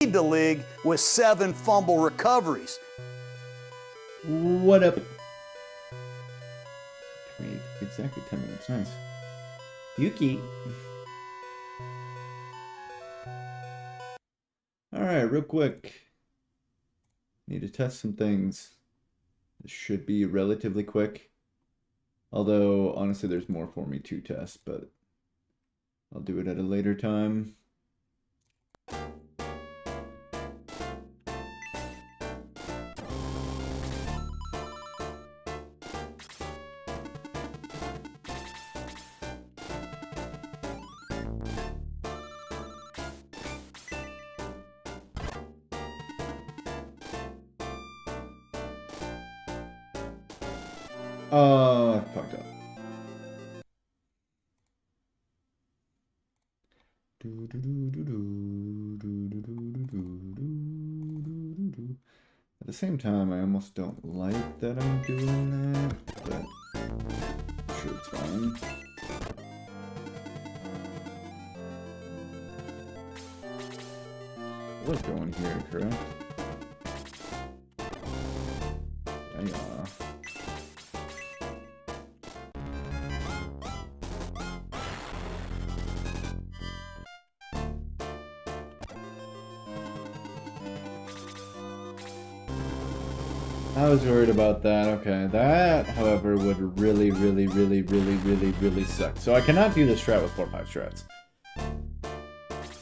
the league with 7 fumble recoveries. What up? Wait, exactly 10 minutes. Nice. Yuki. Alright, real quick. Need to test some things. This should be relatively quick. Although, honestly, there's more for me to test, but I'll do it at a later time. I fucked up. At the same time, I almost don't like that I'm doing that, but I'm sure it's fine. I was going here, correct? Yeah. I was worried about that. Okay, that, however, would really suck. So I cannot do this strat with 4-5 strats.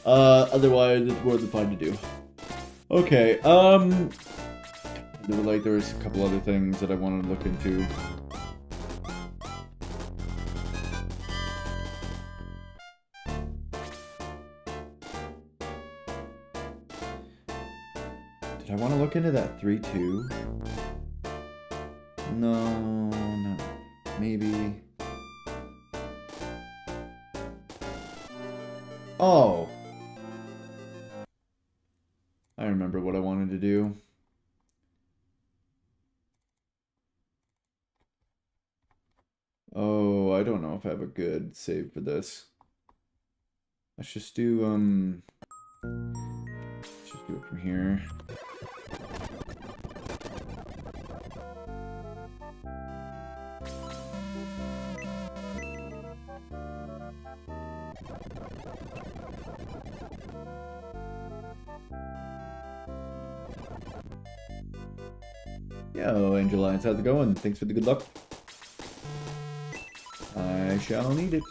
Otherwise, it's more than fine to do. Okay, there was a couple other things that I wanted to look into. Did I want to look into that 3-2? No, maybe. Oh! I remember what I wanted to do. Oh, I don't know if I have a good save for this. Let's just do, let's just do it from here. Yo, Angel Lines, how's it going? Thanks for the good luck. I shall need it.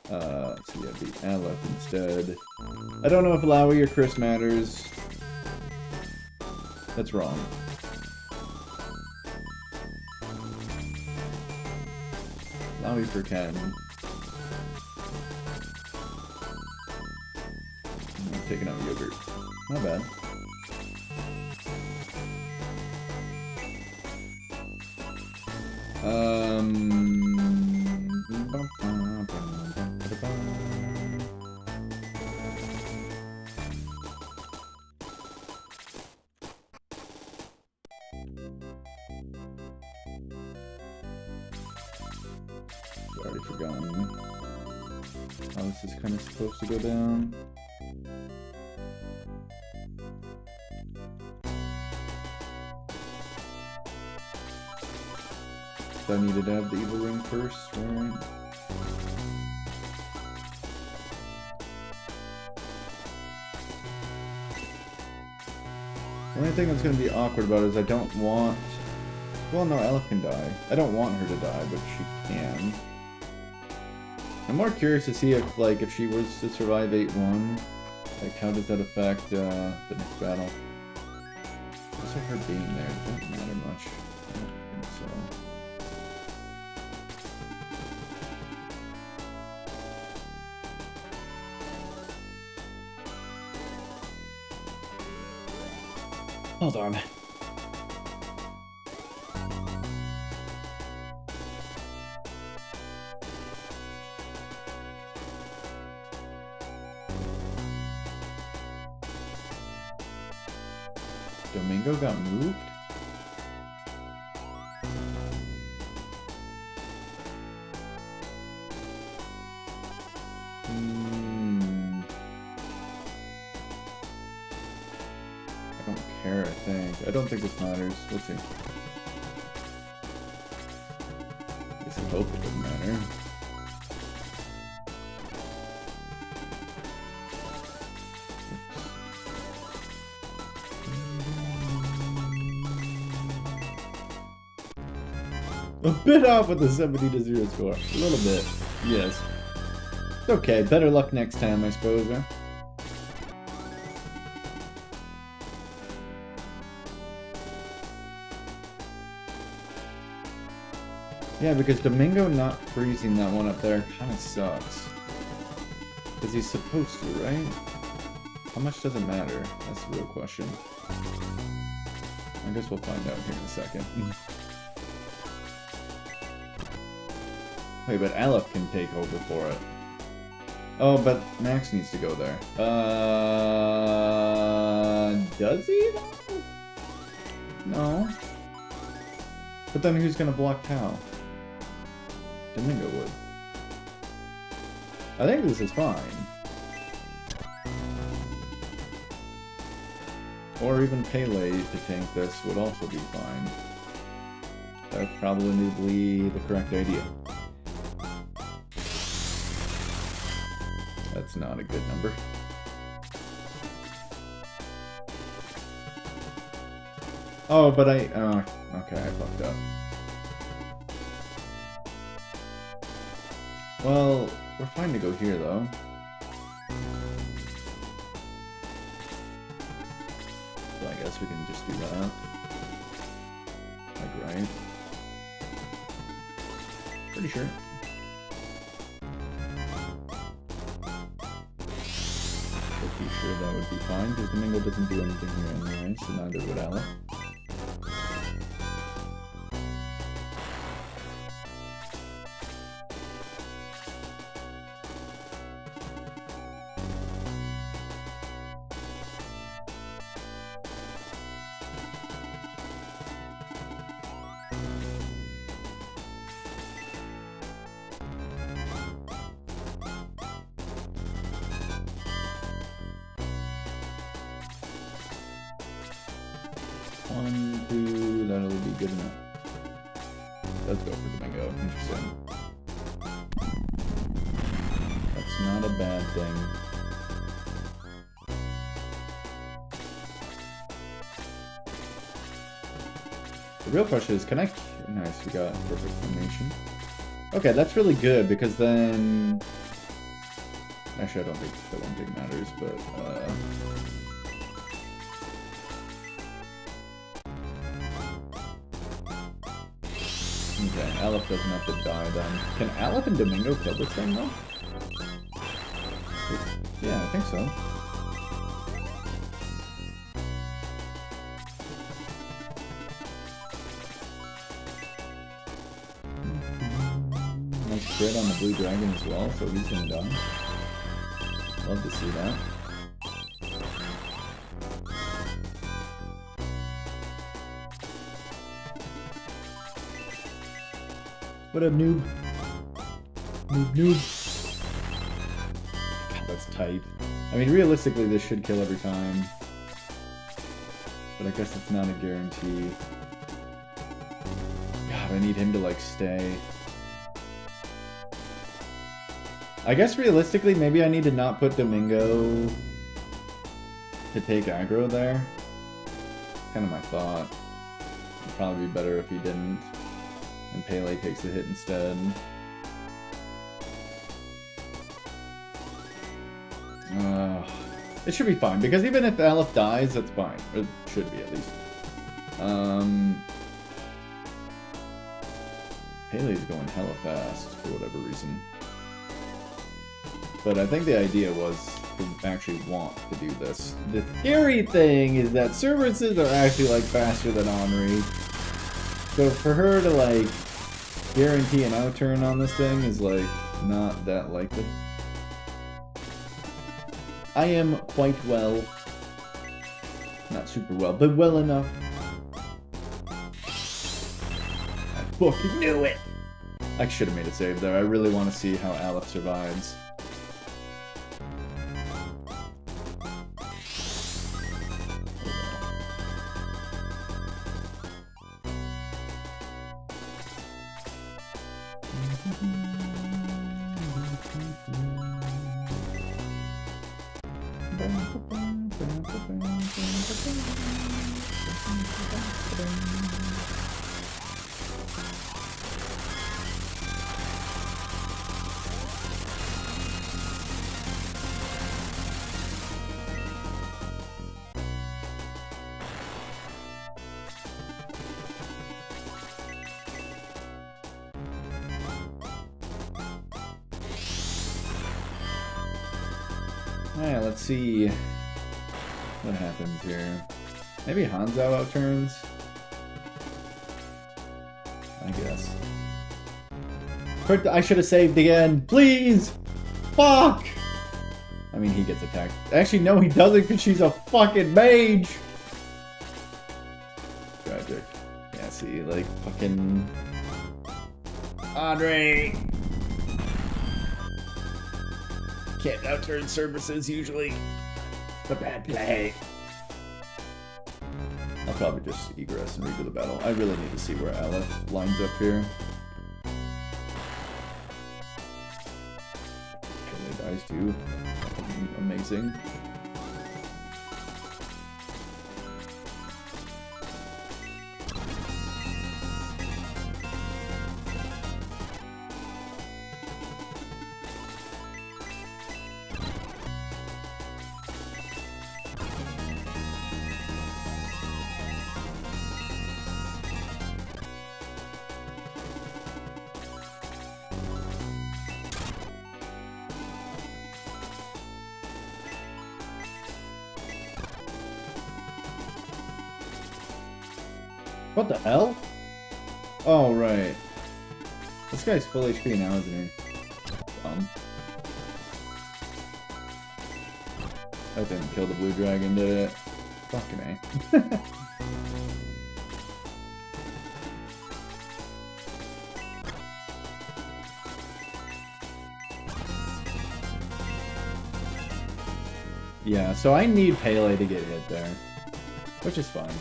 Let's see, I'd be Aleph instead. I don't know if Lowy or Chris matters. That's wrong. Lowy for Ken. I'm taking out yogurt. Not bad. Already forgotten how this is kind of supposed to go down. So I needed to have the evil ring first, right? The only thing that's going to be awkward about it is I don't want... Well, no, Ella can die. I don't want her to die, but she can. I'm more curious to see if, like, if she was to survive 8-1, like, how does that affect the next battle? Just like her being there, it doesn't matter much. I don't think so. Hold on. Domingo got moved? don't care, I think. I don't think this matters. Let's see. I guess I hope it doesn't matter. A bit off with the 70-0 score. A little bit. Yes. It's okay. Better luck next time, I suppose, huh? Yeah, because Domingo not freezing that one up there kind of sucks. Because he's supposed to, right? How much does it matter? That's the real question. I guess we'll find out here in a second. Wait, but Aleph can take over for it. Oh, but Max needs to go there. Does he? No. But then who's gonna block Tau? Domingo would. I think this is fine. Or even Pele to tank this would also be fine. That's probably the correct idea. That's not a good number. Oh, but okay, I fucked up. Well, we're fine to go here, though. So I guess we can just do that. Like, right? Pretty sure. Pretty sure that would be fine, because Domingo doesn't do anything here anyway, so neither would Aleph. That'll be good enough. Let's go for Domingo. Interesting. That's not a bad thing. The real question is, can I... Nice, we got perfect formation. Okay, that's really good, because then... Actually, I don't think that one thing matters, but... Okay, Aleph doesn't have to die then. Can Aleph and Domingo kill this thing though? Yeah, I think so. Nice crit on the blue dragon as well, so he's gonna die. Love to see that. What up, noob? Noob. God, that's tight. I mean, realistically, this should kill every time. But I guess it's not a guarantee. God, I need him to, like, stay. I guess realistically, maybe I need to not put Domingo to take aggro there. Kind of my thought. It'd probably be better if he didn't. And Pele takes the hit instead. It should be fine, because even if Aleph dies, that's fine. It should be, at least. Pele's going hella fast, for whatever reason. But I think the idea was to actually want to do this. The scary thing is that services are actually, like, faster than Henri. So for her to, like, guarantee an out-turn on this thing is, like, not that likely. I am quite well. Not super well, but well enough. I fucking knew it! I should have made a save there. I really want to see how Aleph survives. Alright, let's see what happens here. Maybe Hanzo outturns? I guess. I should have saved again. Please! Fuck! I mean, he gets attacked. Actually, no, he doesn't because she's a fucking mage! Tragic. Yeah, see, like, fucking... Andre! Can't outturn services usually. It's a bad play. I'll probably just egress and redo the battle. I really need to see where Aleph lines up here. Really dies too. Amazing. What the hell? Oh, right. This guy's full HP now, isn't he? That didn't kill the blue dragon, did it? Fucking A. Yeah, so I need Pele to get hit there. Which is fine.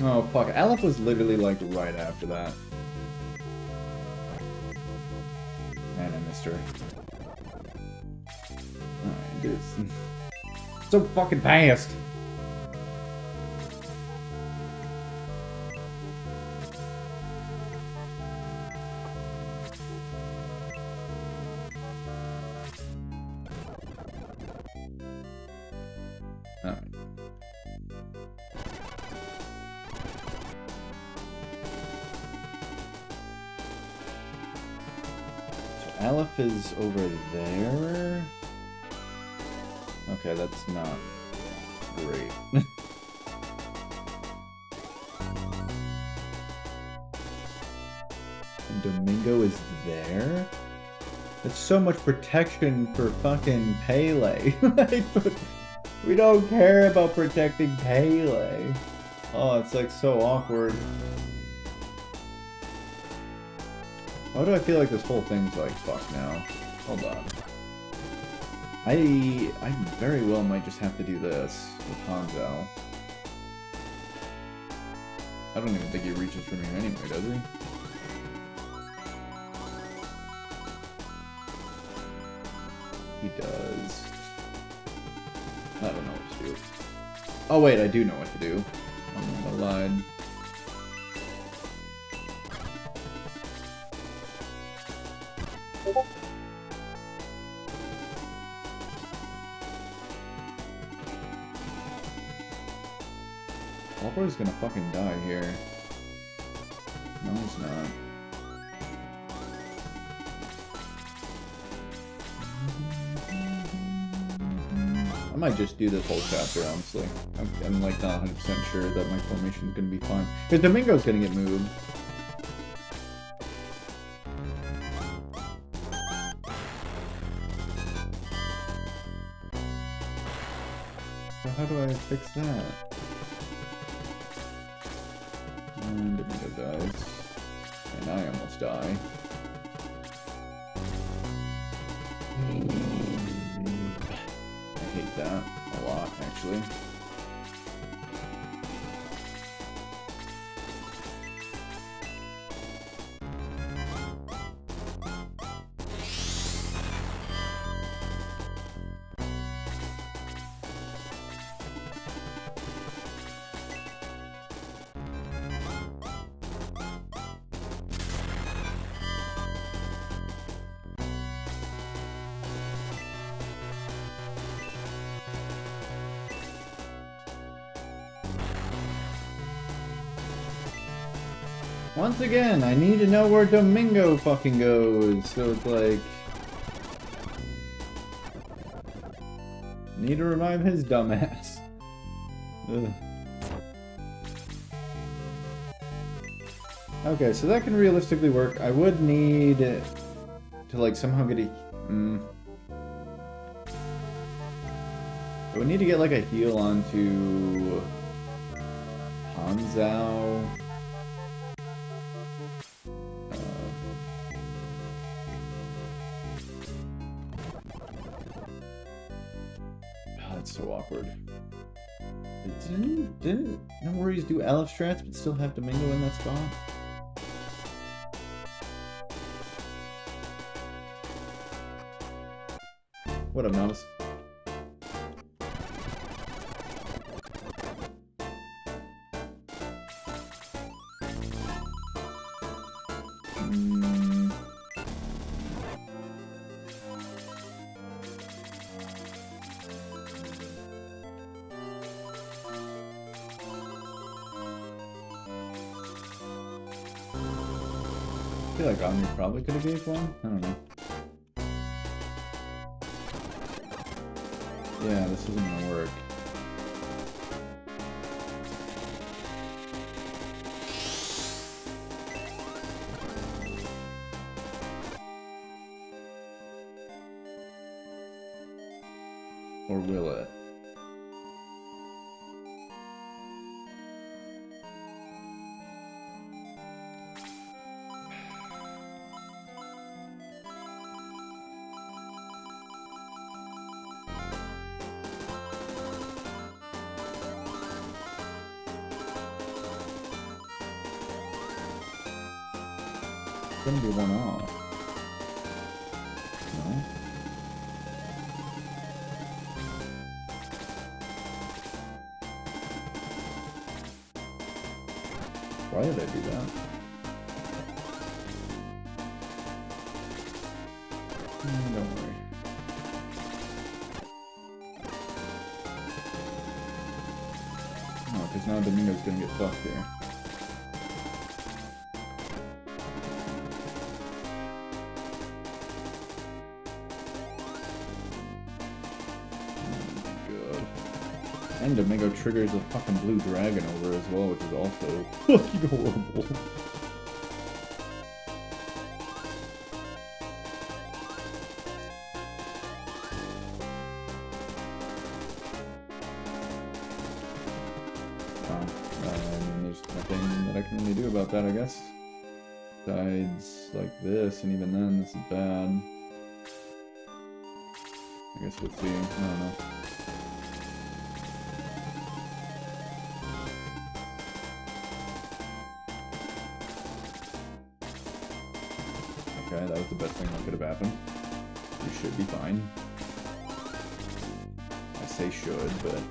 Oh, fuck. Aleph was literally, like, right after that. Man, I missed her. Alright, dude. So fucking fast! Alright. Aleph is over there. Okay, that's not great. And Domingo is there? That's so much protection for fucking Pele. We don't care about protecting Pele. Oh, it's like so awkward. Why do I feel like this whole thing's like fuck now? Hold on. I very well might just have to do this with Hanzo. I don't even think he reaches from here anyway, does he? He does. I don't know what to do. Oh wait, I do know what to do. I lied. Walker's gonna fucking die here. No, he's not. I might just do this whole chapter, honestly. I'm like not 100% sure that my formation's gonna be fine. Because Domingo's gonna get moved. So how do I fix that? And Domingo dies. And I almost die. I hate that a lot, actually. Once again, I need to know where Domingo fucking goes. So it's like... Need to revive his dumbass. Ugh. Okay, so that can realistically work. I would need to like somehow get a... I would need to get like a heal onto... Hanzao. That's so awkward. Didn't No Worries do Aleph strats but still have Domingo in that spot? What up, Novice? I feel like Omni probably could have gave one. I don't know. Yeah, this isn't gonna work. Or will it? It's gonna be one off. No? Why did I do that? Don't worry. Oh, because now Domingo's gonna get fucked here. And Domingo triggers a fucking blue dragon over as well, which is also fucking horrible. There's nothing that I can really do about that, I guess. Besides, like this, and even then, this is bad. I guess we'll see. I don't know. Okay, that was the best thing that could have happened. You should be fine. I say should, but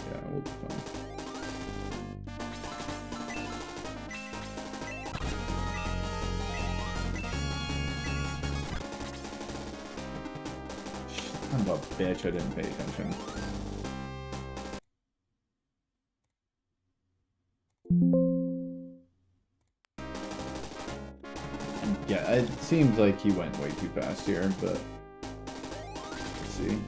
yeah, we'll be fine. Son of a bitch, I didn't pay attention. Yeah, it seems like he went way too fast here, but let's see.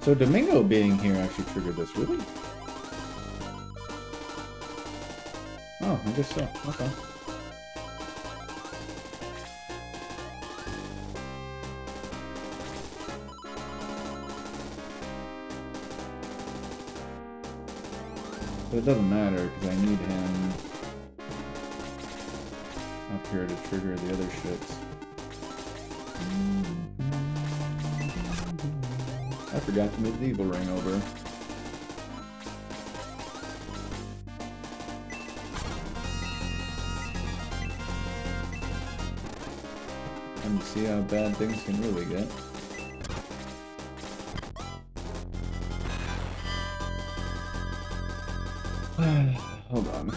So Domingo being here actually triggered this, really? Oh, I guess so. Okay. But it doesn't matter, because I need him up here to trigger the other shits. I forgot to move the evil ring over. And see how bad things can really get. Hold on.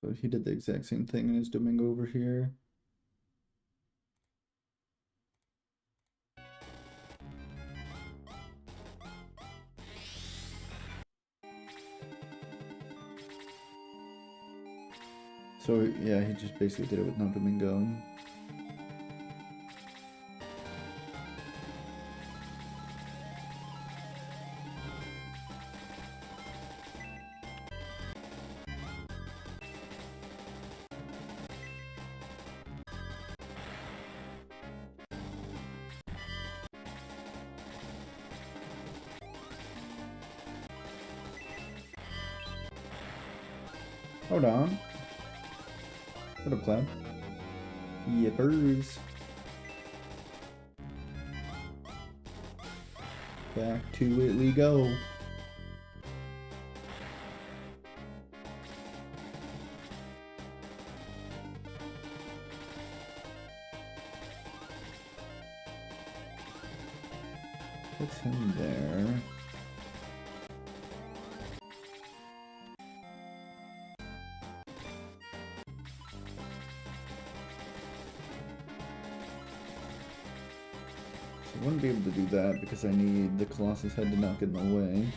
But he did the exact same thing in his Domingo over here. So yeah, he just basically did it with no Domingo. Hold on. What up, Cloud? Yippers. Back to it we go. Puts him there. I wouldn't be able to do that because I need the Colossus head to not get in the way.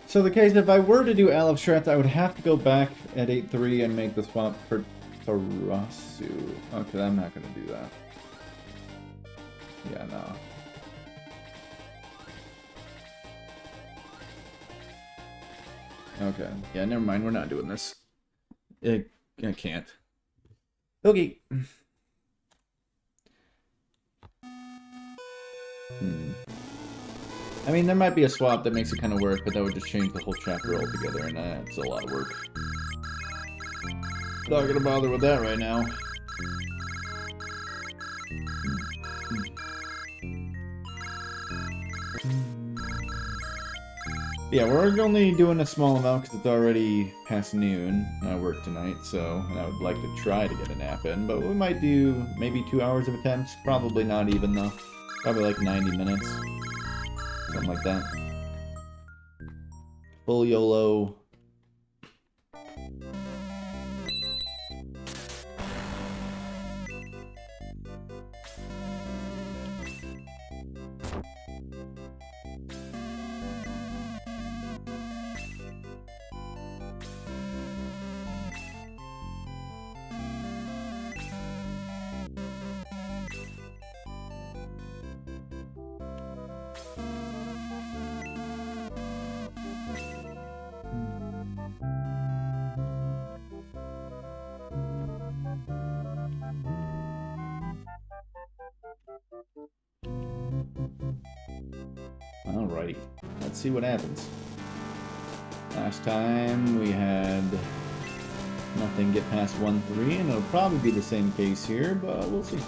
So the case, if I were to do Aleph Strat, I would have to go back at 8-3 and make the swap for Tarasu. Okay, I'm not going to do that. Yeah, no. Okay. Yeah, never mind. We're not doing this. I can't. Okay. I mean, there might be a swap that makes it kind of work, but that would just change the whole chapter altogether, and that's a lot of work. Not gonna bother with that right now. Yeah, we're only doing a small amount because it's already past noon. I work tonight, so and I would like to try to get a nap in, but we might do maybe 2 hours of attempts. Probably not even, though. Probably like 90 minutes. Something like that. Full YOLO. Alrighty, let's see what happens. Last time we had nothing get past 1-3, and it'll probably be the same case here, but we'll see.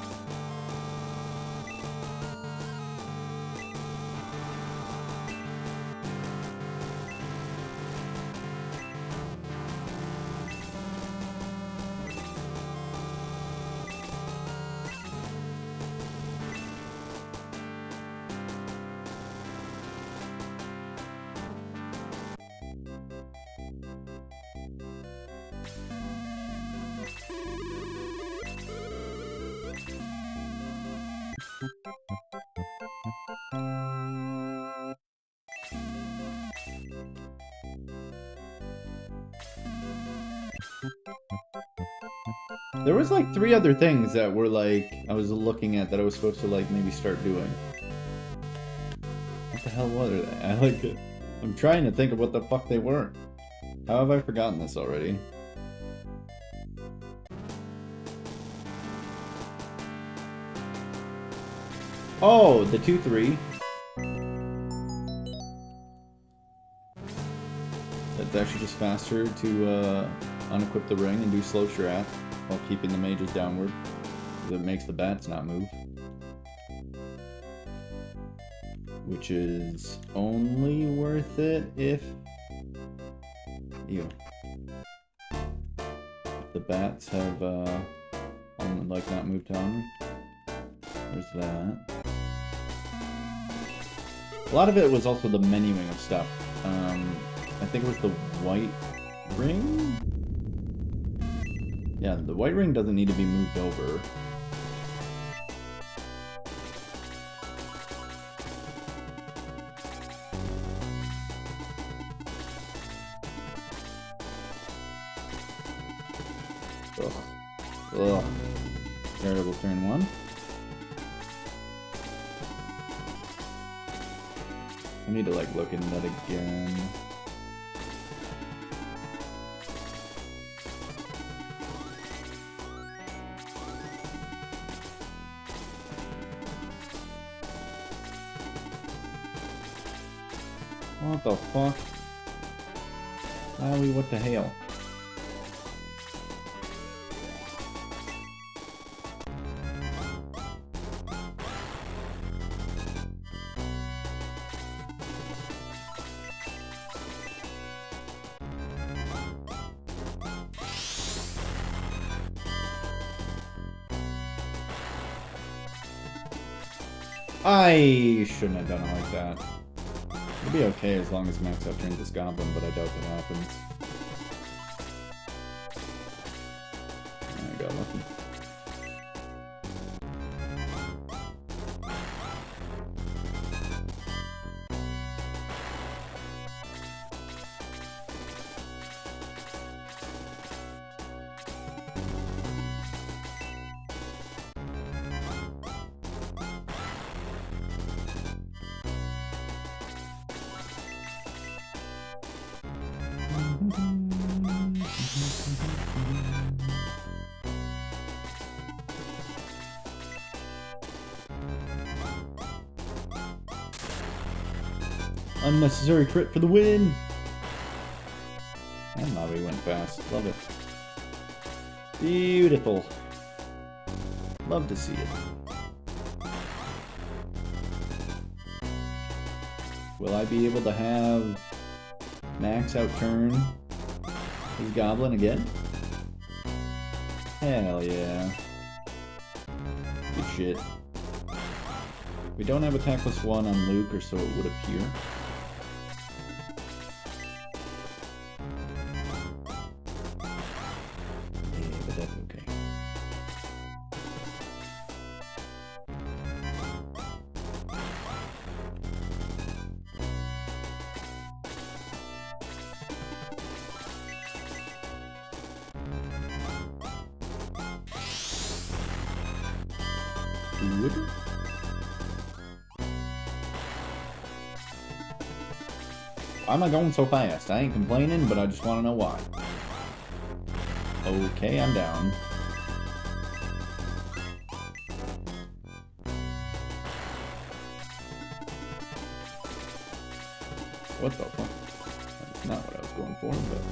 There was like 3 other things that were like, I was looking at that I was supposed to like maybe start doing. What the hell were they? I'm trying to think of what the fuck they were. How have I forgotten this already? Oh, the 2-3. That's actually just faster to unequip the ring and do slow strat while keeping the mages downward. It makes the bats not move. Which is only worth it if the bats have like not moved on. There's that. A lot of it was also the menuing of stuff. I think it was the white ring? Yeah, the white ring doesn't need to be moved over. Ugh. Terrible turn 1. I need to like look into that again. What the fuck? Howie, what the hell? I shouldn't have done it like that. It'll be okay as long as Max out turns this goblin, but I doubt that happens. I got lucky. Unnecessary crit for the win! And Lobby went fast. Love it. Beautiful. Love to see it. Will I be able to have Max outturn his goblin again? Hell yeah. Good shit. We don't have attack plus 1 on Luke, or so it would appear. Yeah, but that's okay. Good. Why am I going so fast? I ain't complaining, but I just want to know why. Okay, I'm down. What the fuck? That's not what I was going for, but...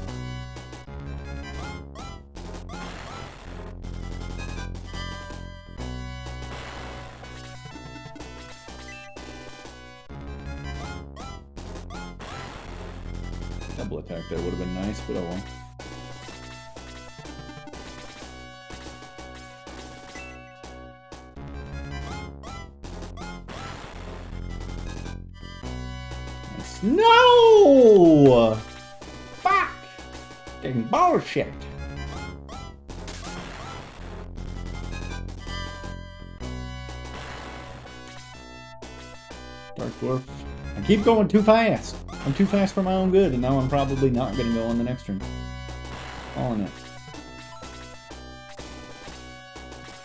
Double attack there would have been nice, but oh well. Nice. No! Fuck! Fucking bullshit! Dark Dwarf. I keep going too fast! I'm too fast for my own good, and now I'm probably not going to go on the next turn. All in it.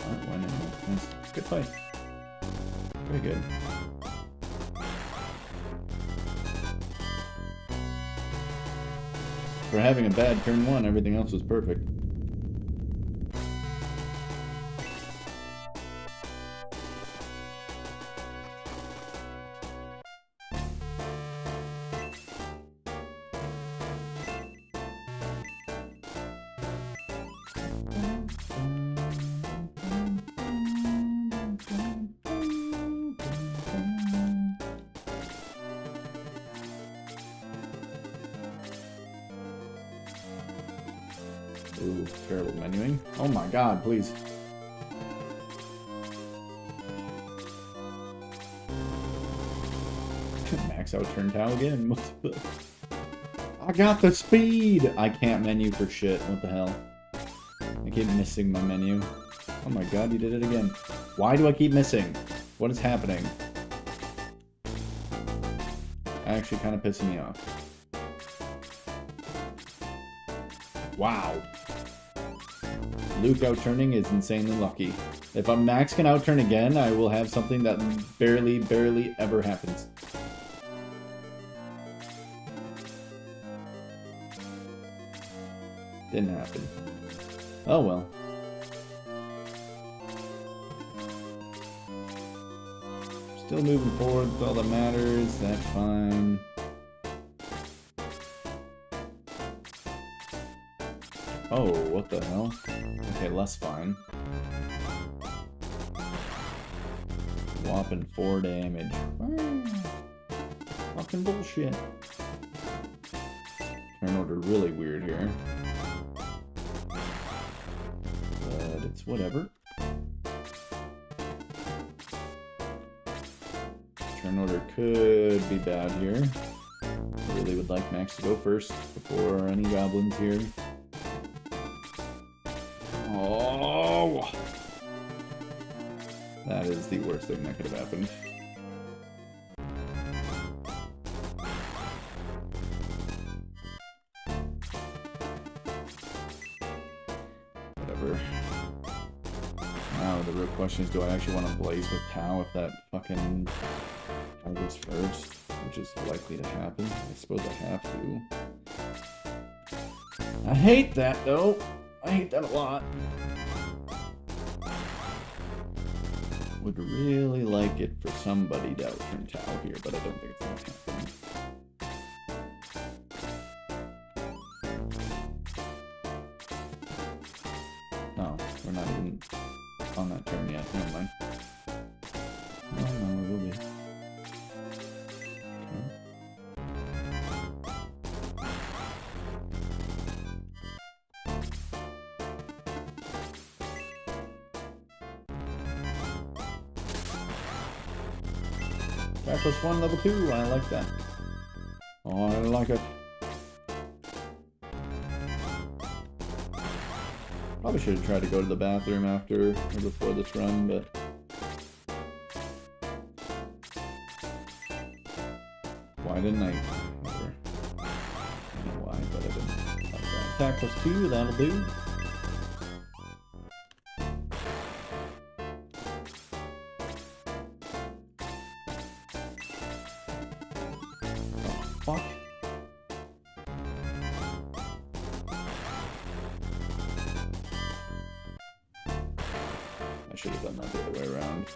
Alright, winning. Nice. Good fight. Very good. For having a bad turn 1, everything else was perfect. Ooh, terrible menuing. Oh my god, please. Max out turn Tao again. I got the speed! I can't menu for shit. What the hell? I keep missing my menu. Oh my god, you did it again. Why do I keep missing? What is happening? Actually kind of pissing me off. Wow. Luke outturning is insanely lucky. If Max can outturn again, I will have something that barely ever happens. Didn't happen. Oh well. Still moving forward with all that matters. That's fine. Oh, what the hell? Okay, less fine. Whopping 4 damage. Fucking bullshit. Turn order really weird here. But it's whatever. Turn order could be bad here. I really would like Max to go first before any goblins here. Oh! That is the worst thing that could have happened. Whatever. Now the real question is, do I actually want to blaze with Tau if that fucking Tau goes first? Which is likely to happen. I suppose I have to. I hate that though. I hate that a lot. Would really like it for somebody to outturn Tau here, but I don't think it's going to happen. Oh, we're not even on that turn yet. Never mind. No, we will be. Attack +1, level 2. I like that. Oh, I like it. Probably should have tried to go to the bathroom after or before this run, but why didn't I? Whatever. I don't know why, but I didn't. Like that. Attack +2, that'll do. Fuck. I should have done that the other way around.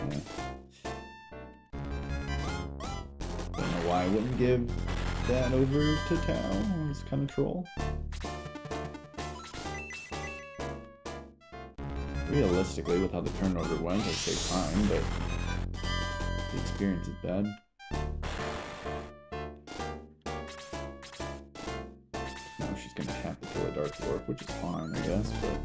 Yeah. Don't know why I wouldn't give that over to Tau. I was kind of troll. Realistically, with how the turn order went, I'd say fine, but the experience is bad. She's gonna have to kill a Dark Dwarf, which is fine, I guess, but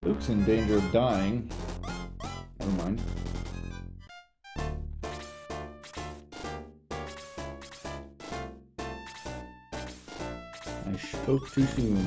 Luke's in danger of dying. Never mind. I spoke too soon.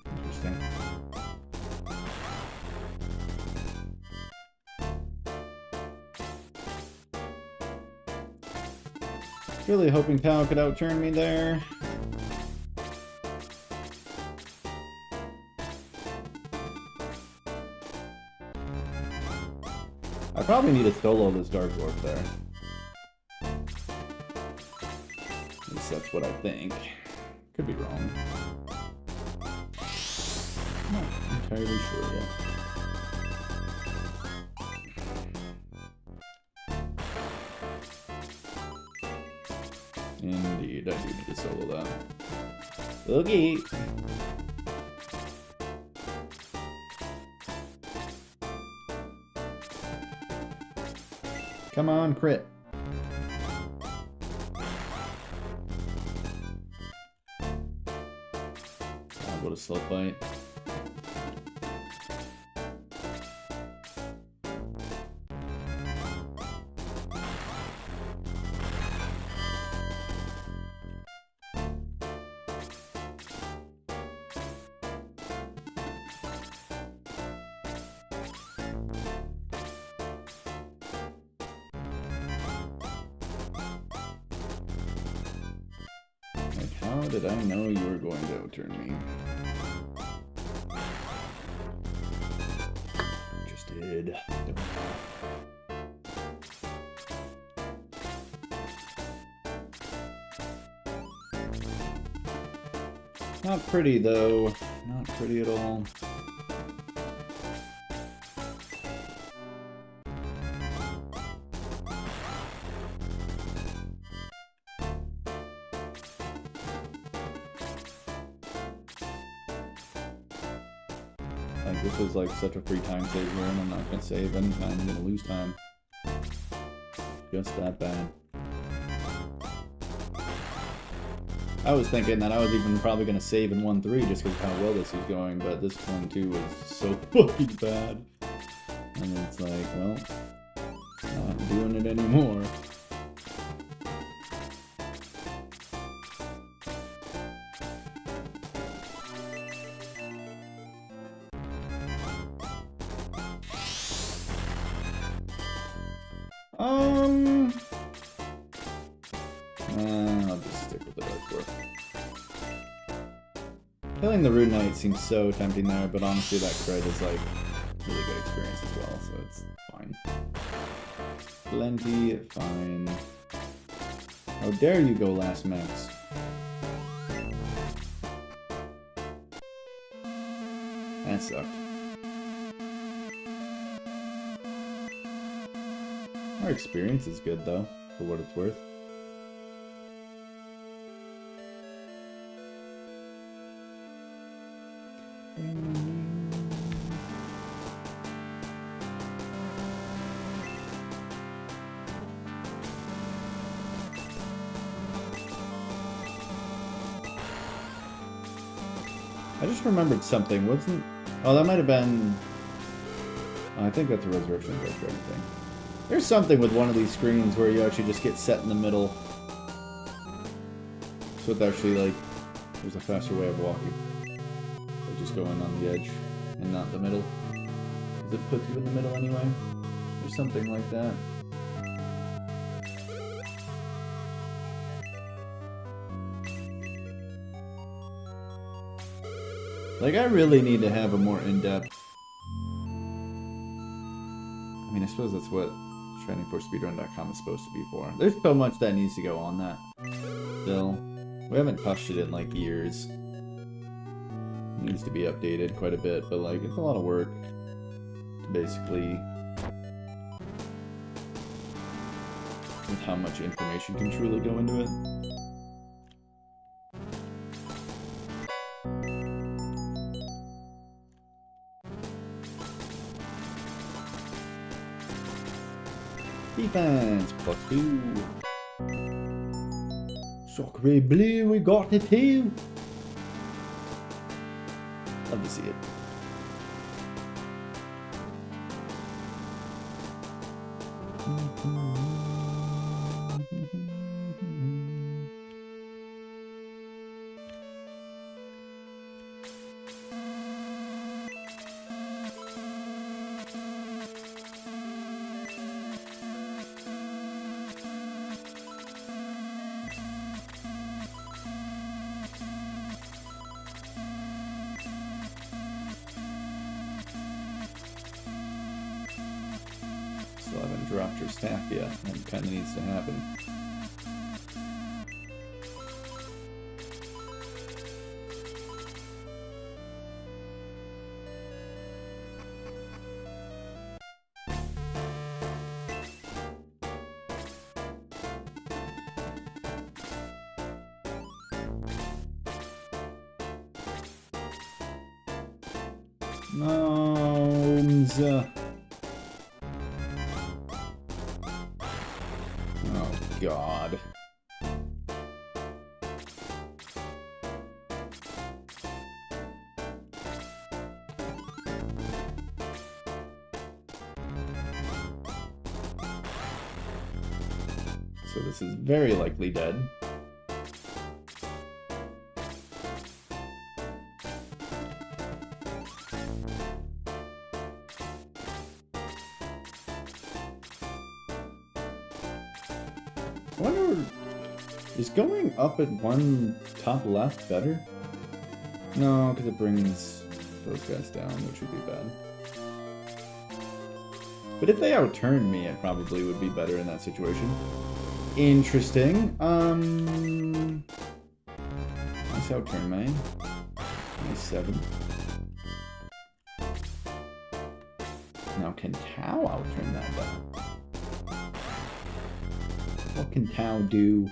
Interesting. Really hoping Tau could outturn me there. probably need to solo this Dark Dwarf there. At least that's what I think. Could be wrong. Not entirely sure yet. Indeed, I do need to solo that. Okay. Come on, crit. God, what a slow fight. How did I know you were going to outurn me? Just did. Don't know. Not pretty though. Not pretty at all. Like, this was like such a free time save here, and I'm not gonna save anytime. I'm gonna lose time. Just that bad. I was thinking that I was even probably gonna save in 1-3 just because of how well this is going, but this 1-2 was so fucking bad. And it's like, well, not doing it anymore. I'll just stick with the Dark Dwarf. Killing the Rune Knight seems so tempting there, but honestly that crit is like really good experience as well, so it's fine. Plenty fine. How dare you go last max? That sucked. Our experience is good though, for what it's worth. I just remembered something, wasn't... Oh, that might have been... Oh, I think that's a Resurrection of Breaker, I think. There's something with one of these screens where you actually just get set in the middle. So it's actually like... There's a faster way of walking. So just go in on the edge and not the middle. Does it put you in the middle anyway? There's something like that. Like, I really need to have a more in-depth... I mean, I suppose that's what trainingforspeedrun.com is supposed to be for. There's so much that needs to go on that. Still. We haven't touched it in, like, years. It needs to be updated quite a bit, but, like, it's a lot of work to basically... with how much information can truly go into it. Defense +2. Sacre bleu, we got it too. Love to see it. hasn't dropped her staff yet. That kind of needs to happen. Gnomes. Oh, God. So this is very likely dead. I wonder, is going up at one top left better? No, because it brings those guys down, which would be bad. But if they outturned me, it probably would be better in that situation. Interesting. Nice outturn, man. Nice 7. Now, can Tau outturn that, though? What can Tau do?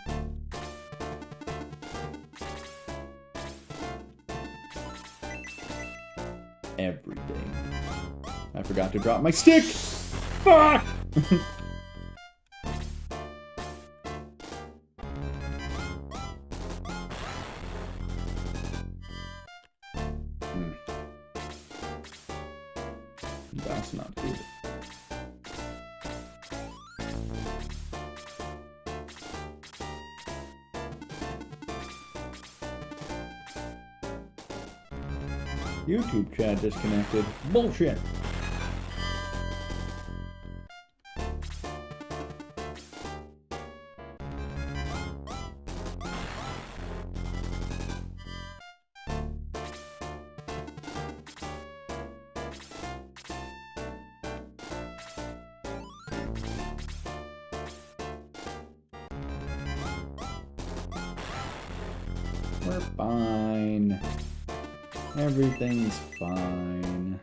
Everything. I forgot to drop my stick! Fuck! That's not good. YouTube chat disconnected. Bullshit. We're fine. Everything's fine.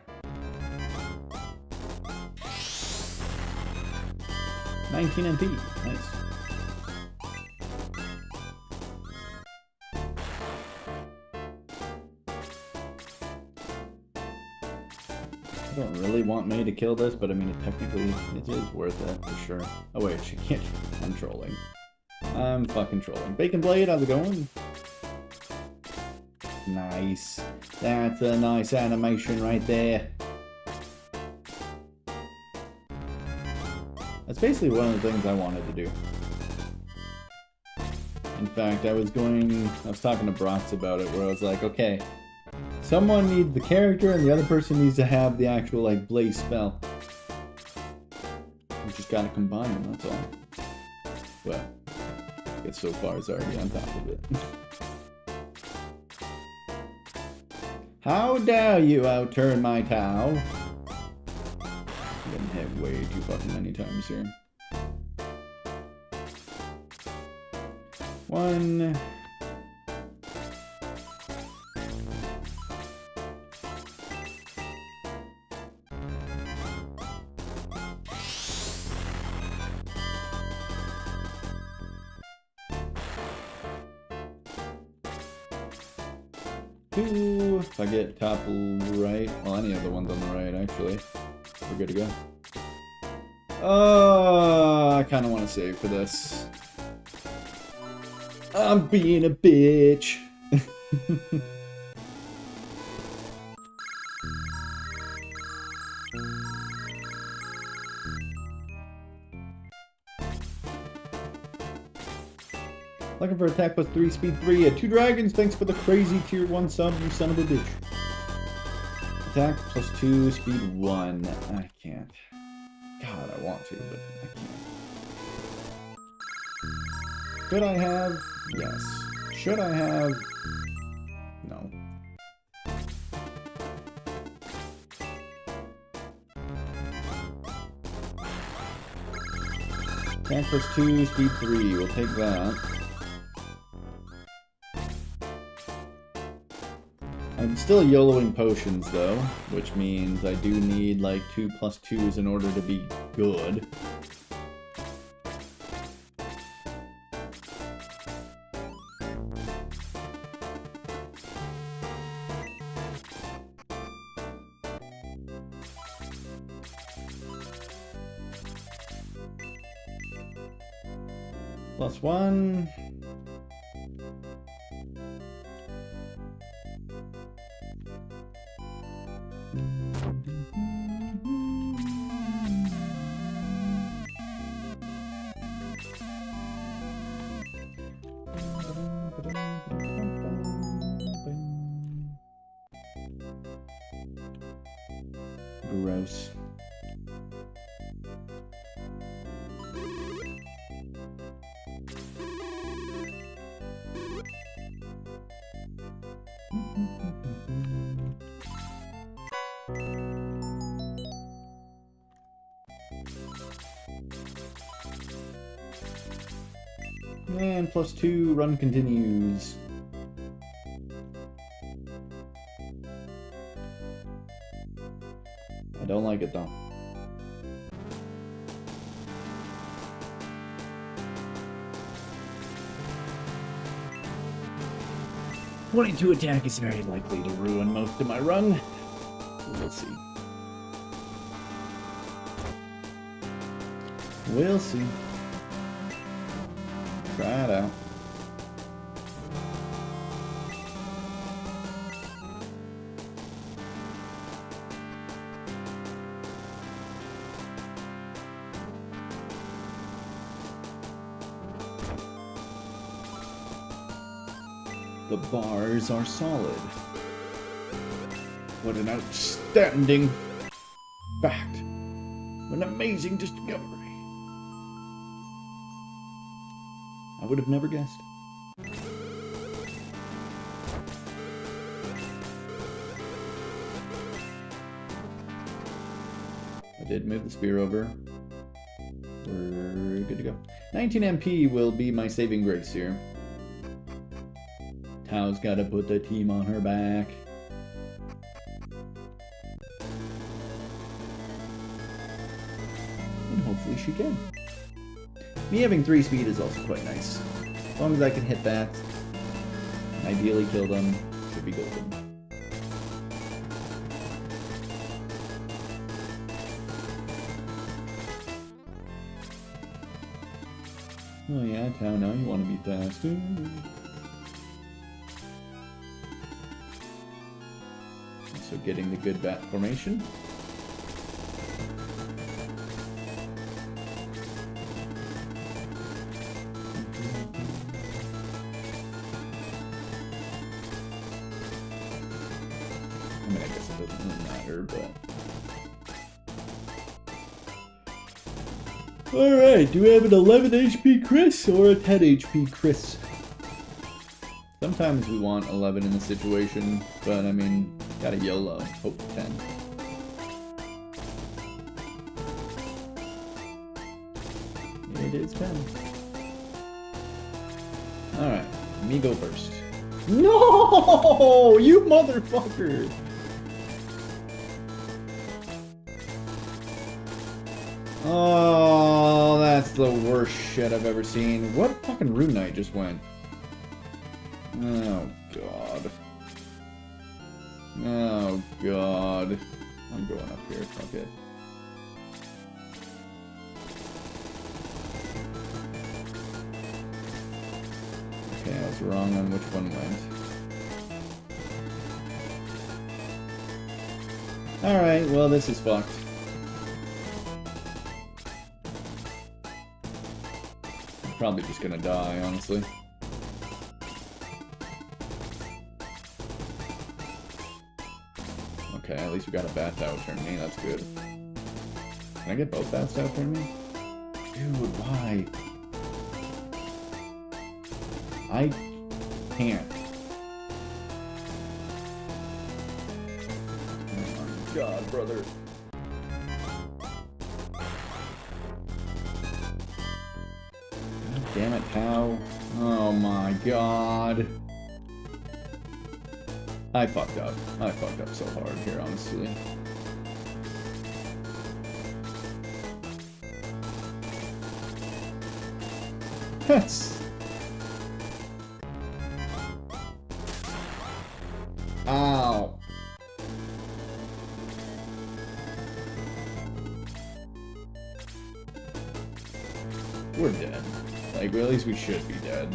19 MP. Nice. I don't really want May to kill this, but I mean, technically, it is worth it, for sure. Oh wait, she can't. I'm trolling. I'm fucking trolling. Bacon Blade, how's it going? Nice. That's a nice animation right there. That's basically one of the things I wanted to do. In fact, I was talking to Brox about it, where I was like, okay, someone needs the character and the other person needs to have the actual, like, blaze spell. We just gotta combine them, that's all. But, I guess so far it's already on top of it. How dare you outturn my Tau? I'm getting hit way too fucking many times here. 1. Two. If I get top right, well, any of the ones on the right, actually, we're good to go. I kind of want to save for this. I'm being a bitch. Looking for attack plus 3, speed 3 at 2 dragons. Thanks for the crazy tier 1 sub, you son of a bitch. Attack plus 2, speed 1. I can't. God, I want to, but I can't. Should I have? Yes. Should I have? No. Attack +2, speed 3. We'll take that. I'm still YOLOing potions, though, which means I do need, like, 2 +2s in order to be good. +1. Gross. And +2, run continues. I don't like it though. '22 attack is very likely to ruin most of my run. We'll see. We'll see. Try it out. The bars are solid. What an outstanding fact. An amazing discovery. I would have never guessed. I did move the spear over. We're good to go. 19 MP will be my saving grace here. Tao's gotta put the team on her back. And hopefully she can. Me having 3 speed is also quite nice. As long as I can hit that, ideally kill them, should be golden. Oh yeah, Tao, now you want to be faster. Also getting the good bat formation. I mean, I guess it doesn't really matter, but... Alright, do we have an 11 HP Chris or a 10 HP Chris? Sometimes we want 11 in the situation, but I mean, gotta YOLO, hope 10. It is 10. Alright, me go first. No! You motherfucker! Oh, that's the worst shit I've ever seen. What fucking Rune Knight just went? Oh, God. Oh, God. I'm going up here. Fuck it. Okay, I was wrong on which one went. Alright, well, this is fucked. Probably just gonna die, honestly. Okay, at least we got a bat to outturn me, that's good. Can I get both bats to outturn me? Dude, why? I can't. Oh my God, brother. How? Oh my god. I fucked up. I fucked up so hard here, honestly. Yes. Ow. We're dead. Like, well, at least we should be dead.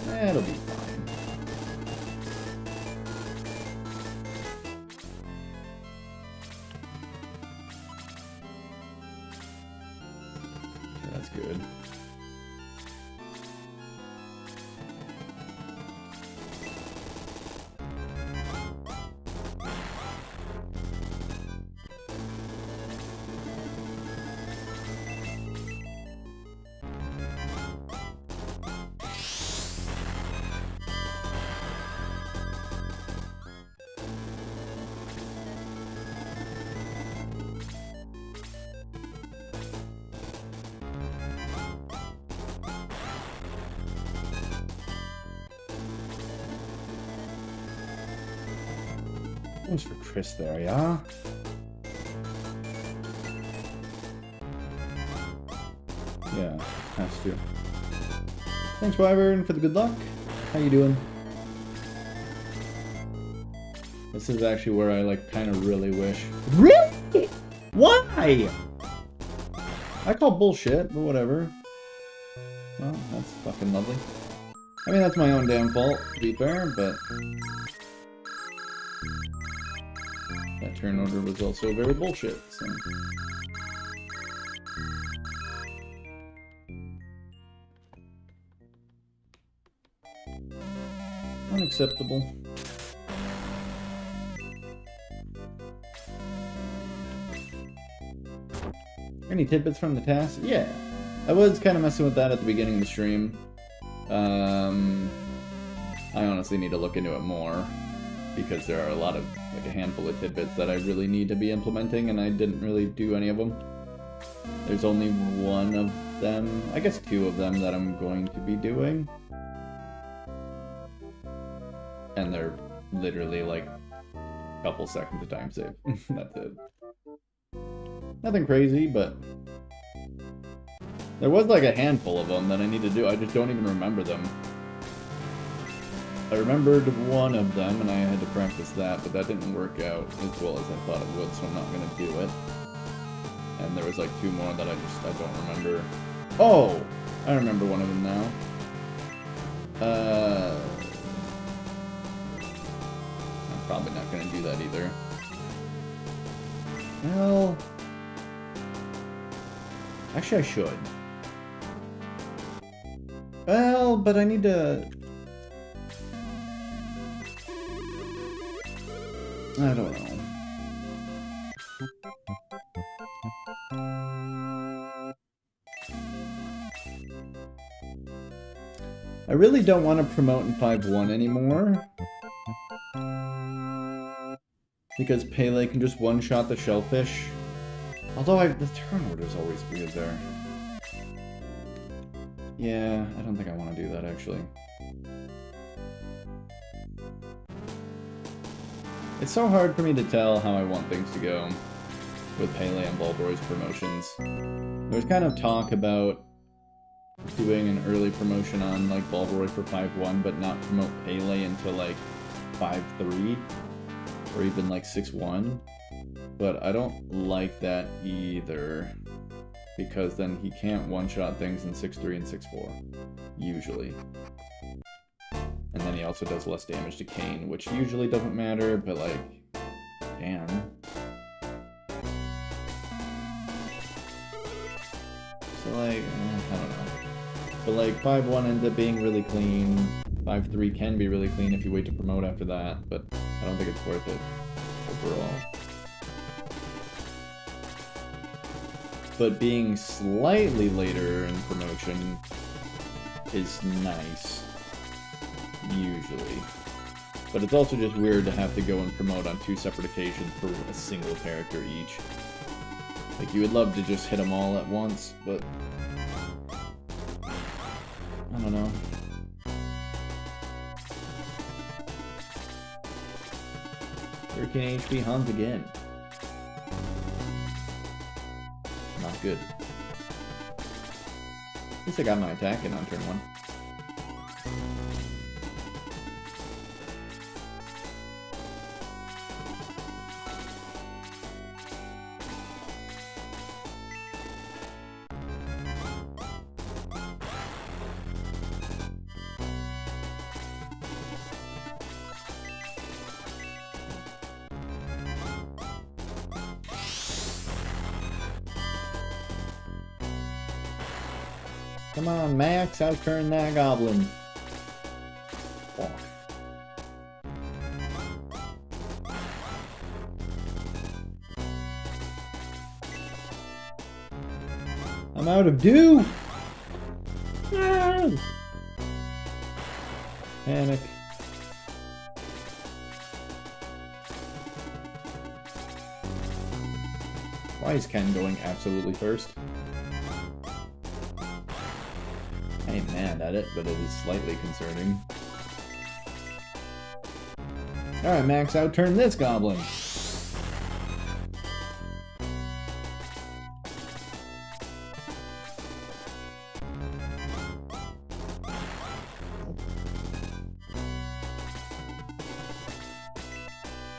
That'll be fine. Okay, that's good. Thanks for Chris there, yeah? Yeah, has to. Thanks, Wyvern, for the good luck. How you doing? This is actually where I, like, kind of really wish... Really? Why? I call bullshit, but whatever. Well, that's fucking lovely. I mean, that's my own damn fault, to be fair, but... that turn order was also very bullshit, so... Unacceptable. Any tidbits from the task? Yeah. I was kind of messing with that at the beginning of the stream. I honestly need to look into it more, because there are a lot of, like, a handful of tidbits that I really need to be implementing, and I didn't really do any of them. There's only one of them, I guess two of them, that I'm going to be doing. And they're literally, like, a couple seconds of time save. That's it. Nothing crazy, but... there was, like, a handful of them that I need to do. I just don't even remember them. I remembered one of them, and I had to practice that, but that didn't work out as well as I thought it would, so I'm not going to do it. And there was, like, two more that I don't remember. Oh! I remember one of them now. I'm probably not going to do that either. Well... actually, I should. Well, but I need to... I don't know. I really don't want to promote in 5-1 anymore. Because Pele can just one-shot the shellfish. Although the turn order's always weird there. Yeah, I don't think I want to do that, actually. It's so hard for me to tell how I want things to go with Pele and Bulbroy's promotions. There's kind of talk about doing an early promotion on, like, Bulbroy for 5-1, but not promote Pele until, like, 5-3, or even, like, 6-1. But I don't like that either, because then he can't one-shot things in 6-3 and 6-4, usually. And then he also does less damage to Kane, which usually doesn't matter, but, like, damn. So, like, I don't know. But, like, 5-1 ends up being really clean. 5-3 can be really clean if you wait to promote after that, but I don't think it's worth it overall. But being slightly later in promotion is nice. Usually. But it's also just weird to have to go and promote on two separate occasions for a single character each. Like, you would love to just hit them all at once, but... I don't know. Hurricane HP Hans again. Not good. At least I got my attack in on turn 1. Come on, Max, outturn that goblin. Fuck. I'm out of dew! Ah! Panic. Why is Ken going absolutely first? I ain't mad at it, but it is slightly concerning. Alright, Max, outturn this goblin!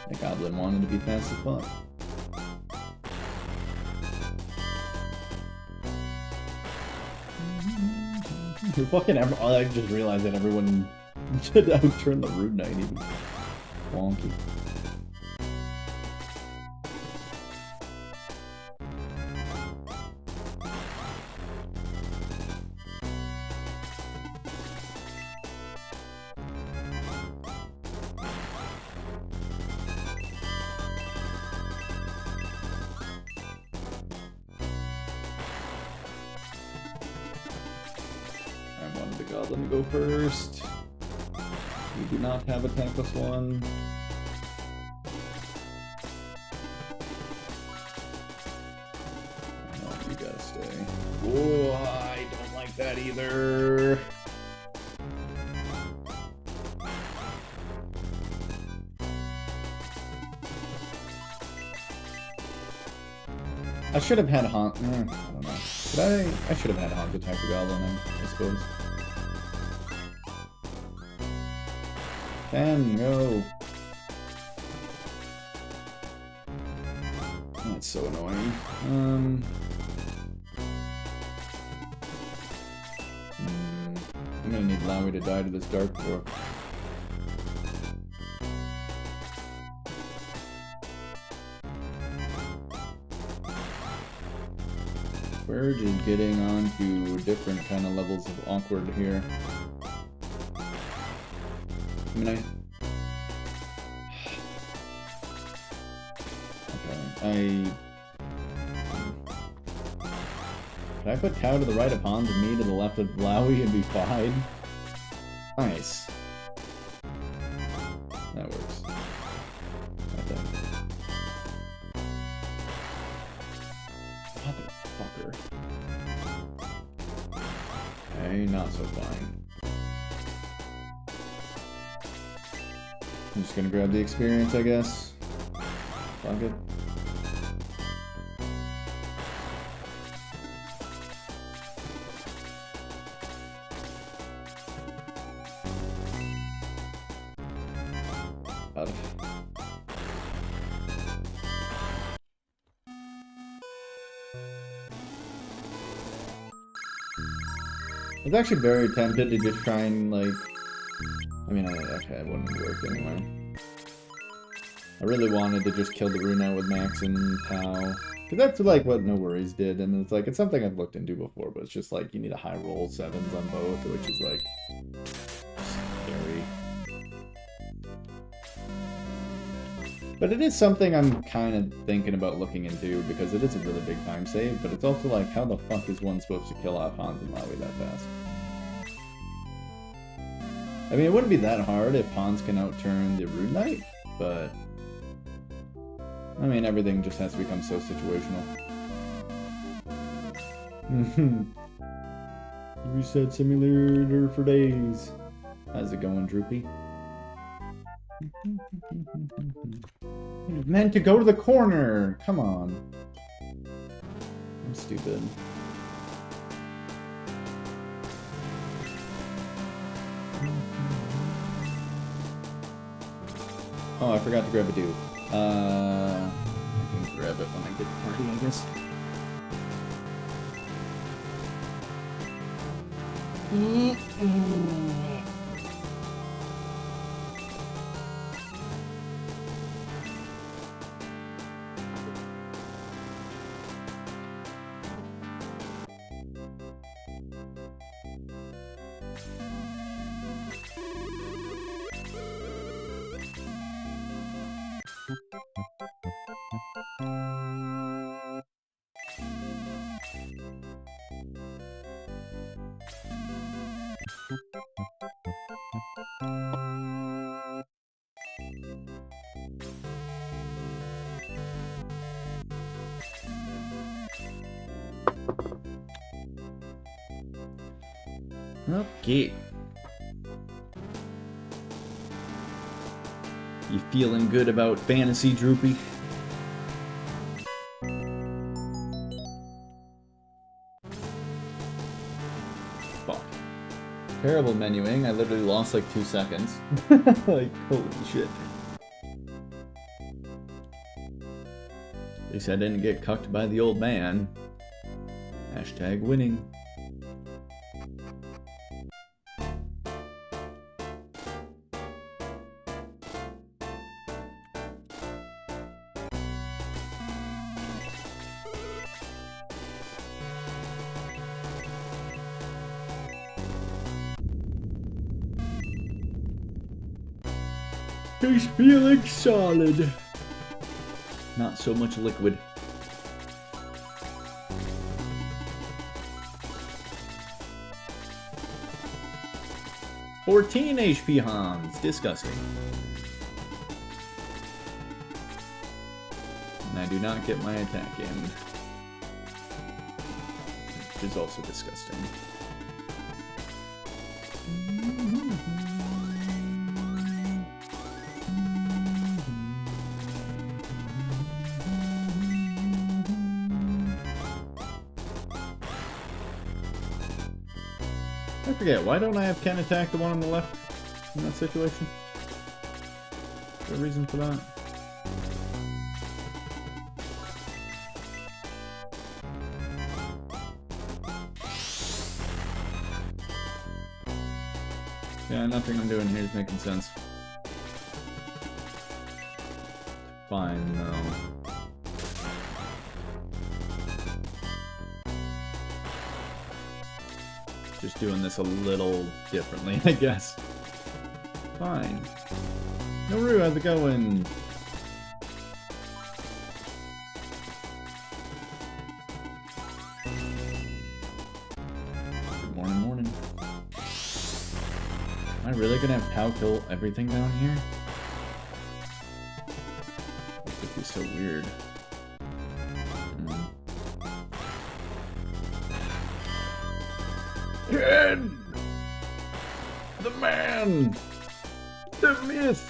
The goblin wanted to be fast as fuck. Fucking I just realized that everyone should outturn the Rude Knight even. Wonky. Goblin to go first. We do not have attack +1. No, you gotta stay. Oh, I don't like that either. I should have had Hans. I don't know. I should have had Hans attack the goblin, I suppose. Can go. That's so annoying. I'm gonna need Lowy to die to this Dark Dwarf. Scourge is getting on to different kind of levels of awkward here. I mean, Could I put Cow to the right of Hans and me to the left of Lowy and be fine? Nice. That works. I think. Motherfucker. Okay, not so fine. I'm just gonna grab the experience, I guess. Fuck it. I was actually very tempted to just try and, like... I mean, okay, it wouldn't have worked anyway. I really wanted to just kill the Rune Knight with Max and Tau. Because that's, like, what No Worries did, and it's, like, it's something I've looked into before, but it's just, like, you need a high roll 7s on both, which is, like, scary. But it is something I'm kind of thinking about looking into, because it is a really big time save, but it's also like, how the fuck is one supposed to kill off Hans and Lowy that fast? I mean, it wouldn't be that hard if Hans can outturn the Rude Knight, but... I mean, everything just has to become so situational. Reset simulator for days. How's it going, Droopy? It meant to go to the corner. Come on. I'm stupid. Oh, I forgot to grab a dude. I can grab it when I get the party, I guess. Okay. You feeling good about fantasy, Droopy? Fuck. Terrible menuing. I literally lost like 2 seconds. Like, holy shit. At least I didn't get cucked by the old man. Hashtag winning. He's feeling solid. Not so much liquid. $14 HP Hans. Disgusting. And I do not get my attack in. Which is also disgusting. I forget, why don't I have Ken attack the one on the left in that situation? Is there a reason for that? Yeah, nothing I'm doing here is making sense. Fine, though. Just doing this a little differently, I guess. Fine. Noru, how's it going? Good morning, morning. Am I really gonna have Pow kill everything down here? This would be so weird. Ken! The man! The myth!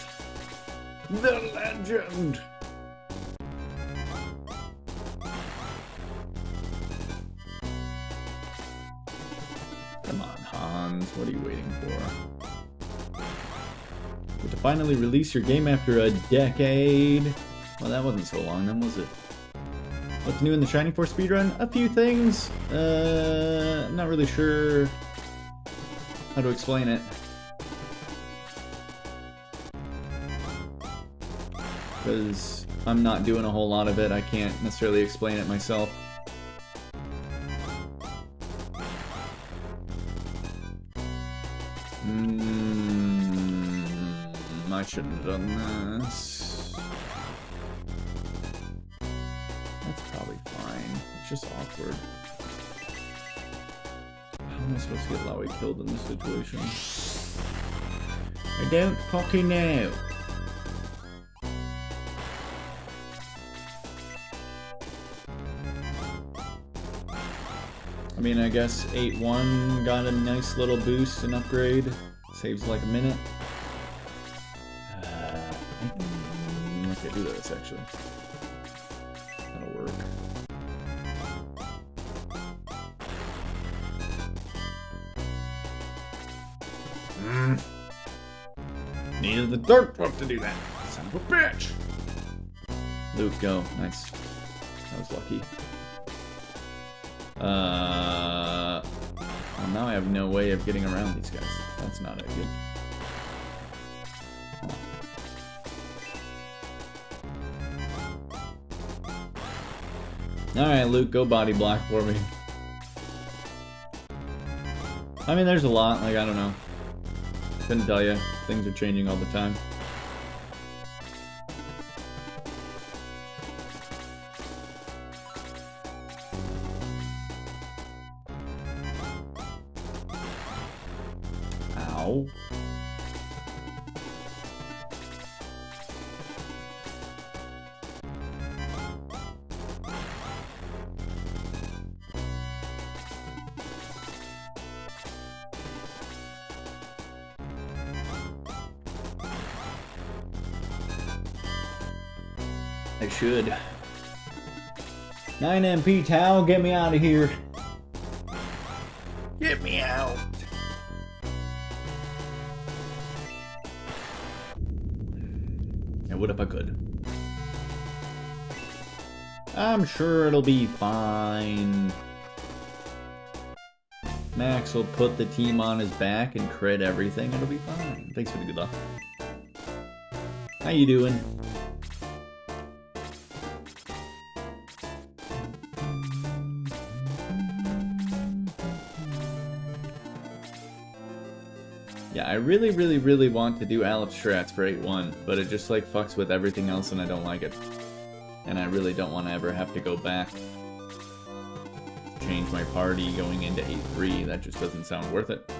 The legend! Come on, Hans. What are you waiting for? To finally release your game after a decade? Well, that wasn't so long then, was it? What's new in the Shining Force speedrun? A few things. I'm not really sure how to explain it. Because I'm not doing a whole lot of it, I can't necessarily explain it myself. I shouldn't have done this. That's probably fine. It's just awkward. How am I supposed to get Lowy killed in this situation? I don't fucking know. mean, I guess 8-1 got a nice little boost and upgrade. Saves like a minute. Okay, do this actually. That'll work. Needed the dirt buff to do that. Son of a bitch! Luke, go. Nice. That was lucky. Well, now I have no way of getting around these guys. That's not it good. Alright, Luke, go body block for me. I mean, there's a lot. Like, I don't know. Couldn't tell you. Things are changing all the time. Ow. I should. 9 MP Tau, get me out of here. Get me out. I would if I could. I'm sure it'll be fine. Max will put the team on his back and crit everything. It'll be fine. Thanks for the good luck. How you doing? Yeah, I really want to do Aleph strats for 8-1, but it just like fucks with everything else and I don't like it. And I really don't want to ever have to go back. Change my party going into 8-3, that just doesn't sound worth it.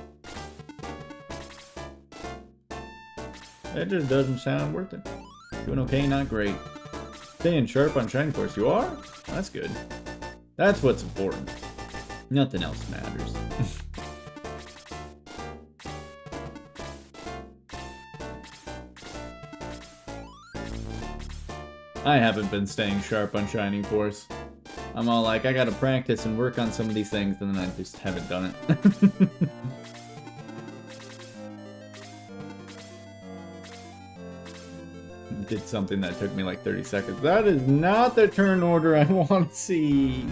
It just doesn't sound worth it. Doing okay, not great. Staying sharp on Shining Force, you are? That's good. That's what's important. Nothing else matters. I haven't been staying sharp on Shining Force. I'm all like, I gotta practice and work on some of these things, and then I just haven't done it. Did something that took me like 30 seconds. That is not the turn order I want to see.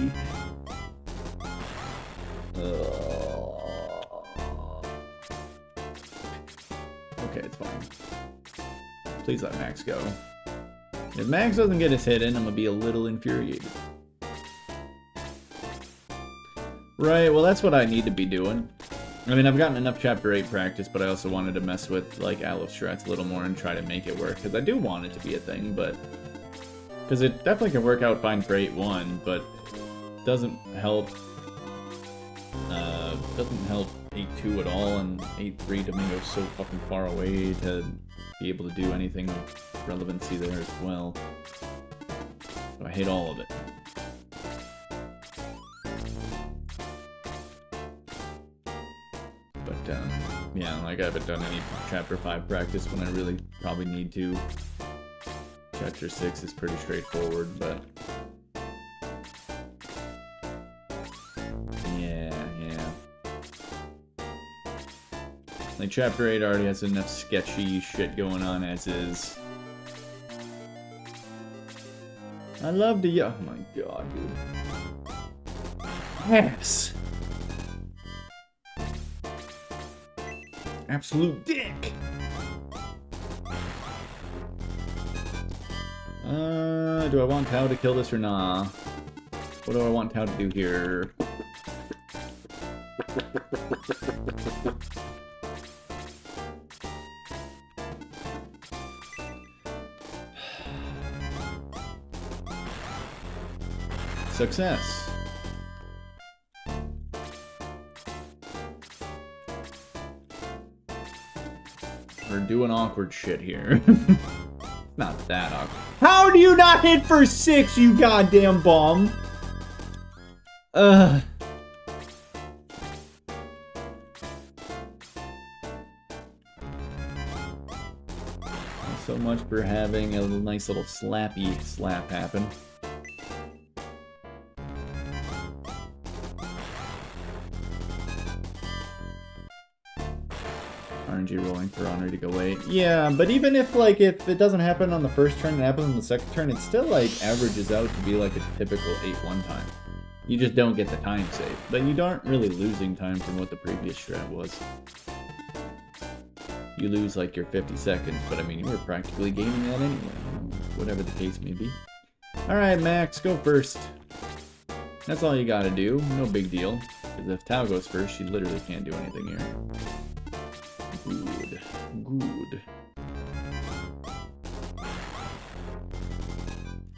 Okay, it's fine. Please let Max go. If Max doesn't get his hit in, I'm gonna be a little infuriated. Right, well that's what I need to be doing. I mean, I've gotten enough Chapter 8 practice, but I also wanted to mess with, like, Aleph strats a little more and try to make it work, because I do want it to be a thing, but... Because it definitely can work out fine for 8-1, but doesn't help... doesn't help 8-2 at all, and 8-3 Domingo's so fucking far away to be able to do anything of relevancy there as well. So I hate all of it. But, yeah, like I haven't done any Chapter 5 practice when I really probably need to. Chapter 6 is pretty straightforward, but... Yeah. Like, Chapter 8 already has enough sketchy shit going on as is. I love the... Oh my god, dude. Yes! Absolute dick! Do I want Tau to kill this or nah? What do I want Tau to do here? Success. We're doing awkward shit here. Not that awkward. How do you not hit for 6, you goddamn bum? so much for having a nice little slappy slap happen. RNG rolling for Henri to go 8. Yeah, but even if it doesn't happen on the first turn and it happens on the second turn, it still like averages out to be like a typical 8-1 time. You just don't get the time save. But you aren't really losing time from what the previous strat was. You lose like your 50 seconds, but I mean you were practically gaining that anyway. Whatever the case may be. Alright, Max, go first. That's all you gotta do. No big deal. Because if Tao goes first, she literally can't do anything here. Good. Good.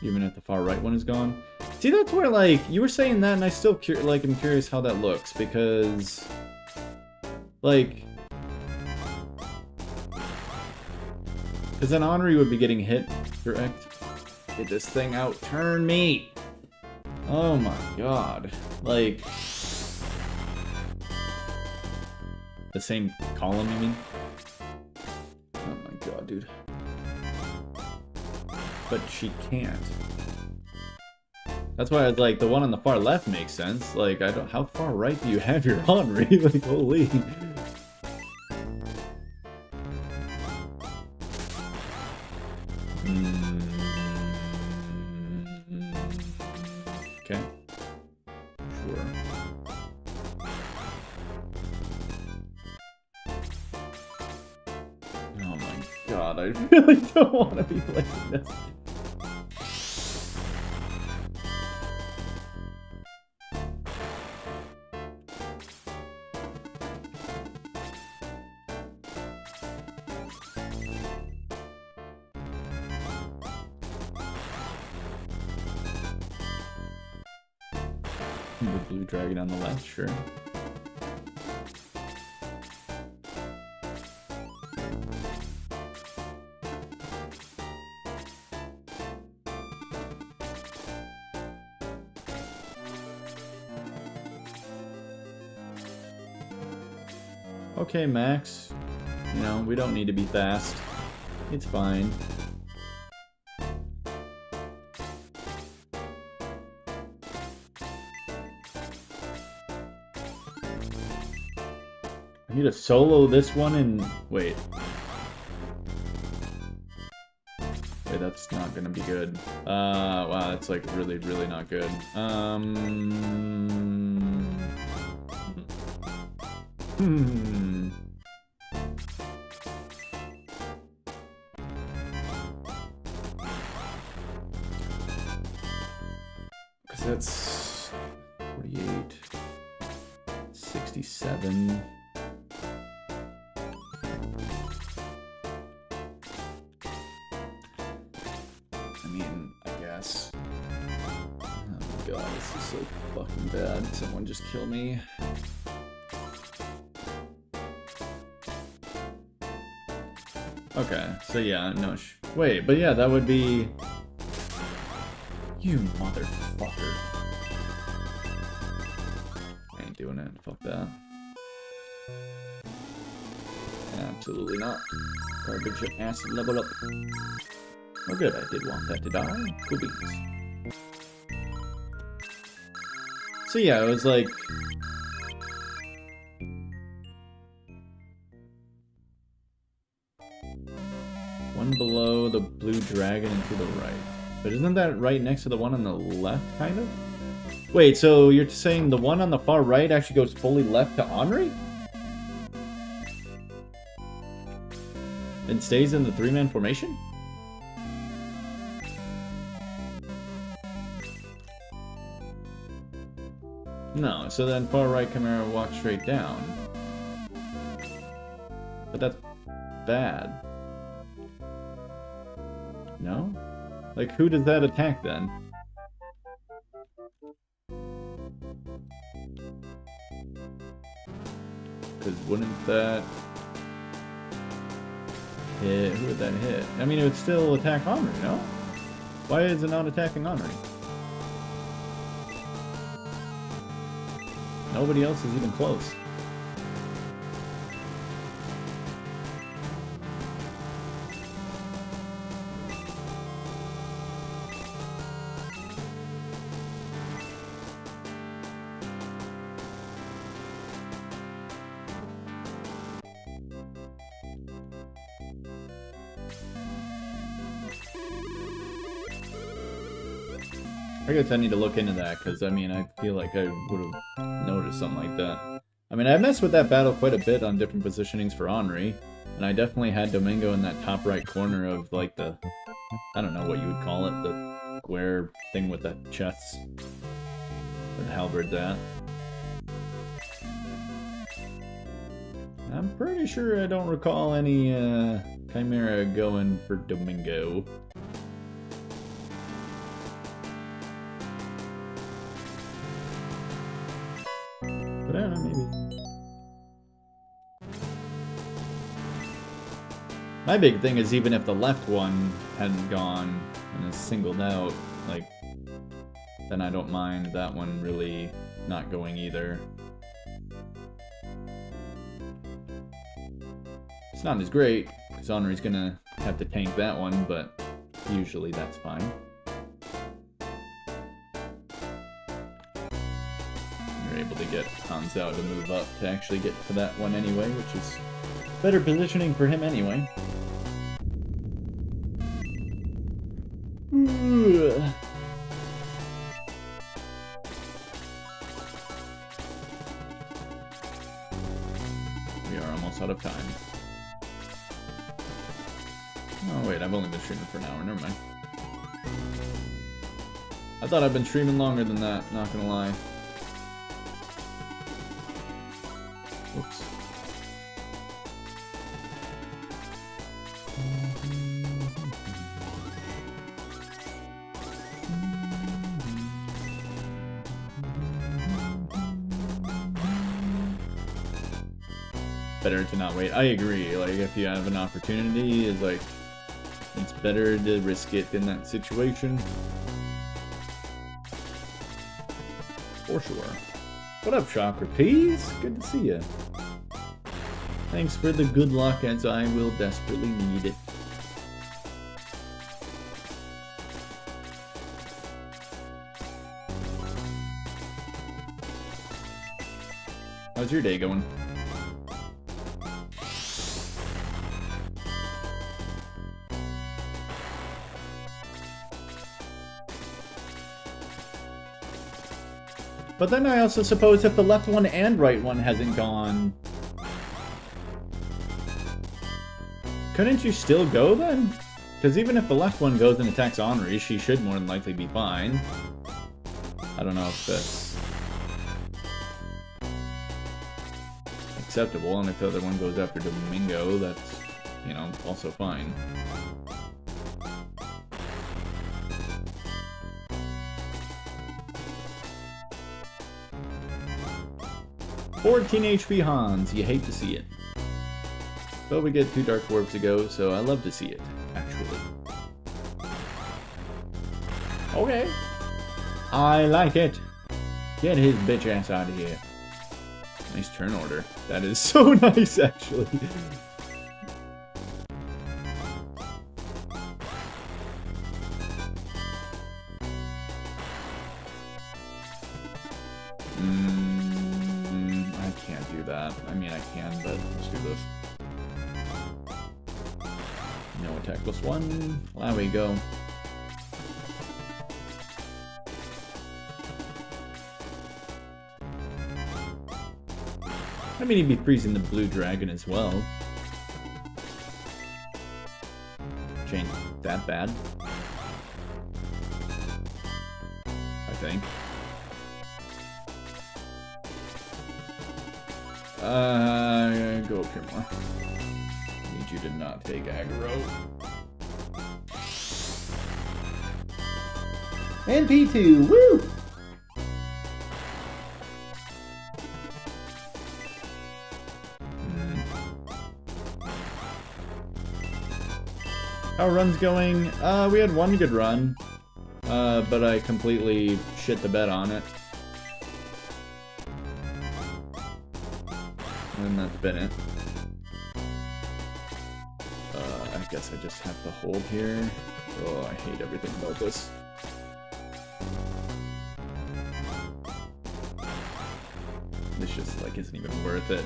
Even if the far right one is gone. See, that's where, like, you were saying that, and I still, am curious how that looks, because, like, because then Henri would be getting hit, correct? Get this thing out. Turn me! Oh my god. Like, the same column, you mean? Oh my god, dude. But she can't. That's why I was like, the one on the far left makes sense. Like, I don't. How far right do you have your Henri? Like, holy. Okay. Sure. Oh my god, I really don't want to be playing this. The blue dragon on the left, sure. Okay, Max. You know, we don't need to be fast. It's fine. I need to solo this one and... Wait. Wait, that's not gonna be good. Wow, that's like really, really not good. Because that's 48, 67. I mean, I guess. Oh my god, this is so fucking bad. Someone just kill me. Okay, so yeah, no wait, but yeah, that would be... You motherfucker. I ain't doing it, fuck that. Absolutely not. Garbage acid level up. Oh good, I did want that to die. Cool beans. So yeah, it was like... One below the blue dragon and to the right. But isn't that right next to the one on the left, kind of? Wait, so you're saying the one on the far right actually goes fully left to Henri? And stays in the three-man formation? No, so then far right Chimera walks straight down. But that's bad. No? Like, who does that attack then? Because wouldn't that hit? Who would that hit? I mean, it would still attack Henri, no? Why is it not attacking Henri? Nobody else is even close. I guess I need to look into that, because, I mean, I feel like I would have noticed something like that. I mean, I messed with that battle quite a bit on different positionings for Henri, and I definitely had Domingo in that top right corner of, like, the... I don't know what you would call it, the square thing with the chests. With halberd that. I'm pretty sure I don't recall any, Chimera going for Domingo. But I don't know, maybe. My big thing is even if the left one hadn't gone and is singled out, like, then I don't mind that one really not going either. It's not as great, because Henri's gonna have to tank that one, but usually that's fine. You're able to get Hanzao to move up to actually get to that one anyway, which is better positioning for him anyway. We are almost out of time. Oh wait, I've only been streaming for an hour, never mind. I thought I'd been streaming longer than that, not gonna lie. Oops. Better to not wait. I agree. Like, if you have an opportunity, it's like, it's better to risk it in that situation. For sure. What up, Socrates? Good to see you. Thanks for the good luck, as I will desperately need it. How's your day going? But then I also suppose if the left one and right one hasn't gone, couldn't you still go then? Because even if the left one goes and attacks Henri, she should more than likely be fine. I don't know if that's acceptable, and if the other one goes after Domingo, that's, you know, also fine. 14 HP Hans, you hate to see it. But we get 2 Dark Orbs to go, so I love to see it, actually. Okay. I like it. Get his bitch ass out of here. Nice turn order. That is so nice, actually. I can't do that. I mean, I can, but let's do this. No attack plus 1. There we go. I mean, he'd be freezing the blue dragon as well. Which ain't that bad. I think. Go up here more. Need you to not take aggro. And P2, woo! How are runs going? We had one good run, but I completely shit the bed on it. And that's been it. I guess I just have to hold here. Oh, I hate everything about this. This just, like, isn't even worth it.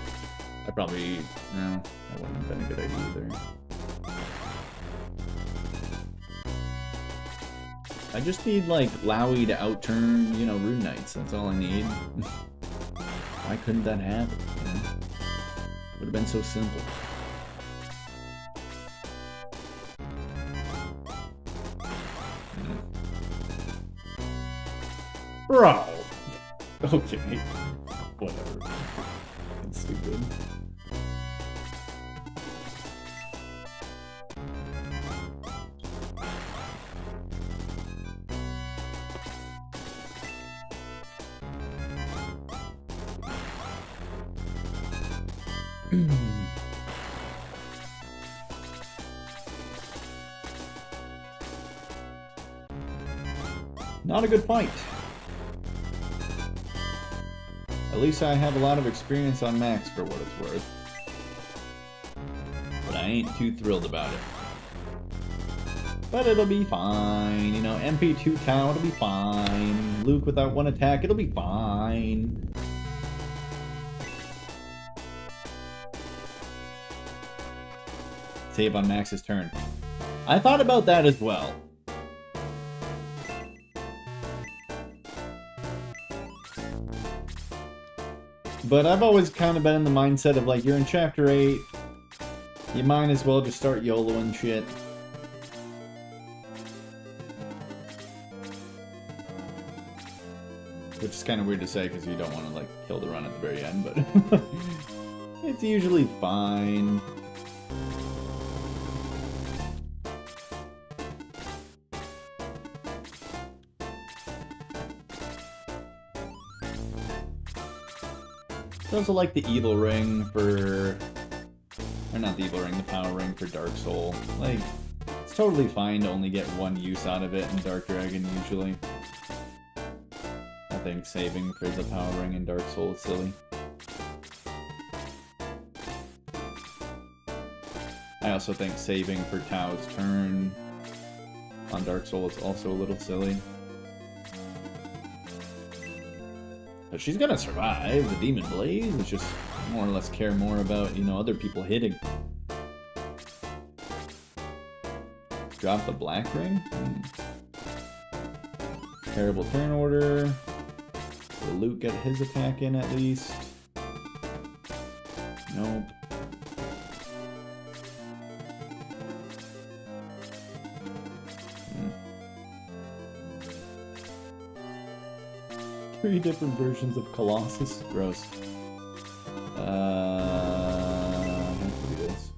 I probably... no, that wouldn't have been a good idea either. I just need, like, Lowy to outturn, you know, Rune Knights. That's all I need. Why couldn't that happen, you know? It would have been so simple. Bro! Okay. Whatever. That's stupid. Not a good fight. At least I have a lot of experience on Max for what it's worth. But I ain't too thrilled about it. But it'll be fine. You know, MP2 Tau, it'll be fine. Luke without one attack, it'll be fine. Save on Max's turn. I thought about that as well. But I've always kind of been in the mindset of, like, you're in Chapter 8, you might as well just start YOLOing shit. Which is kind of weird to say because you don't want to, like, kill the run at the very end, but it's usually fine. I also like the Evil Ring for... Or not the Evil Ring, the Power Ring for Dark Soul. Like, it's totally fine to only get one use out of it in Dark Dragon, usually. I think saving for the Power Ring in Dark Soul is silly. I also think saving for Tao's turn on Dark Soul is also a little silly. But she's gonna survive the Demon Blaze. It's just more or less care more about, you know, other people hitting. Drop the Black Ring? Terrible turn order. Will Luke get his attack in at least? Nope. Three different versions of Colossus. Gross. I have to do this.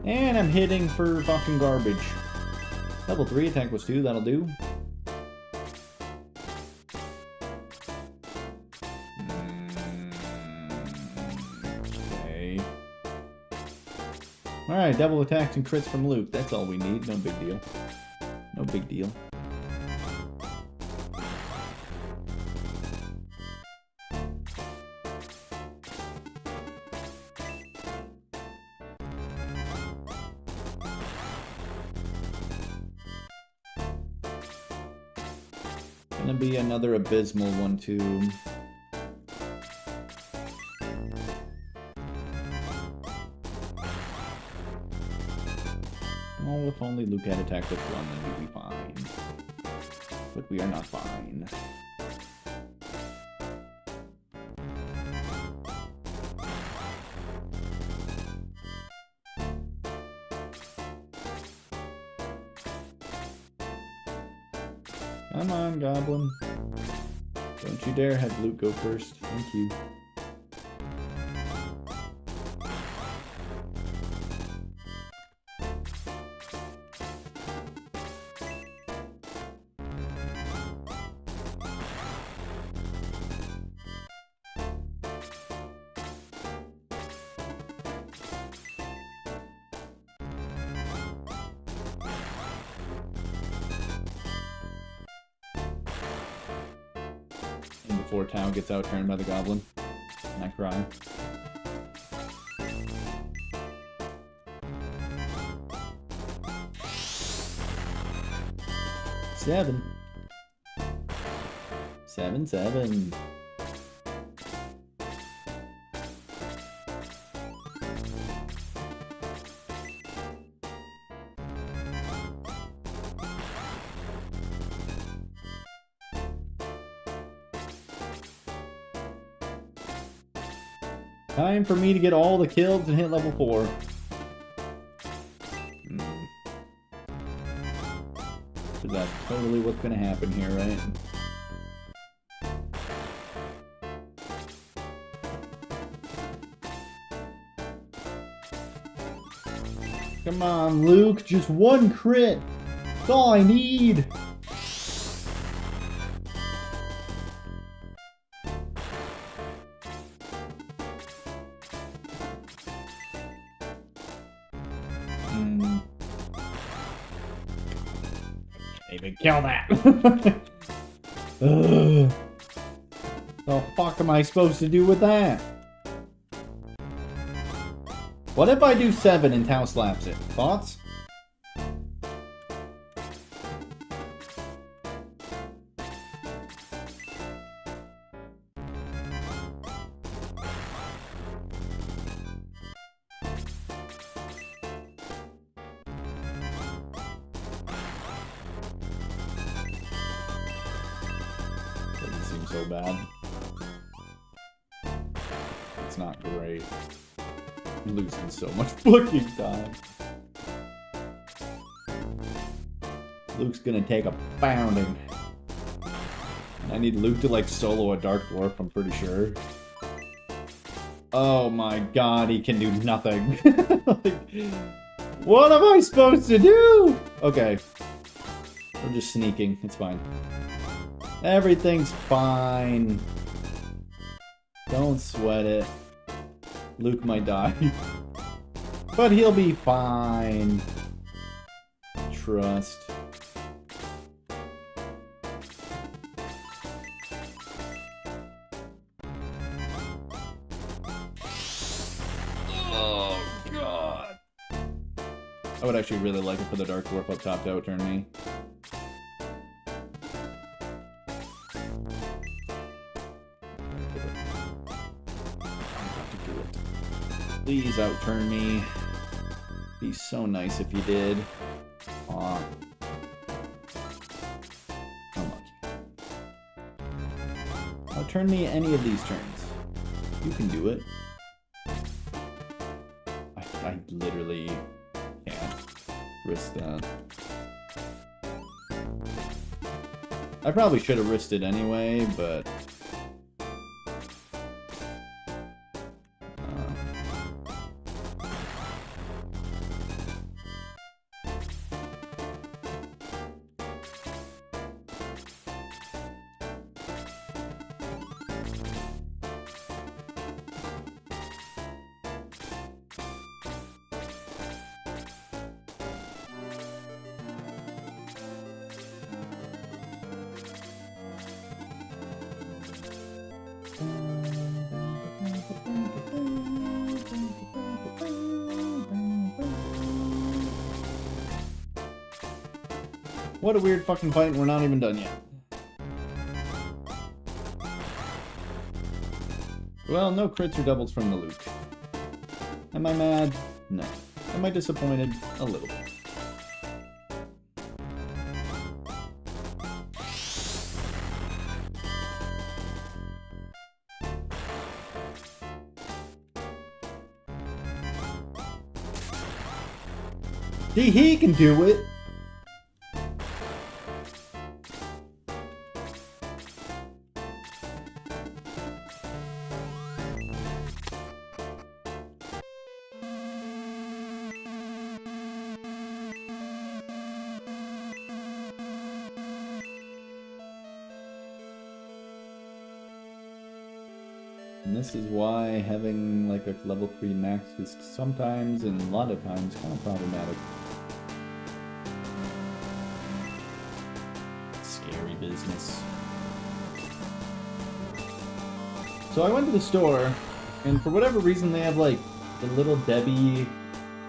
And I'm hitting for fucking garbage. Level 3 attack was 2, that'll do. Okay. Alright, double attacks and crits from Luke. That's all we need. No big deal. No big deal. Gonna be another abysmal one too. Oh, if only Luke had attacked with one, then we'd be fine. But we are not fine. Come on, Goblin. Don't you dare have Luke go first. Thank you. Before Tau gets outturned by the Goblin. And I cry. Seven. 7-7. Time for me to get all the kills and hit level 4. So that's totally what's gonna happen here, right? Come on, Luke, just one crit. That's all I need. Even kill that. Ugh. The fuck am I supposed to do with that? What if I do 7 and Tao slaps it? Thoughts? Doesn't seem so bad. It's not great. I'm losing so much fucking time. Luke's gonna take a pounding. I need Luke to like solo a Dark Dwarf, I'm pretty sure. Oh my god, he can do nothing. Like, what am I supposed to do? Okay. We're just sneaking, it's fine. Everything's fine. Don't sweat it. Luke might die. But he'll be fine. Trust. Oh, God. I would actually really like it for the Dark Dwarf up top to outturn me. Please outturn me. Be so nice if you did. Aw. How much? Outturn me any of these turns. You can do it. I literally can't risk that. I probably should have risked it anyway, but... What a weird fucking fight, and we're not even done yet. Well, no crits or doubles from the Luke. Am I mad? No. Am I disappointed? A little bit. See, he can do it! And this is why having like a level 3 max is sometimes, and a lot of times, kind of problematic. Scary business. So I went to the store, and for whatever reason they have like the Little Debbie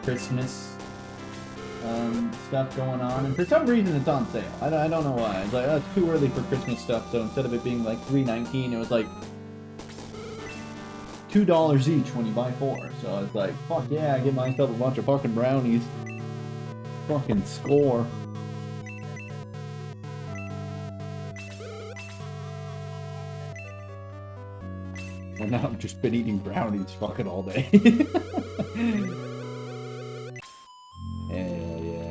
Christmas stuff going on, and for some reason it's on sale. I don't know why. It's like, oh, it's too early for Christmas stuff, so instead of it being like $3.19, it was like $2 each when you buy 4. So I was like, fuck yeah, I get myself a bunch of fucking brownies. Fucking score. And now I've just been eating brownies fucking all day. Hell yeah.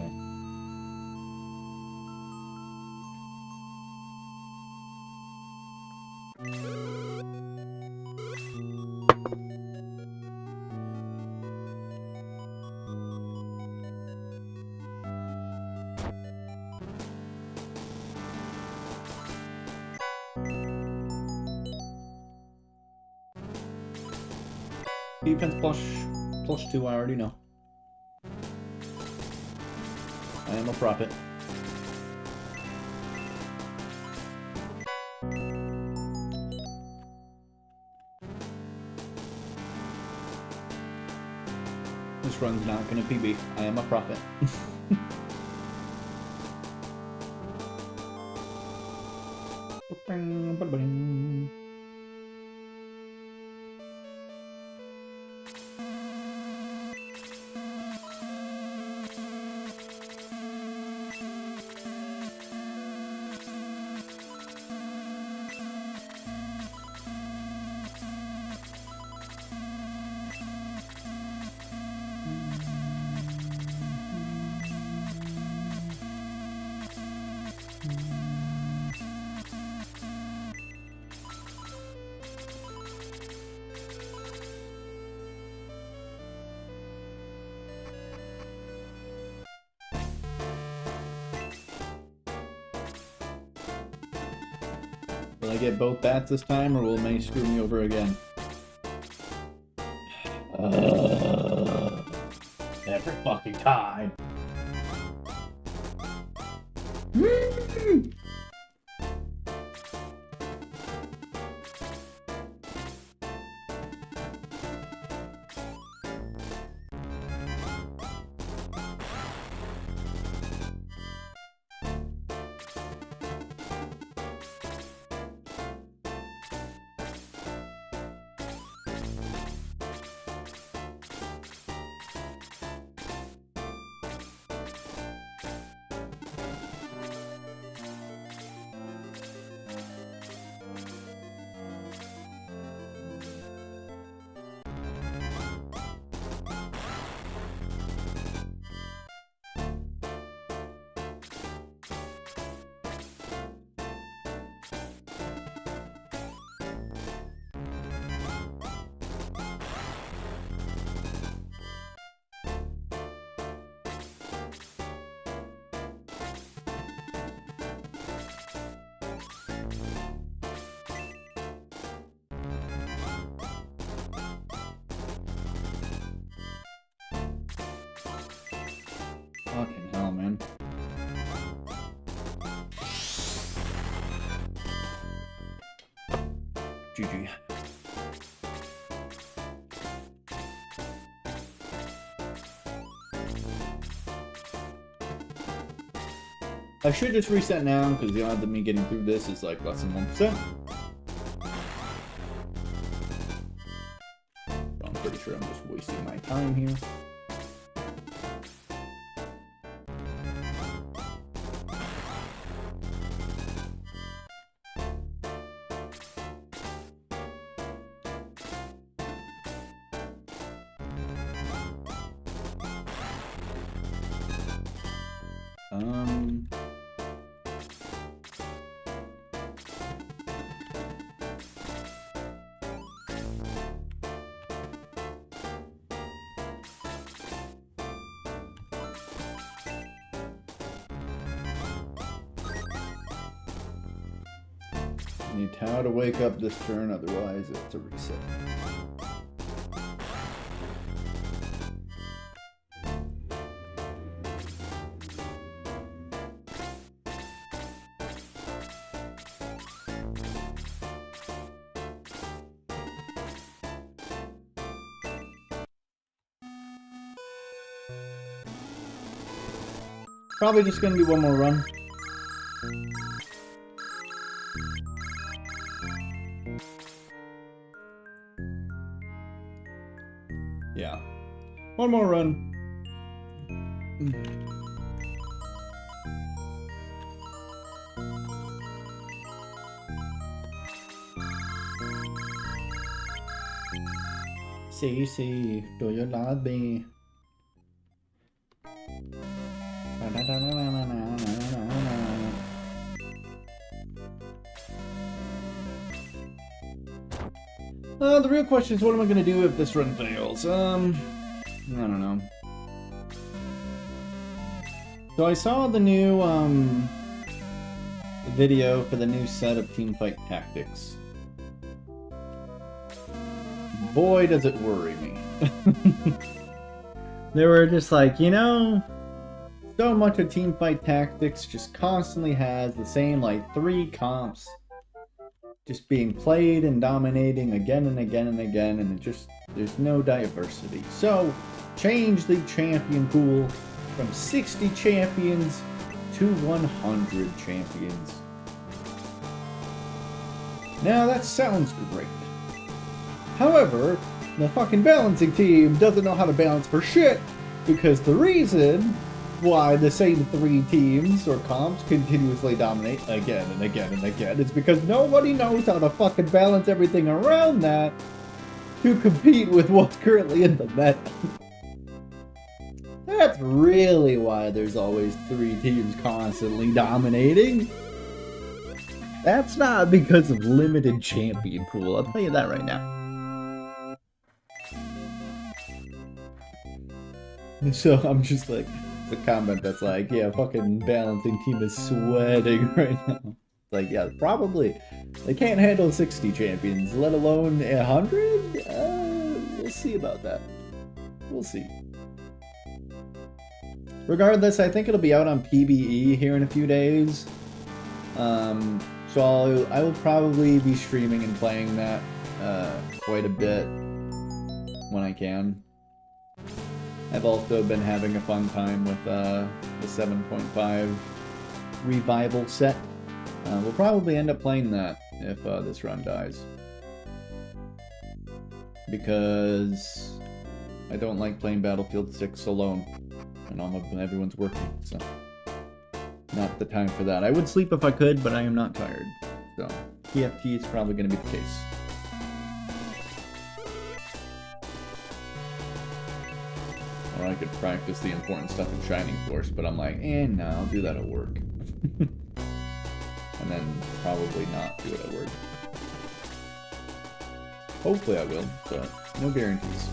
Defense +2, I already know. I am a prophet. This run's not gonna PB. I am a prophet. Will I get both bats this time, or will May screw me over again? Every fucking time. Fucking hell, man. GG. I should just reset now, because the odds of me getting through this is like less than 1%. I'm pretty sure I'm just wasting my time here. Need Tao to wake up this turn, otherwise it's a reset. Probably just gonna be one more run. Yeah. One more run. CC, do you love me? The real question is, what am I gonna do if this run fails? I don't know. So I saw the new, video for the new set of teamfight tactics. Boy, does it worry me. They were just like, you know, so much of teamfight tactics just constantly has the same, like, 3 comps just being played and dominating again and again and again, and it just, there's no diversity. So, change the champion pool from 60 champions to 100 champions. Now that sounds great. However, the fucking balancing team doesn't know how to balance for shit, because the reason why the same 3 teams or comps continuously dominate again and again and again is because nobody knows how to fucking balance everything around that to compete with what's currently in the meta. That's really why there's always 3 teams constantly dominating. That's not because of limited champion pool, I'll tell you that right now. So I'm just like, the comment that's like, yeah, fucking balancing team is sweating right now. Like, yeah, probably. They can't handle 60 champions, let alone 100? We'll see about that. We'll see. Regardless, I think it'll be out on PBE here in a few days. So I will probably be streaming and playing that quite a bit when I can. I've also been having a fun time with the 7.5 revival set. We'll probably end up playing that if this run dies. Because I don't like playing Battlefield 6 alone. And everyone's working, so not the time for that. I would sleep if I could, but I am not tired. So TFT is probably going to be the case. Or I could practice the important stuff in Shining Force, but I'm like, no, I'll do that at work. And then probably not do it at work. Hopefully I will, but no guarantees.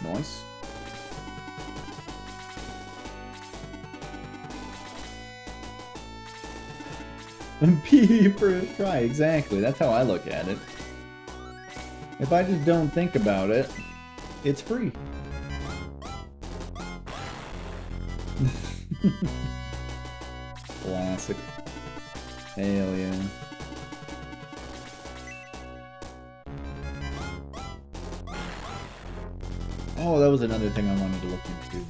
Nice. PE first try, exactly. That's how I look at it. If I just don't think about it, it's free. Classic. Hell yeah. Oh, that was another thing I wanted to look into.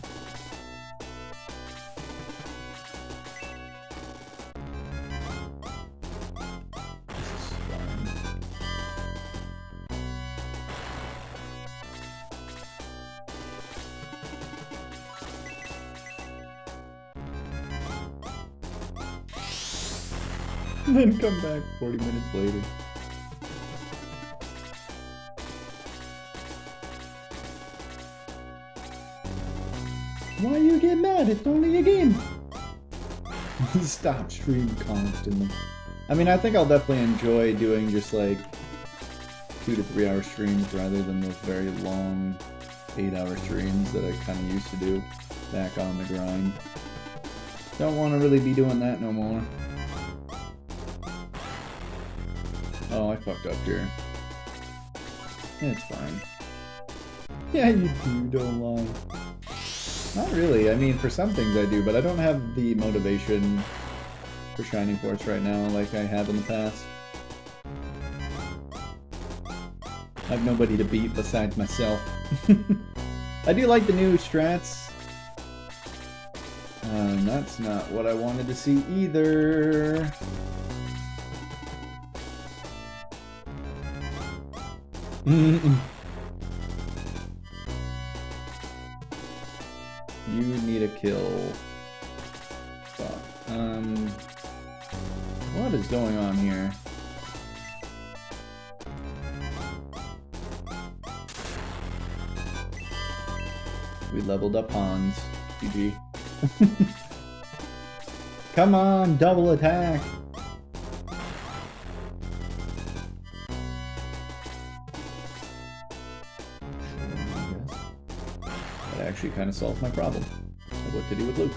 And then come back 40 minutes later. Why you get mad? It's only a game. Stop stream constantly. I mean, I think I'll definitely enjoy doing just like 2 to 3 hour streams rather than those very long 8-hour streams that I kind of used to do back on the grind. Don't want to really be doing that no more. Oh, I fucked up here. It's fine. Yeah, you do, don't lie. Not really. I mean, for some things I do, but I don't have the motivation for Shining Force right now like I have in the past. I have nobody to beat besides myself. I do like the new strats. That's not what I wanted to see either. You need a kill. Fuck. What is going on here? We leveled up Hans. GG. Come on, double attack. That actually kind of solved my problem of what to do with Luke.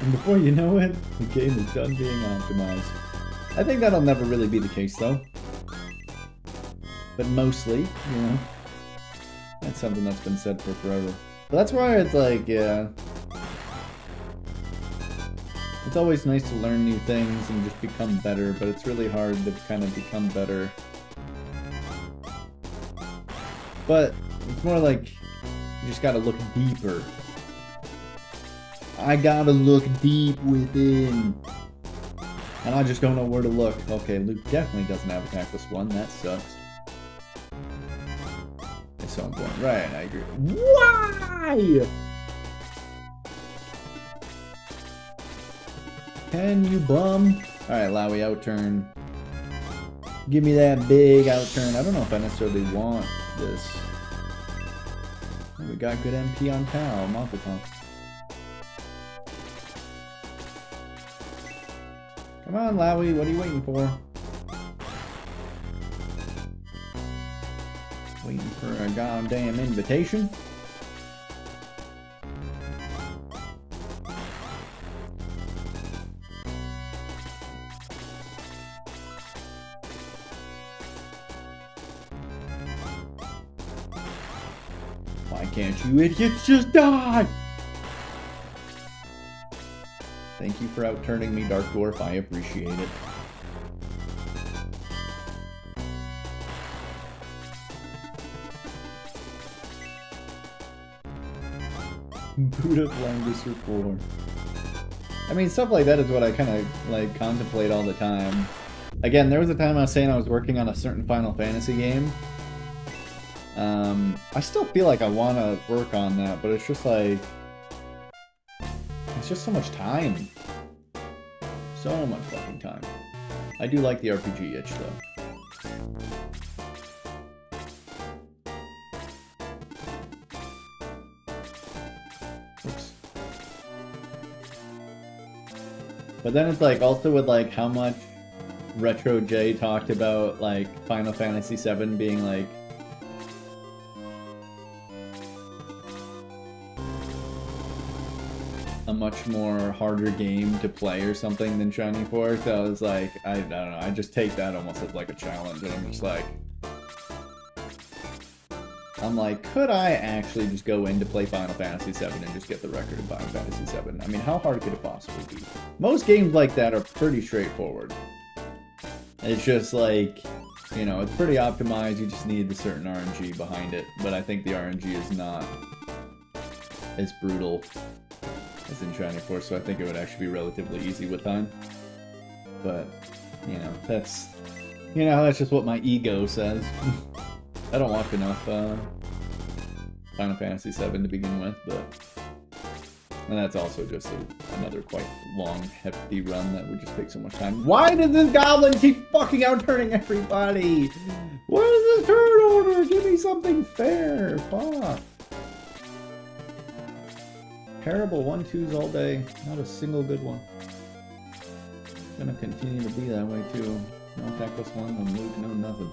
And before you know it, the game is done being optimized. I think that'll never really be the case though. But mostly, you know, that's something that's been said for forever. But that's why it's like, yeah. It's always nice to learn new things and just become better, but it's really hard to kind of become better. But it's more like you just gotta look deeper. I gotta look deep within. And I just don't know where to look. Okay, Luke definitely doesn't have attack plus 1. That sucks. It's so important. Right, I agree. Why? Can you bum? Alright, Lowy, outturn. Give me that big outturn. I don't know if I necessarily want this. Oh, we got good MP on Tau. Malkaton. Come on, Lowy, what are you waiting for? Waiting for a goddamn invitation? Why can't you idiots just die? Thank you for outturning me, Dark Dwarf. I appreciate it. Boot up Languster 4. I mean, stuff like that is what I kind of, like, contemplate all the time. Again, there was a time I was saying I was working on a certain Final Fantasy game. I still feel like I want to work on that, but it's just like... It's just so much time. So much fucking time. I do like the RPG itch, though. Oops. But then it's like, also with like how much Retro J talked about like Final Fantasy VII being like a much more harder game to play or something than Shining Force. I was like, I don't know, I just take that almost as like a challenge, and I'm just like, could I actually just go in to play Final Fantasy VII and just get the record of Final Fantasy VII? I mean, how hard could it possibly be? Most games like that are pretty straightforward. It's just like, you know, it's pretty optimized, you just need the certain RNG behind it, but I think the RNG is not as brutal as in Shining Force, so I think it would actually be relatively easy with time. But, you know, that's just what my ego says. I don't watch enough Final Fantasy VII to begin with, but... And that's also just another quite long, hefty run that would just take so much time. Why did this goblin keep fucking outturning everybody? What is this turn order? Give me something fair. Fuck. Terrible 1-2s all day. Not a single good one. It's gonna continue to be that way too. No attack plus 1, no Luke, no nothing.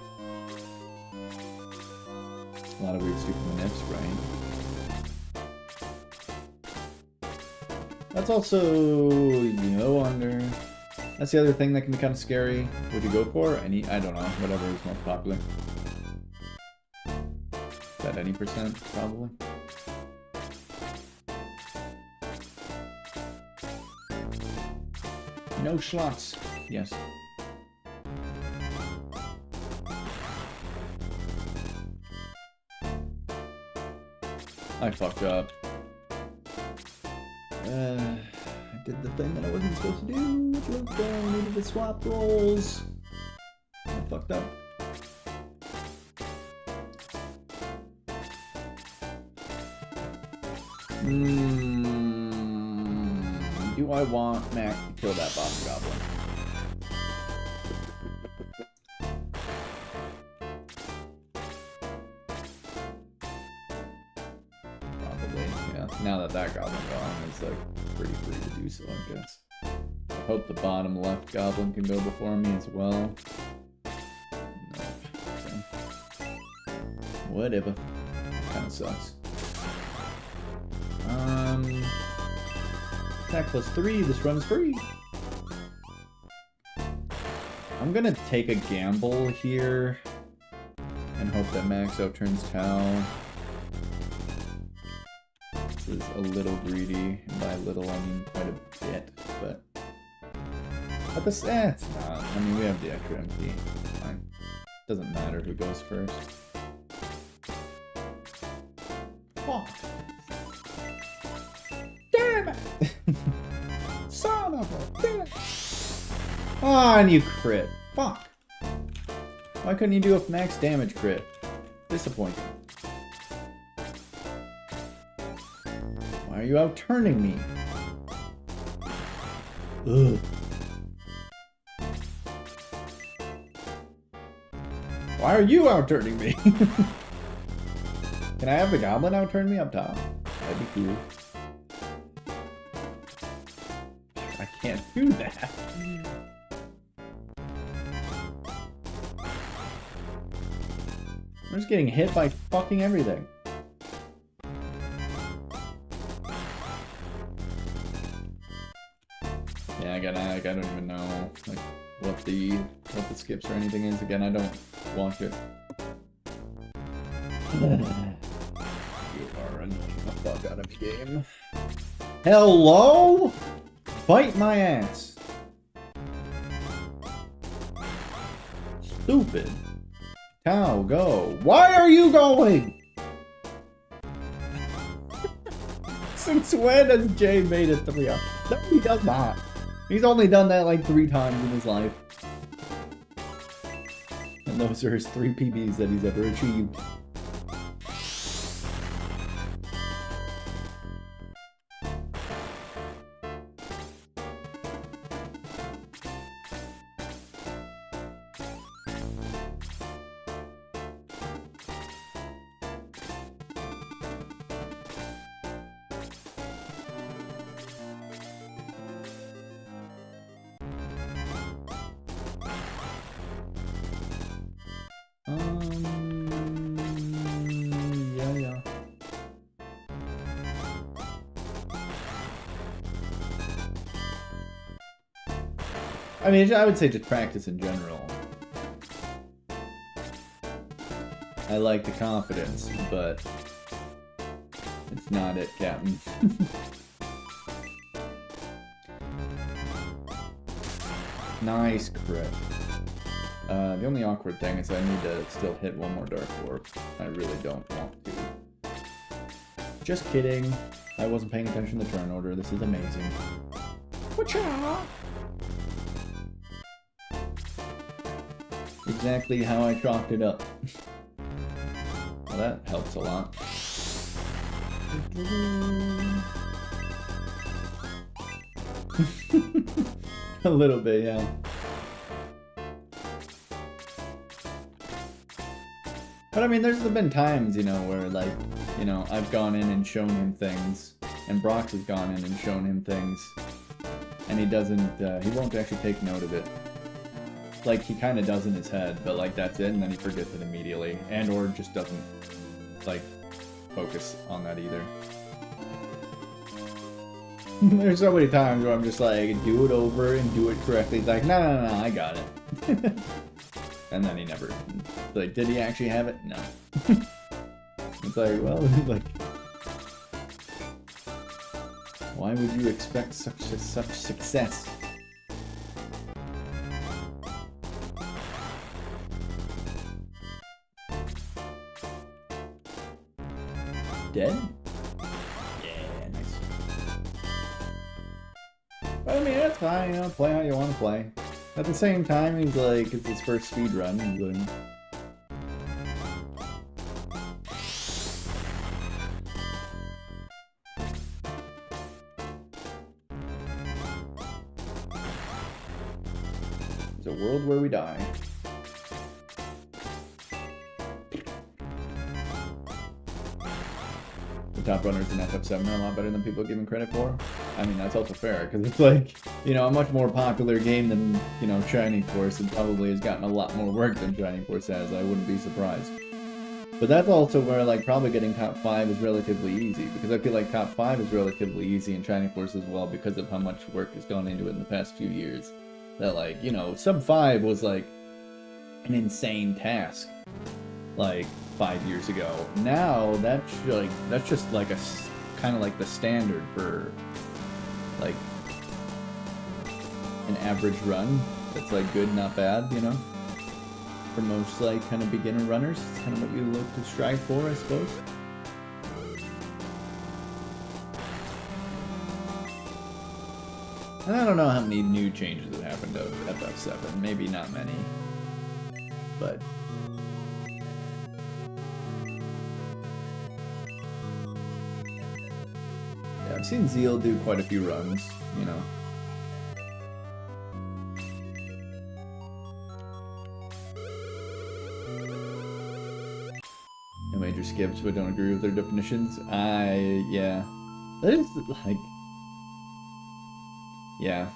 A lot of weird stupid nifs, right? That's also, no wonder. That's the other thing that can be kind of scary. Would you go for any? I don't know. Whatever is most popular. Is that any percent? Probably. No slots. Yes. I fucked up. I did the thing that I wasn't supposed to do. Let's go. I needed to swap roles. I fucked up. Do I want Max to kill that boss goblin? Probably, yeah. Now that that goblin gone, it's like pretty free to do so, I guess. I hope the bottom left goblin can go before me as well. No. Okay. Whatever. Kinda sucks. Attack +3, this run's free. I'm gonna take a gamble here and hope that Max outturns Tau. This is a little greedy, and by little I mean quite a bit, but it's not. I mean, we have the extra MP. Fine. Doesn't matter who goes first. Fuck. Damn it! Son of a bitch! Ah, and you crit. Fuck. Why couldn't you do a max damage crit? Disappointing. Why are you outturning me? Ugh. Why are you outturning me? Can I have the goblin outturn me up top? That'd be cool. I can't do that. I'm just getting hit by fucking everything. Yeah, again, I don't even know like what the skips or anything is. Again, I don't watch it. You are annoying the fuck out of the game. Hello? Bite my ass. Stupid. Tau, go. Why are you going? Since when has Jay made it 3-up? No, he does not. He's only done that like 3 times in his life. And those are his 3 PBs that he's ever achieved. Yeah. I mean, I would say just practice in general. I like the confidence, but it's not it, Captain. Nice crit. The only awkward thing is I need to still hit one more Dark Orb. I really don't want to. Just kidding. I wasn't paying attention to turn order. This is amazing. Whatcha? Exactly how I chalked it up. Well, that helps a lot. A little bit, yeah. But I mean, there's been times, you know, where like, you know, I've gone in and shown him things, and Brox has gone in and shown him things, and he doesn't, he won't actually take note of it. Like, he kind of does in his head, but like, that's it, and then he forgets it immediately, and or just doesn't, like, focus on that either. There's so many times where I'm just like, do it over and do it correctly. He's like, no, I got it. And then he never, like, did he actually have it? No. It's like, well, like, why would you expect such success? Dead? Yeah, nice. But I mean, that's fine, you know, play how you want to play. At the same time, he's like, it's his first speed run, he's like... It's a world where we die. The top runners in FF7 are a lot better than people give them credit for. I mean, that's also fair, because it's like, you know, a much more popular game than, you know, Shining Force, and probably has gotten a lot more work than Shining Force has. I wouldn't be surprised. But that's also where, like, probably getting top 5 is relatively easy, because I feel like top 5 is relatively easy in Shining Force as well, because of how much work has gone into it in the past few years. That, like, you know, sub 5 was, like, an insane task, like, 5 years ago. Now, that's just, like, a kind of like the standard for, like, an average run that's, like, good, not bad, you know? For most, like, kind of beginner runners. It's kind of what you look to strive for, I suppose. And I don't know how many new changes have happened to FF7. Maybe not many. But... yeah, I've seen Zeal do quite a few runs, you know. No major skips, but don't agree with their definitions. Yeah. That is, like... yeah.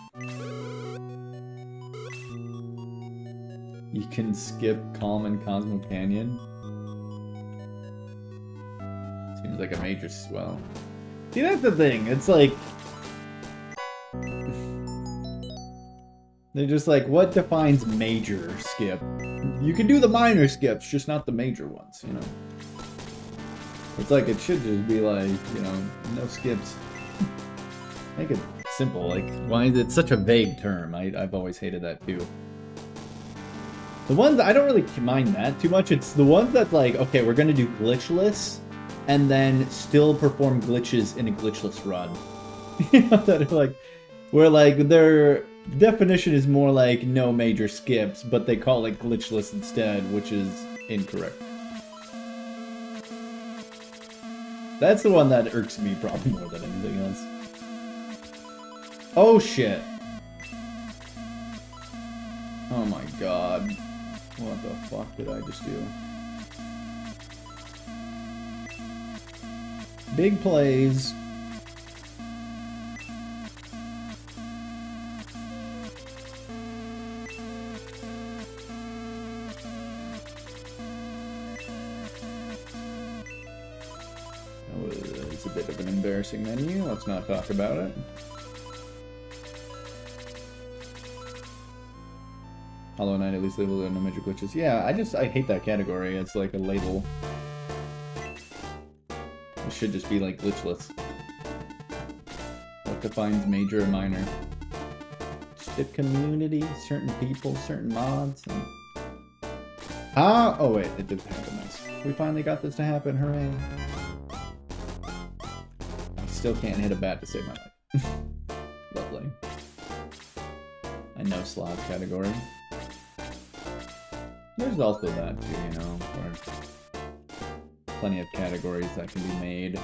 You can skip Calm and Cosmo Canyon. Seems like a major swell. See, that's the thing. It's like... they're just like, what defines major skip? You can do the minor skips, just not the major ones, you know? It's like, it should just be like, you know, no skips. Make it simple, like, why is it such a vague term? I've always hated that too. The ones, I don't really mind that too much. It's the ones that, like, okay, we're gonna do glitchless, and then still perform glitches in a glitchless run. You know, that are like, where, like, their definition is more like no major skips, but they call it glitchless instead, which is incorrect. That's the one that irks me probably more than anything else. Oh shit. Oh my god. What the fuck did I just do? Big plays. It's a bit of an embarrassing menu. Let's not talk about it. Hollow Knight at least labeled no major glitches. Yeah, I hate that category. It's like a label. It should just be like glitchless. What defines major or minor? Just the community, certain people, certain mods. And... ah! Oh wait, it did happen. Nice. We finally got this to happen. Hooray! I still can't hit a bat to save my life. Lovely. I know slot category. There's also that too, you know, where plenty of categories that can be made.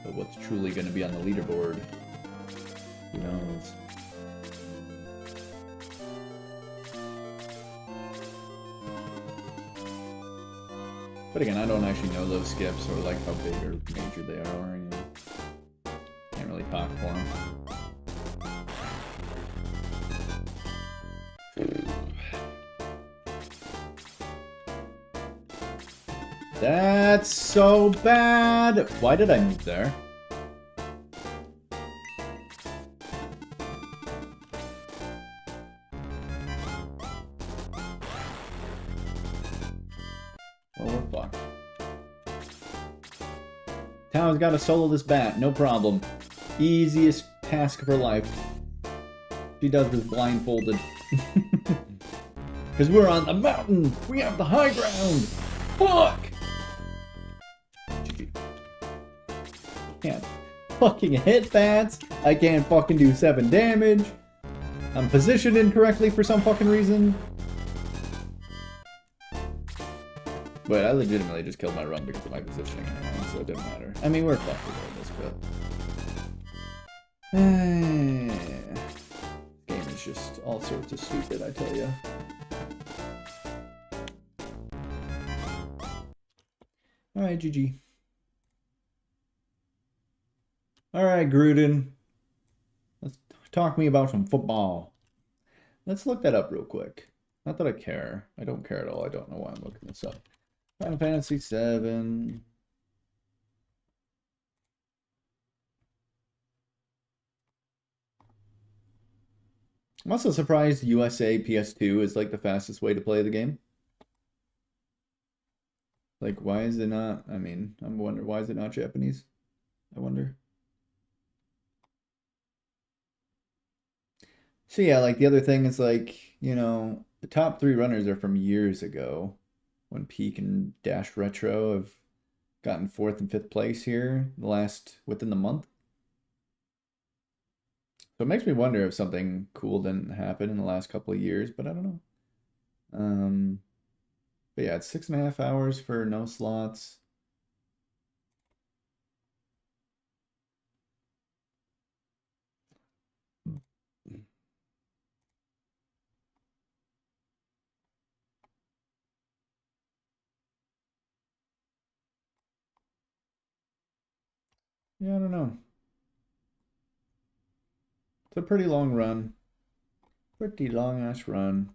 But what's truly going to be on the leaderboard? Who knows? But again, I don't actually know those skips or like how big or major they are. You know. Can't really talk for them. That's so bad! Why did I move there? Well, we're fucked. Tao's gotta solo this bat, no problem. Easiest task of her life. She does this blindfolded. Because we're on the mountain! We have the high ground! Fuck! Can't fucking hit bats. I can't fucking do 7 damage. I'm positioned incorrectly for some fucking reason. But I legitimately just killed my run because of my positioning anyway, so it didn't matter. I mean, we're fucked regardless, but... to sweep it, I tell ya. Alright, GG. Alright, Gruden. Let's talk me about some football. Let's look that up real quick. Not that I care. I don't care at all. I don't know why I'm looking this up. Final Fantasy VII. I'm also surprised USA PS2 is like the fastest way to play the game. Like, why is it not? I mean, I'm wondering why is it not Japanese? I wonder. So yeah, like the other thing is like, you know, the top 3 runners are from years ago when Peak and Dash Retro have gotten 4th and 5th place here within the month. So it makes me wonder if something cool didn't happen in the last couple of years, but I don't know. But yeah, it's 6.5 hours for no slots. Yeah, I don't know. It's a pretty long run. Pretty long ass run.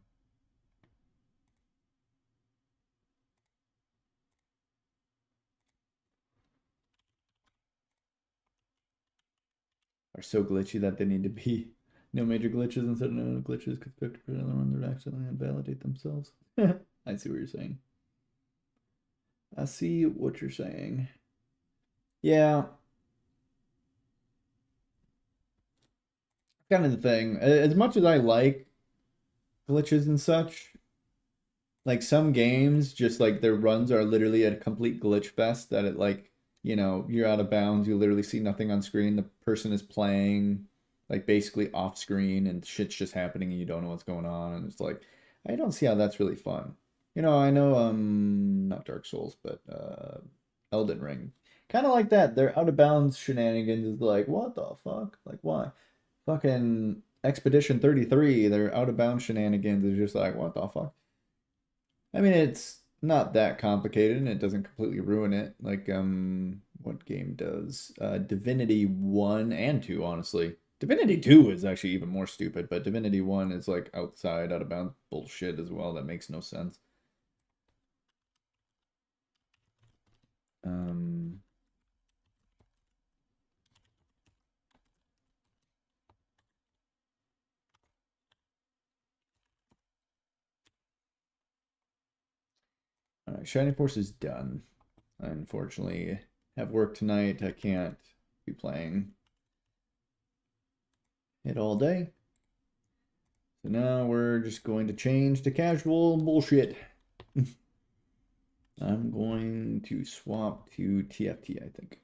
Are so glitchy that they need to be no major glitches instead of no glitches because 50% of the run would accidentally invalidate themselves. I see what you're saying. I see what you're saying. Yeah. Kind of the thing. As much as I like glitches and such, like some games, just like their runs are literally a complete glitch fest that it like, you know, you're out of bounds, you literally see nothing on screen, the person is playing like basically off screen and shit's just happening and you don't know what's going on and it's like I don't see how that's really fun. You know, I know not Dark Souls, but Elden Ring. Kind of like that. Their out of bounds shenanigans is like, what the fuck? Like why? Fucking Expedition 33, their out of bounds shenanigans is just like, what the fuck? I mean, it's not that complicated and it doesn't completely ruin it. Like, what game does? Divinity 1 and 2, honestly. Divinity 2 is actually even more stupid, but Divinity 1 is like outside, out of bounds bullshit as well. That makes no sense. All right, Shining Force is done. I unfortunately have work tonight. I can't be playing it all day. So now we're just going to change to casual bullshit. I'm going to swap to TFT, I think.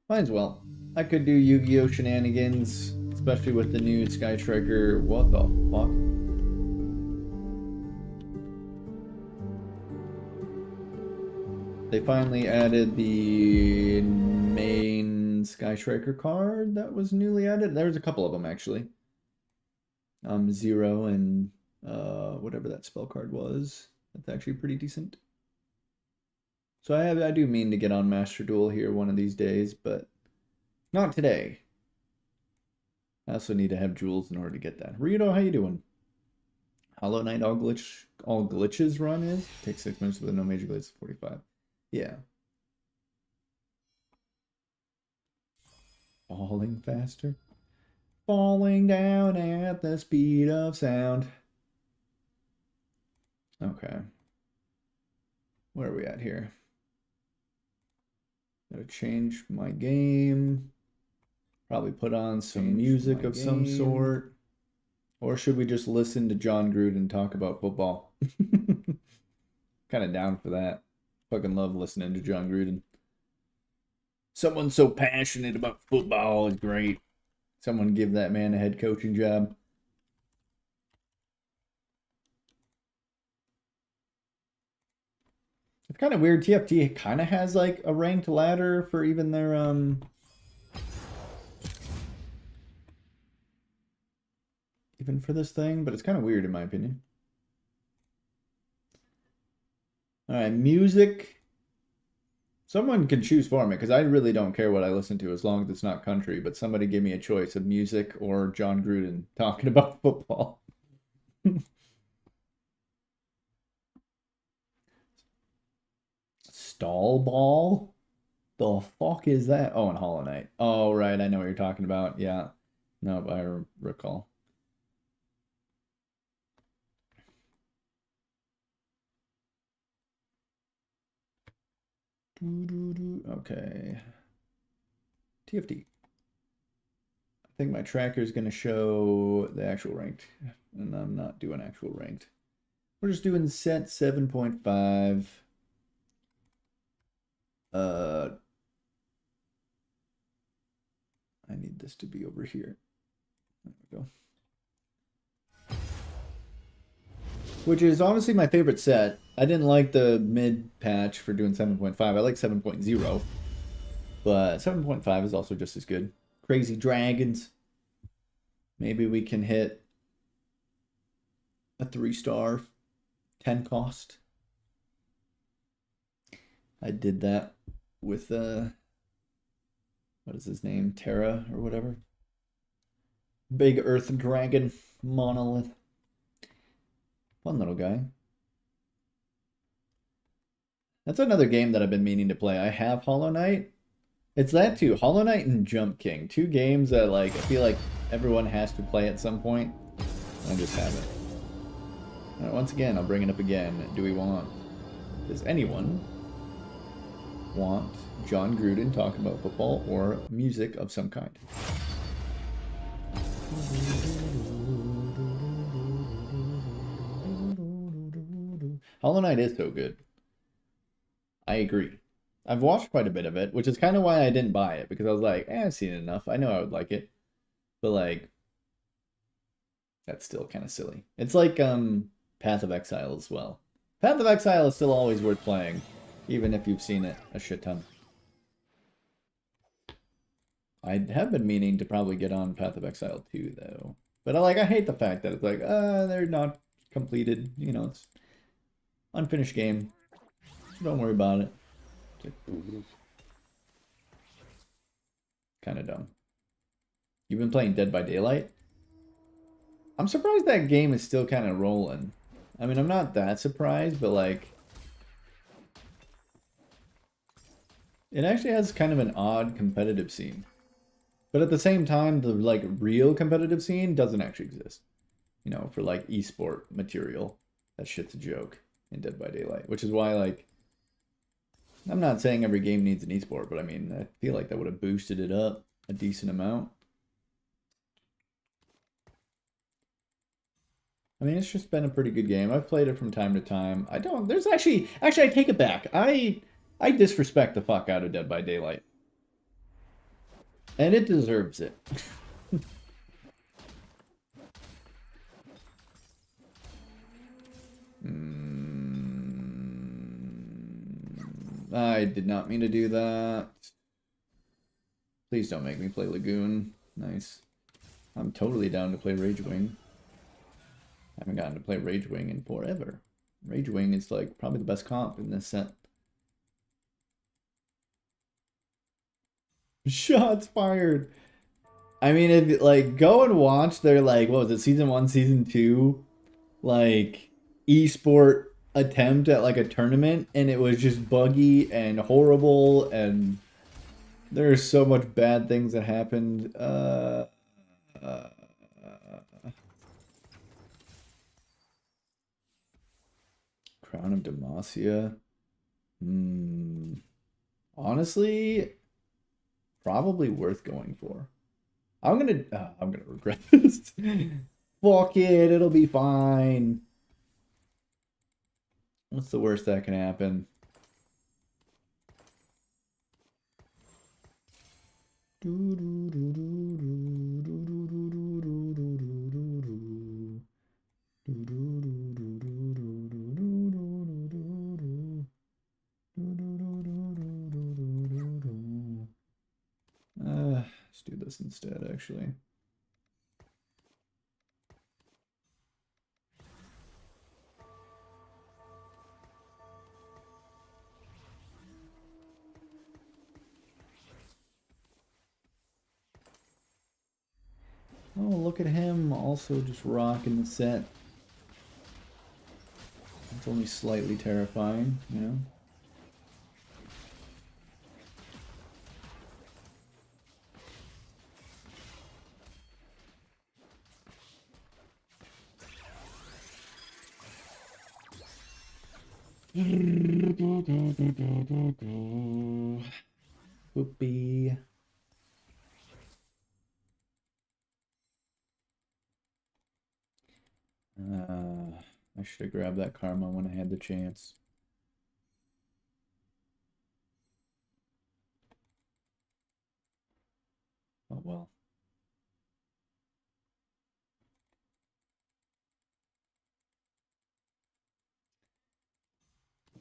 Might as well. I could do Yu-Gi-Oh! Shenanigans, especially with the new Sky Striker. What the fuck? They finally added the main Sky Striker card that was newly added. There was a couple of them, actually. Zero and whatever that spell card was. That's actually pretty decent. So I do mean to get on Master Duel here one of these days, but not today. I also need to have jewels in order to get that. Rito, how you doing? Hollow Knight all glitches run is? Takes 6 minutes with no major glitches, 45. Yeah. Falling faster. Falling down at the speed of sound. Okay. Where are we at here? Gotta change my game. Probably put on some music of some sort. Or should we just listen to John Gruden talk about football? Kind of down for that. Fucking love listening to John Gruden. Someone so passionate about football is great. Someone give that man a head coaching job. It's kind of weird. TFT kind of has like a ranked ladder for even their even for this thing, but it's kind of weird in my opinion. All right, music. Someone can choose for me, because I really don't care what I listen to as long as it's not country, but somebody give me a choice of music or John Gruden talking about football. Stall ball? The fuck is that? Oh, and Hollow Knight. Oh, right, I know what you're talking about. Yeah. No, I recall. Okay. TFT. I think my tracker is going to show the actual ranked, and I'm not doing actual ranked. We're just doing set 7.5. I need this to be over here. There we go. Which is honestly my favorite set. I didn't like the mid patch for doing 7.5. I like 7.0. But 7.5 is also just as good. Crazy Dragons. Maybe we can hit a 3-star 10 cost. I did that with what is his name? Terra or whatever. Big Earth Dragon monolith. Fun little guy. That's another game that I've been meaning to play. I have Hollow Knight. It's that too. Hollow Knight and Jump King. 2 games that like I feel like everyone has to play at some point. I just haven't. Once again, I'll bring it up again. Does anyone want John Gruden talking about football or music of some kind? Hollow Knight is so good. I agree. I've watched quite a bit of it, which is kind of why I didn't buy it, because I was like, I've seen it enough. I know I would like it. But like, that's still kind of silly. It's like Path of Exile as well. Path of Exile is still always worth playing, even if you've seen it a shit ton. I have been meaning to probably get on Path of Exile 2, though. But I hate the fact that it's like, they're not completed. You know, it's unfinished game. So don't worry about it. Kind of dumb. You've been playing Dead by Daylight? I'm surprised that game is still kind of rolling. I mean, I'm not that surprised, but like, it actually has kind of an odd competitive scene. But at the same time, the like real competitive scene doesn't actually exist. You know, for like esport material. That shit's a joke in Dead by Daylight. Which is why like, I'm not saying every game needs an esport, but I mean, I feel like that would have boosted it up a decent amount. I mean, it's just been a pretty good game. I've played it from time to time. There's actually, I take it back. I disrespect the fuck out of Dead by Daylight. And it deserves it. I did not mean to do that. Please don't make me play Lagoon. Nice. I'm totally down to play Ragewing. I haven't gotten to play Ragewing in forever. Ragewing is like probably the best comp in this set. Shots fired. I mean, if like go and watch their like what was it, season 1, season 2, like esport attempt at like a tournament, and it was just buggy and horrible, and there's so much bad things that happened. Crown of Demacia. Honestly, probably worth going for. I'm gonna regret this. Fuck it, it'll be fine. What's the worst that can happen? Let's do this instead, actually. Oh, look at him, also just rocking the set. It's only slightly terrifying, you know? Whoopee. I should have grabbed that karma when I had the chance. Oh well.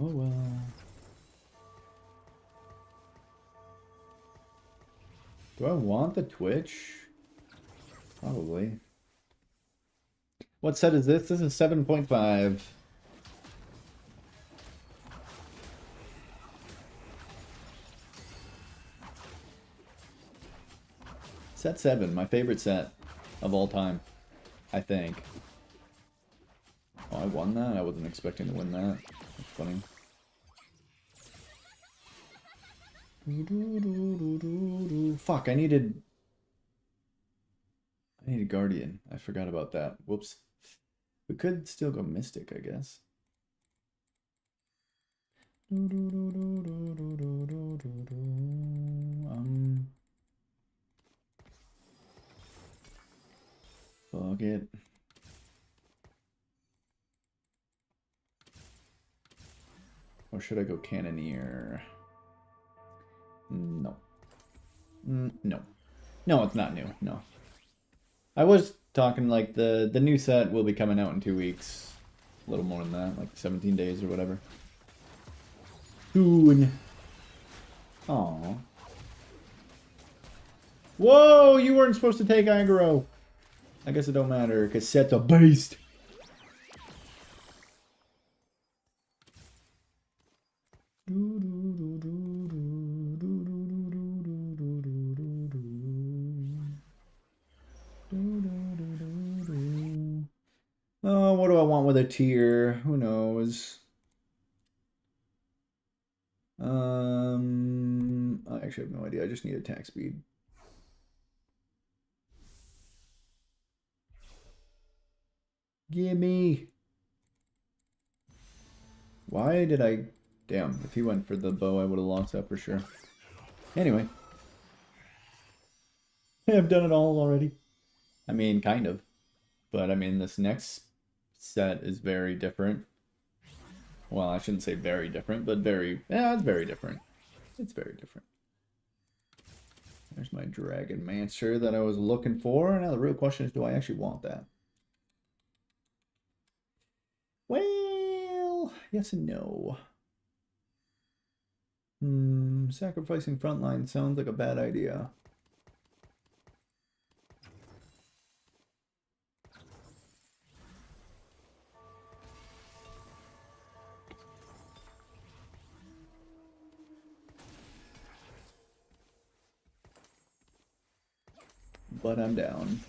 Oh well. Do I want the Twitch? Probably. What set is this? This is 7.5. Set 7, my favorite set of all time, I think. Oh, I won that? I wasn't expecting to win that. That's funny. Fuck, I needed Guardian. I forgot about that. Whoops. We could still go Mystic, I guess. Fuck it. Or should I go Cannoneer? No. No. No, it's not new. No. I was talking like the new set will be coming out in 2 weeks. A little more than that, like 17 days or whatever. Soon. Aww. Whoa, you weren't supposed to take aggro. I guess it don't matter, because set's a beast. Oh, what do I want with a tier? Who knows? I actually have no idea. I just need attack speed. Gimme. Why did I... Damn, if he went for the bow, I would have lost that for sure. Anyway. I've done it all already. I mean, kind of. But, I mean, this next set is very different. Well, I shouldn't say very different, but very... Yeah, it's very different. It's very different. There's my Dragon Mancer that I was looking for. Now the real question is, do I actually want that? Well, yes and no. Sacrificing frontline sounds like a bad idea. But I'm down.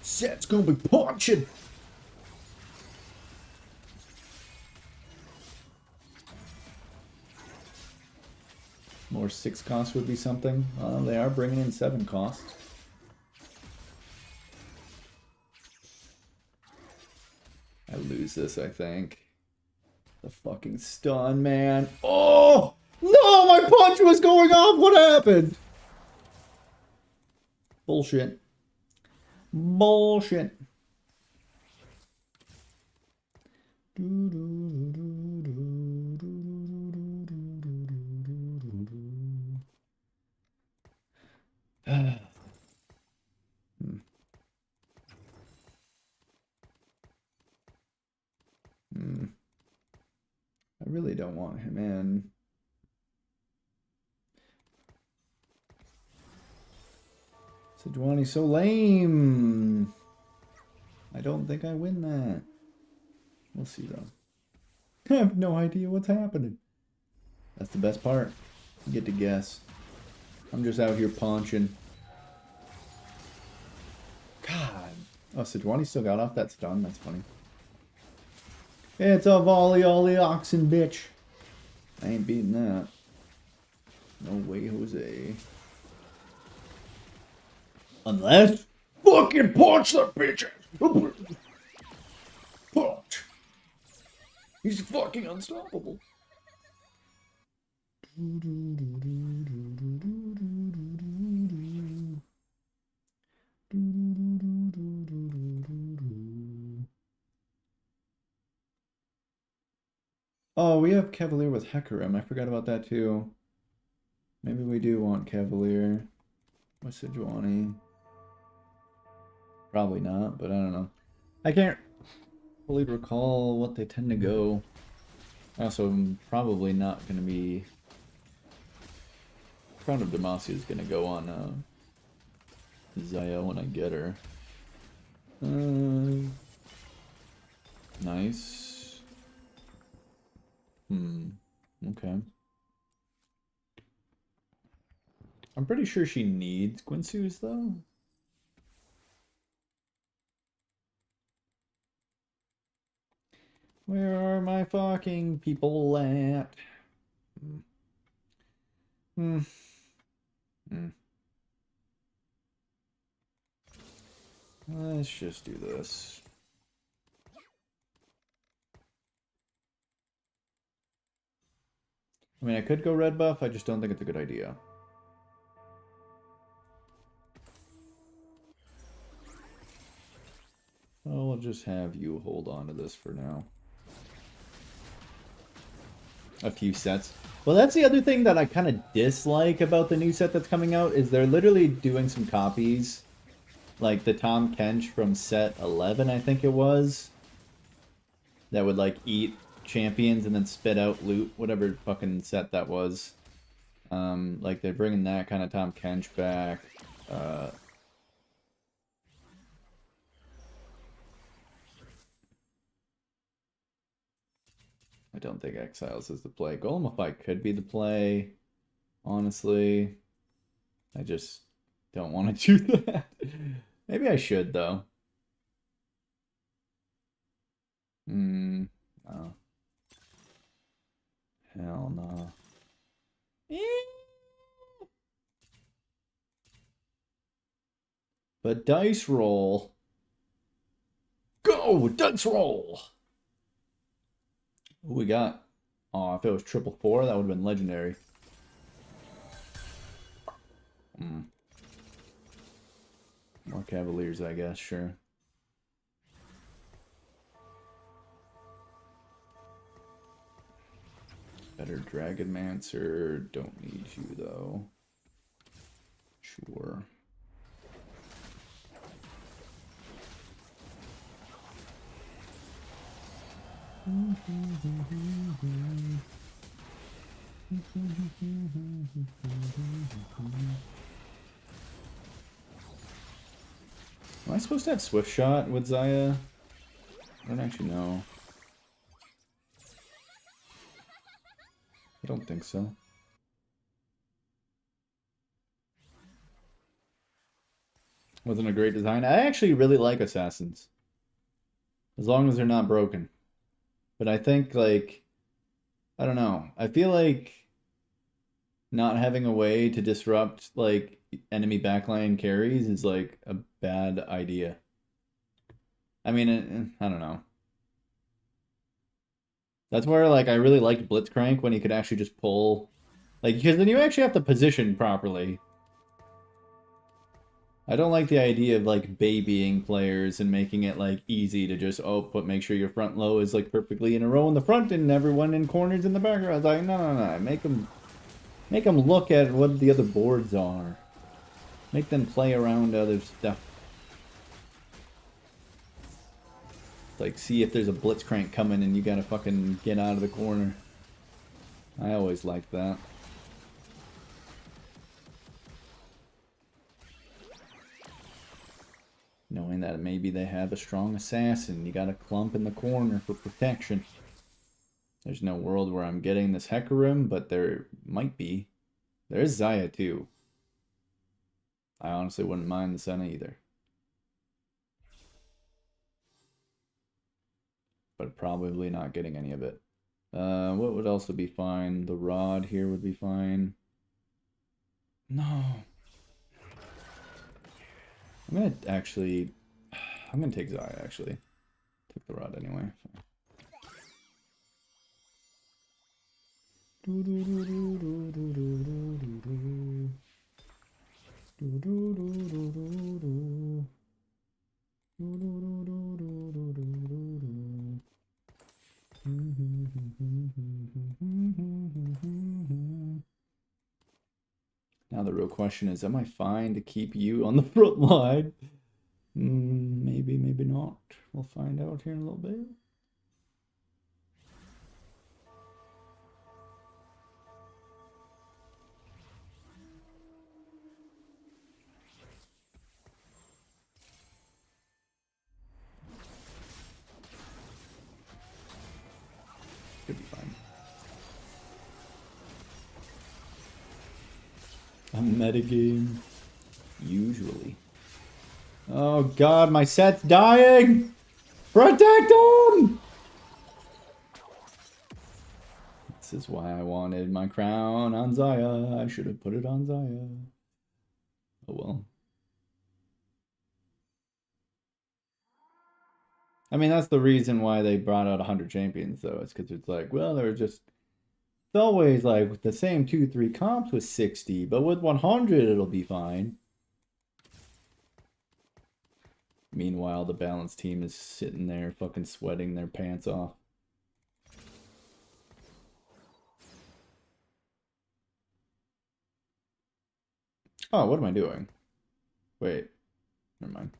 Set's gonna be punching! More 6 costs would be something. They are bringing in 7 costs. I lose this, I think. The fucking stun, man. Oh! No! My punch was going off! What happened? Bullshit. Bullshit. I really don't want him in. Sejuani's so lame. I don't think I win that. We'll see though. I have no idea what's happening. That's the best part. You get to guess. I'm just out here punching. Oh, Sejuani still got off that stun? That's funny. It's a volley, all the oxen, bitch. I ain't beating that. No way, Jose. Unless... Fucking punch that bitch! Punch! He's fucking unstoppable. Oh, we have Cavalier with Hecarim. I forgot about that too. Maybe we do want Cavalier. What's Sejuani? Probably not, but I don't know. I can't fully recall what they tend to go. Also, I'm probably not going to be... Crown of Demacia is going to go on Xayah when I get her. Nice. Okay. I'm pretty sure she needs Quinsus, though. Where are my fucking people at? Let's just do this. I mean, I could go red buff, I just don't think it's a good idea. Well, we'll just have you hold on to this for now. A few sets. Well, that's the other thing that I kind of dislike about the new set that's coming out, is they're literally doing some copies. Like the Tom Kench from set 11, I think it was. That would, like, eat champions and then spit out loot, whatever fucking set that was. Like, they're bringing that kind of Tom Kench back. I don't think Exiles is the play. Golemify could be the play, honestly. I just don't want to do that. Maybe I should, though. No. Hell no. But dice roll. Go! Dice roll! What we got? Oh, if it was 444, that would have been legendary. More Cavaliers, I guess, sure. Better Dragonmancer. Don't need you, though. Sure. Am I supposed to have Swift Shot with Xayah? I don't actually know. I don't think so. Wasn't a great design. I actually really like Assassins. As long as they're not broken. But I think, like, I don't know. I feel like not having a way to disrupt, like, enemy backline carries is, like, a bad idea. I mean, I don't know. That's where, like, I really liked Blitzcrank when he could actually just pull... Like, because then you actually have to position properly. I don't like the idea of, like, babying players and making it, like, easy to just, make sure your front low is, like, perfectly in a row in the front and everyone in corners in the background. I was like, no. Make them look at what the other boards are. Make them play around other stuff. Like, see if there's a Blitzcrank coming and you gotta fucking get out of the corner. I always liked that. Knowing that maybe they have a strong assassin, you got a clump in the corner for protection. There's no world where I'm getting this Hecarim, but there might be. There's Xayah too. I honestly wouldn't mind the Senna either. but probably not getting any of it. What would also be fine? The rod here would be fine. No. I'm gonna actually... I'm gonna take Zaya, actually. Take the rod anyway. Now the real question is, am I fine to keep you on the front line? Maybe, maybe not. We'll find out here in a little bit. Should be fine. A metagame. Usually. Oh god, my set's dying! Protect him! This is why I wanted my crown on Zaya. I should have put it on Zaya. Oh well. I mean, that's the reason why they brought out 100 champions, though. It's because it's like, well, they're just... It's always like, with the same 2-3 comps with 60, but with 100 it'll be fine. Meanwhile, the balanced team is sitting there fucking sweating their pants off. Oh, what am I doing? Wait. Never mind.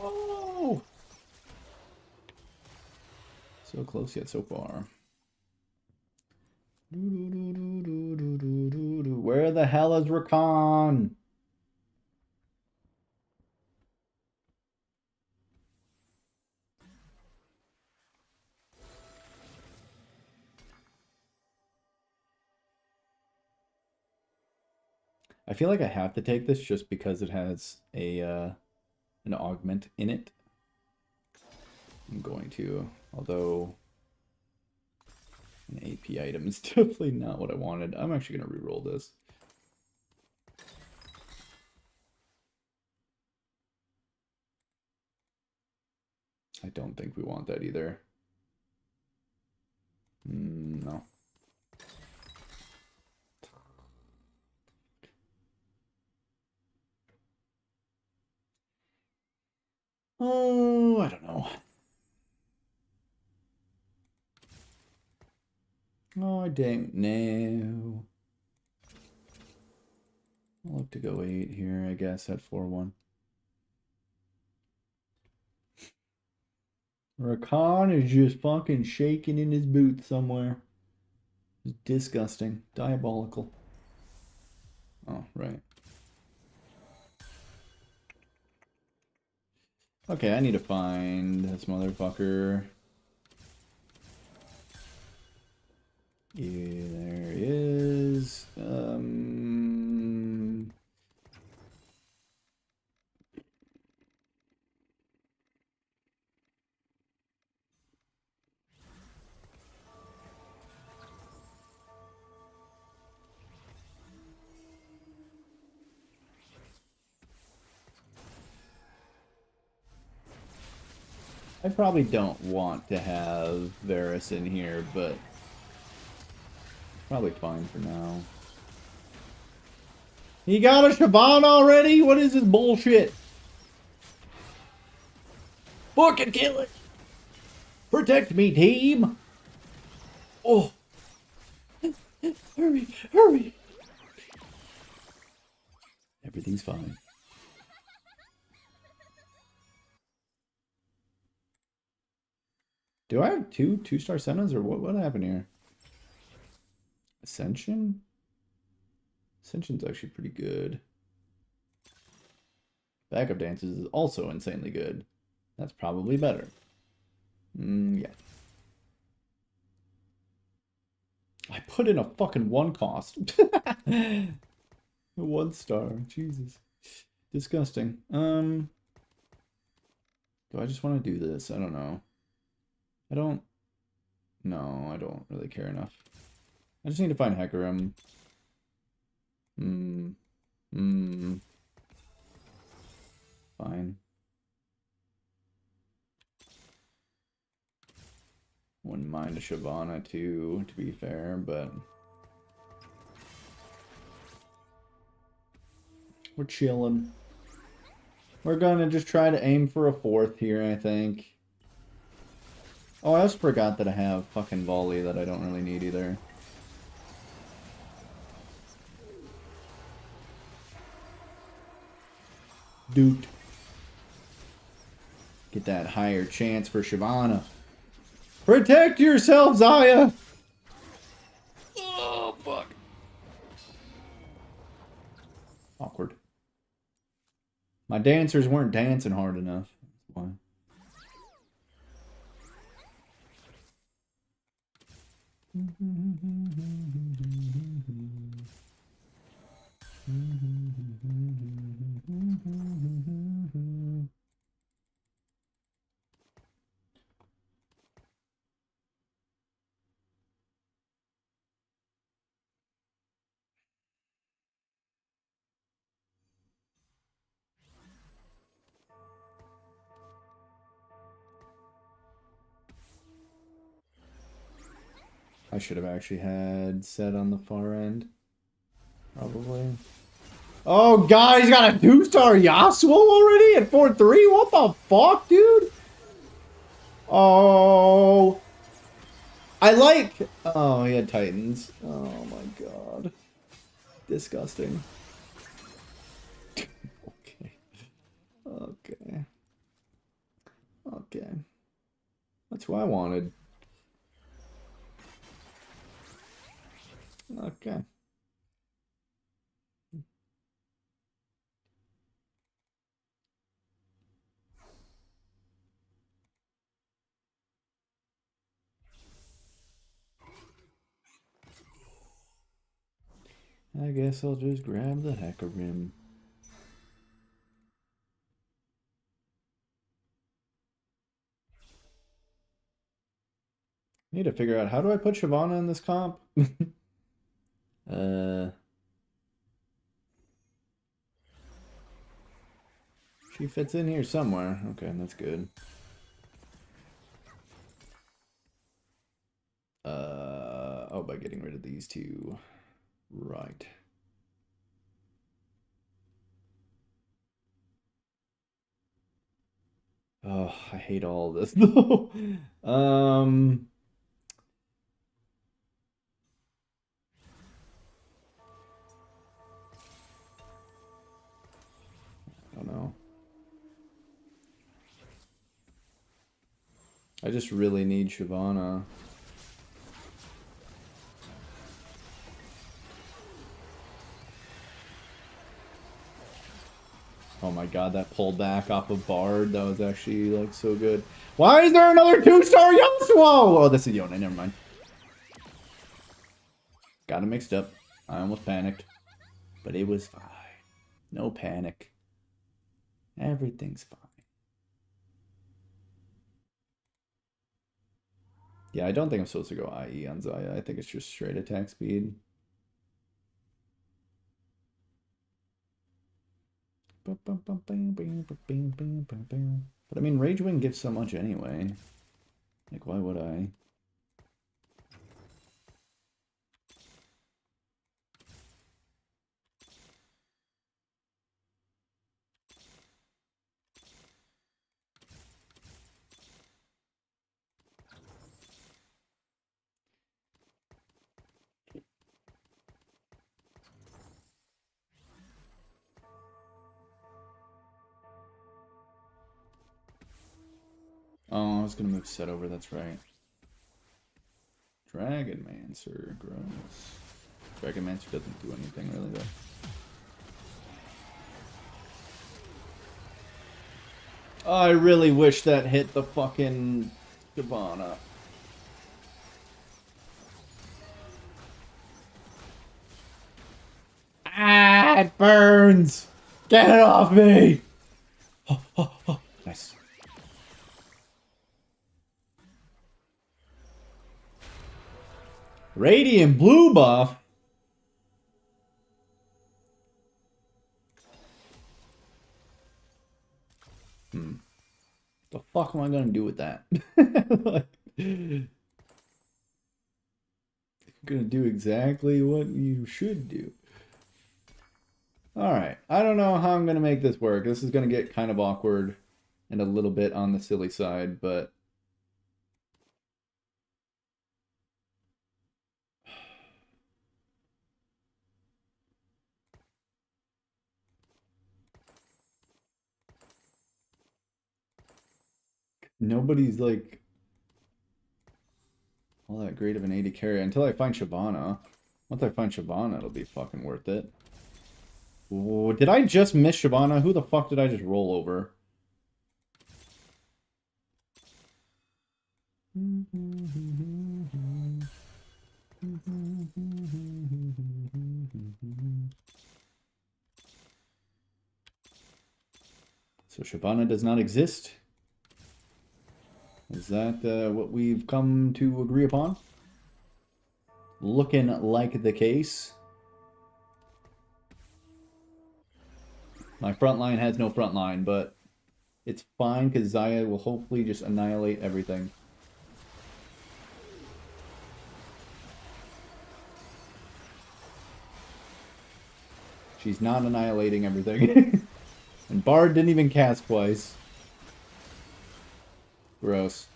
Oh! So close yet so far. Where the hell is Rakan? I feel like I have to take this just because it has a an augment in it. I'm going to, although an AP item is definitely not what I wanted. I'm actually going to reroll this. I don't think we want that either. No. Oh, I don't know. Oh, I don't know. I'll look to go 8 here, I guess, at 4-1. Rakan is just fucking shaking in his boots somewhere. It's disgusting. Diabolical. Oh, right. Okay, I need to find this motherfucker. Yeah, there he is. I probably don't want to have Varus in here, but probably fine for now. He got a Siobhan already? What is this bullshit? Fucking kill it! Protect me, team! Oh! Hurry, hurry! Everything's fine. Do I have two-star Sennas or what happened here? Ascension? Ascension's actually pretty good. Backup Dances is also insanely good. That's probably better. Yeah. I put in a fucking 1 cost. 1 star. Jesus. Disgusting. Do I just want to do this? I don't know. No, I don't really care enough. I just need to find Hecarim. Fine. Wouldn't mind a Shyvana too, to be fair, but we're chilling. We're gonna just try to aim for a 4th here, I think. Oh, I also forgot that I have fucking volley that I don't really need either. Dude. Get that higher chance for Shyvana. Protect yourself, Zaya! Oh, fuck. Awkward. My dancers weren't dancing hard enough. That's why. I should have actually had set on the far end. Probably. Oh, God, he's got a 2-star Yasuo already at 4-3? What the fuck, dude? Oh. I like... Oh, he had Titans. Oh, my God. Disgusting. Okay. Okay. Okay. That's what I wanted. Okay. I guess I'll just grab the Hecarim. Need to figure out, how do I put Shyvana in this comp? She fits in here somewhere. Okay, that's good. Oh, by getting rid of these two. Right. Oh, I hate all this though. I don't know. I just really need Shyvana. Oh my God, that pulled back off of Bard, that was actually like so good. Why is there another 2-star Yasuo? Oh, this is Yone, never mind. Got it mixed up. I almost panicked. But it was fine. No panic. Everything's fine. Yeah, I don't think I'm supposed to go IE on Zaya. I think it's just straight attack speed. But I mean, Rage Wing gives so much anyway. Like, why would I? Oh, was gonna move Set over, that's right. Dragonmancer, gross. Dragonmancer doesn't do anything really though. I really wish that hit the fucking Shyvana. Ah, it burns! Get it off me! Oh, oh, oh. Nice. Radiant blue buff? The fuck am I gonna do with that? Like, I'm gonna do exactly what you should do. Alright, I don't know how I'm gonna make this work. This is gonna get kind of awkward and a little bit on the silly side, but... nobody's like all that great of an AD carry until I find Shyvana. Once I find Shyvana, it'll be fucking worth it. Ooh, did I just miss Shyvana? Who the fuck did I just roll over? So Shyvana does not exist. Is that what we've come to agree upon? Looking like the case. My front line has no front line, but it's fine because Zaya will hopefully just annihilate everything. She's not annihilating everything. And Bard didn't even cast twice. Gross.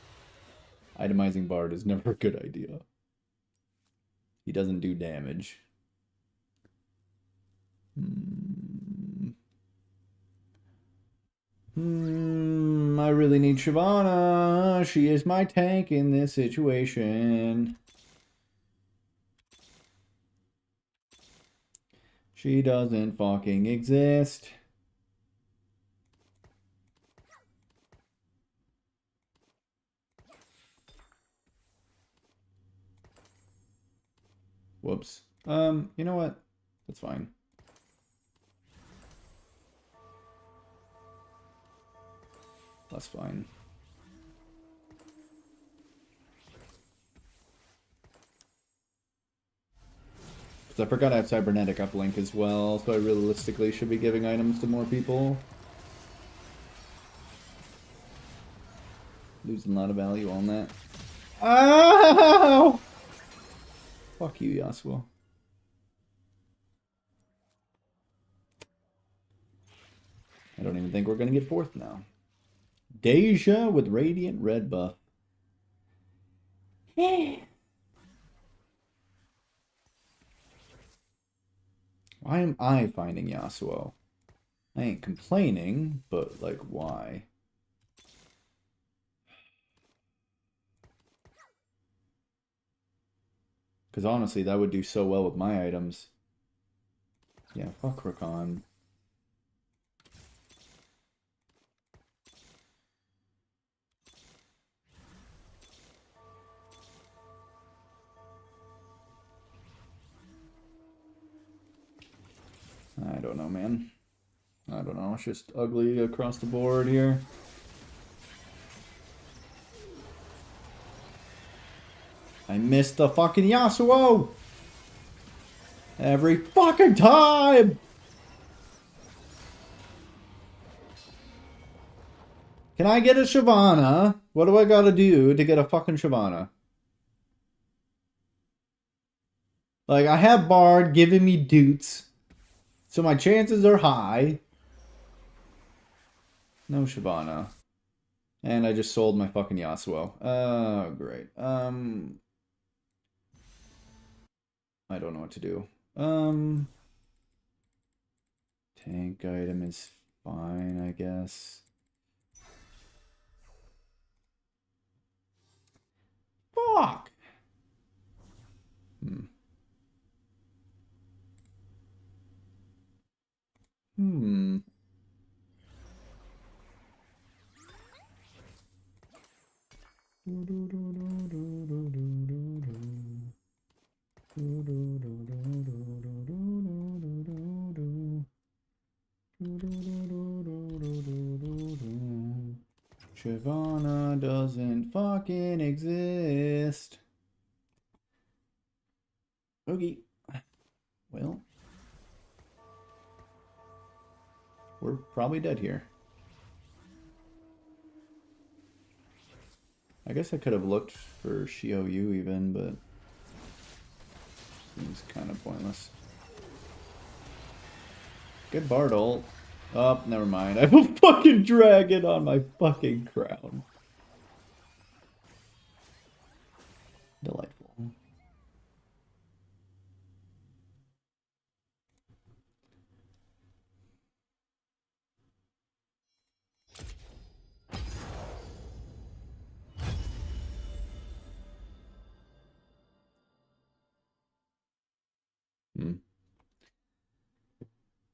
Itemizing Bard is never a good idea. He doesn't do damage. I really need Shyvana. She is my tank in this situation. She doesn't fucking exist. Whoops. You know what? That's fine. That's fine. Because I forgot I have Cybernetic uplink as well, so I realistically should be giving items to more people. Losing a lot of value on that. Ow! Fuck you, Yasuo. I don't even think we're going to get fourth now. Deja with Radiant Red buff. Why am I finding Yasuo? I ain't complaining, but like, why? Because honestly, that would do so well with my items. Yeah, fuck Rakan. I don't know, man. I don't know. It's just ugly across the board here. I missed the fucking Yasuo! Every fucking time! Can I get a Shyvana? What do I gotta do to get a fucking Shyvana? Like, I have Bard giving me doots. So my chances are high. No Shyvana. And I just sold my fucking Yasuo. Oh, great. I don't know what to do. Tank item is fine, I guess. Shyvana doesn't fucking exist. Okay. Well, we're probably dead here. I guess I could have looked for Shiou even, but seems kind of pointless. Good Bard ult. Oh, never mind. I have a fucking dragon on my fucking crown. Delightful.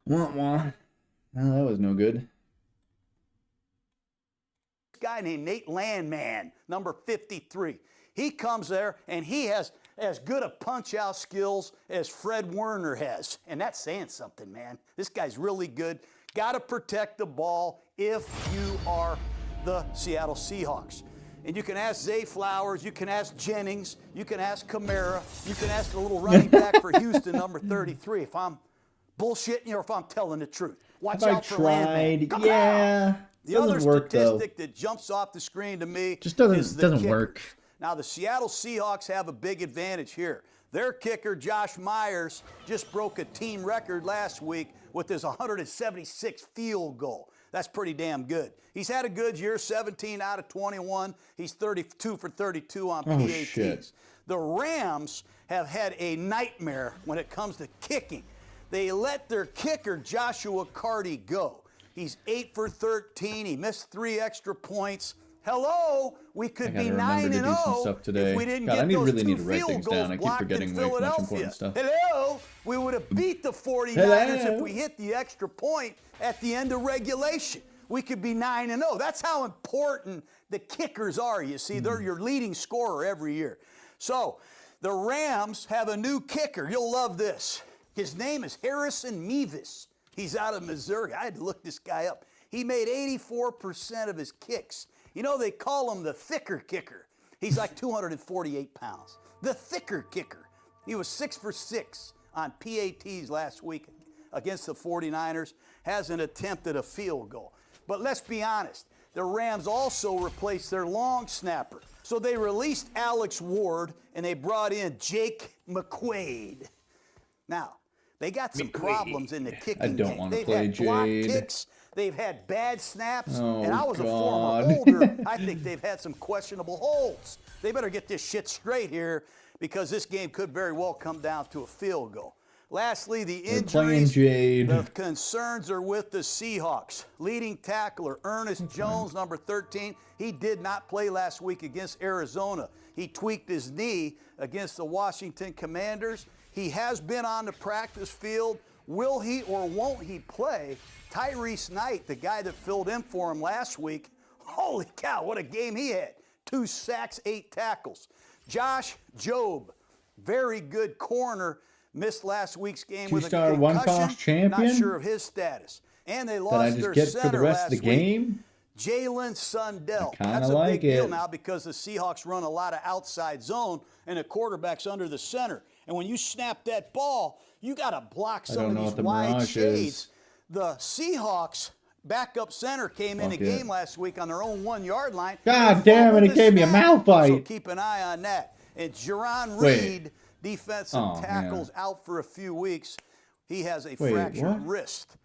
Wah wah. Well, that was no good. Guy named Nate Landman, number 53. He comes there and he has as good a punch-out skills as Fred Warner has. And that's saying something, man. This guy's really good. Got to protect the ball if you are the Seattle Seahawks. And you can ask Zay Flowers, you can ask Jennings, you can ask Kamara, you can ask the little running back for Houston, number 33, if I'm bullshitting or if I'm telling the truth. Watch out for Landman. Yeah. The other statistic that jumps off the screen to me just is the doesn't kicker. work. Now, the Seattle Seahawks have a big advantage here. Their kicker, Josh Myers, just broke a team record last week with his 176th field goal. That's pretty damn good. He's had a good year, 17 out of 21. He's 32 for 32 on PATs. Shit. The Rams have had a nightmare when it comes to kicking. They let their kicker, Joshua Carty, go. He's 8 for 13. He missed 3 extra points. Hello, we could be 9-0 if we didn't get those really 2 need to write field things goals down. I keep blocked forgetting in way too much Philadelphia. important stuff. Hello, we would have beat the 49ers if we hit the extra point at the end of regulation. We could be 9-0. That's how important the kickers are, you see. They're your leading scorer every year. So the Rams have a new kicker. You'll love this. His name is Harrison Mevis. He's out of Missouri. I had to look this guy up. He made 84% of his kicks. You know, they call him the thicker kicker. He's like 248 pounds. The thicker kicker. He was 6 for 6 on PATs last week against the 49ers. Hasn't attempted a field goal. But let's be honest. The Rams also replaced their long snapper. So they released Alex Ward and they brought in Jake McQuaid. Now, they got some problems in the kicking game. I don't want to They've play had block Jade. kicks. They've had bad snaps. Oh, and I was God. a former holder. I think they've had some questionable holds. They better get this shit straight here because this game could very well come down to a field goal. Lastly, the injuries, the concerns are with the Seahawks. Leading tackler Ernest Jones, number 13, he did not play last week against Arizona. He tweaked his knee against the Washington Commanders. He has been on the practice field. Will he or won't he play? Tyrese Knight, the guy that filled in for him last week, holy cow, what a game he had. 2 sacks, 8 tackles. Josh Jobe, very good corner, missed last week's game with a concussion. one-toss champion? Not sure of his status. And they lost their get center for the rest last of the week. game? Jalen Sundell. That's like a big deal it. now because the Seahawks run a lot of outside zone and the quarterback's under the center. And when you snap that ball, you got to block some of these wide shades. The Seahawks backup center came in a game last week on their own 1-yard line. God damn it, he gave me a mouth bite. So keep an eye on that. And Jerron Reed, defensive tackles, out for a few weeks. He has a fractured wrist.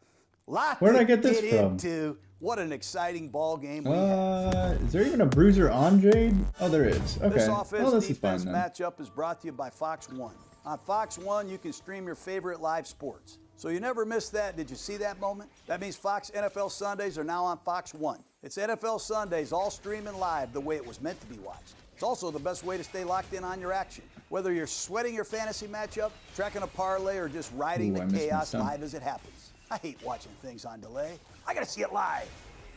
Where did I get this from? What an exciting ball game we had. Is there even a bruiser on Jade? Oh, there is. Okay. This offense-defense is matchup is brought to you by Fox 1. On Fox 1, you can stream your favorite live sports. So you never miss that. Did you see that moment? That means Fox NFL Sundays are now on Fox 1. It's NFL Sundays, all streaming live the way it was meant to be watched. It's also the best way to stay locked in on your action. Whether you're sweating your fantasy matchup, tracking a parlay, or just riding the chaos live as it happens. I hate watching things on delay. I gotta see it live.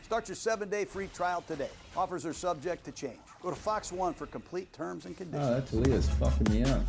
Start your 7-day free trial today. Offers are subject to change. Go to Fox 1 for complete terms and conditions. Oh, that Talia's fucking me up.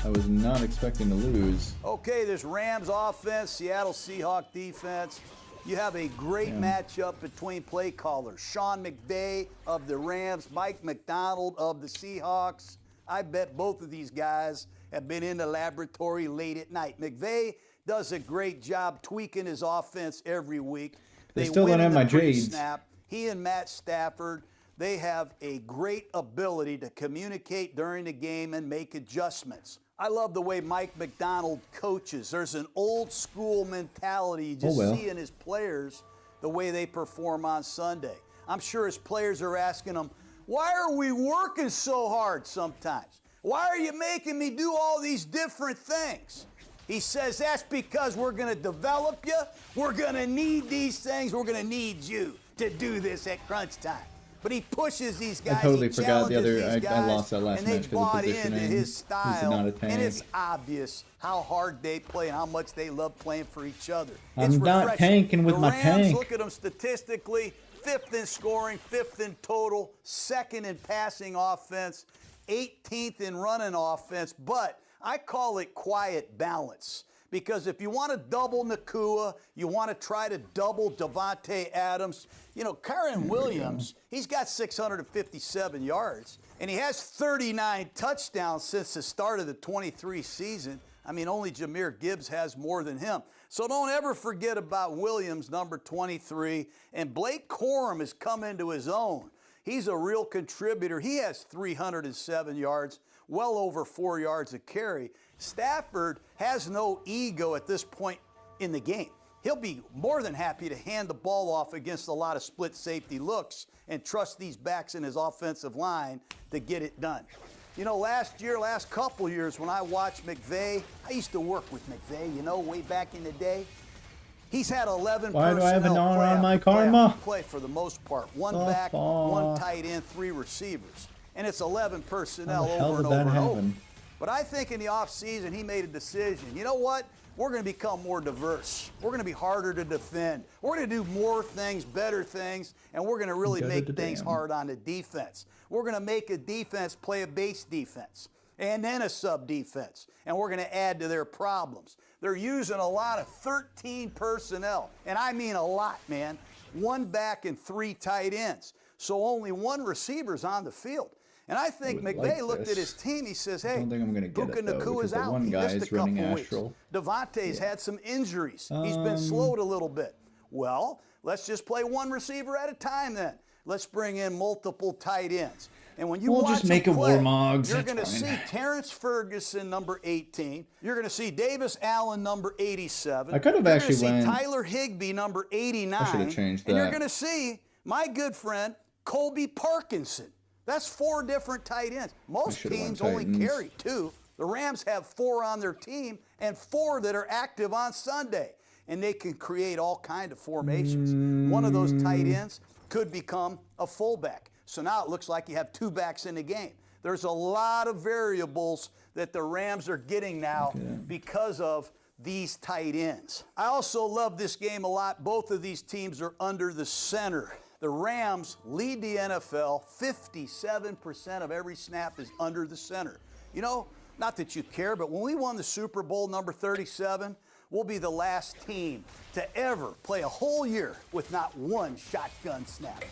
I was not expecting to lose. Okay, there's Rams offense, Seattle Seahawks defense. You have a great matchup between play callers. Sean McVay of the Rams, Mike McDonald of the Seahawks. I bet both of these guys have been in the laboratory late at night. McVay does a great job tweaking his offense every week. They still don't have my Jades. Snap. He and Matt Stafford, they have a great ability to communicate during the game and make adjustments. I love the way Mike McDonald coaches. There's an old school mentality you just see in his players, the way they perform on Sunday. I'm sure his players are asking him, why are we working so hard sometimes? Why are you making me do all these different things? He says, that's because we're going to develop you. We're going to need these things. We're going to need you to do this at crunch time. But he pushes these guys. I totally forgot the other. I lost that last match because of positioning. And they bought into his style. Not a tank. And it's obvious how hard they play and how much they love playing for each other. I'm not tanking with my tank. The Rams, look at them statistically. 5th in scoring, 5th in total, 2nd in passing offense, 18th in running offense. But I call it quiet balance. Because if you want to double Nakua, you want to try to double Devontae Adams. You know, Kyren Williams, he's got 657 yards, and he has 39 touchdowns since the start of the 23 season. I mean, only Jahmyr Gibbs has more than him. So don't ever forget about Williams, number 23. And Blake Corum has come into his own. He's a real contributor. He has 307 yards, well over 4 yards a carry. Stafford has no ego at this point in the game. He'll be more than happy to hand the ball off against a lot of split safety looks and trust these backs in his offensive line to get it done. You know, last couple years when I watched McVay, I used to work with McVay, you know, way back in the day. He's had 11 Why do I have an personnel honor on my karma? play for the most part. One back, one tight end, 3 receivers. And it's 11 personnel over and over and over. But I think in the offseason, he made a decision. You know what? We're going to become more diverse. We're going to be harder to defend. We're going to do more things, better things, and we're going to really make things hard on the defense. We're going to make a defense play a base defense and then a sub defense, and we're going to add to their problems. They're using a lot of 13 personnel, and I mean a lot, man. 1 back and 3 tight ends. So only 1 receiver's on the field. And I think McVay looked at his team. He says, hey, Puka Nakua's out. He missed a couple weeks. Devontae's had some injuries. He's been slowed a little bit. Well, let's just play 1 receiver at a time then. Let's bring in multiple tight ends. And when you watch just make a play, Warmogs. you're going to see Terrence Ferguson, number 18. You're going to see Davis Allen, number 87. I could have actually went. Tyler Higbee, number 89. I should have changed that. And you're going to see my good friend, Colby Parkinson. That's 4 different tight ends. Most teams only carry 2. The Rams have 4 on their team and 4 that are active on Sunday. And they can create all kinds of formations. One of those tight ends could become a fullback. So now it looks like you have 2 backs in the game. There's a lot of variables that the Rams are getting now because of these tight ends. I also love this game a lot. Both of these teams are under the center. The Rams lead the NFL. 57% of every snap is under the center. You know, not that you care, but when we won the Super Bowl number 37, we'll be the last team to ever play a whole year with not 1 shotgun snap.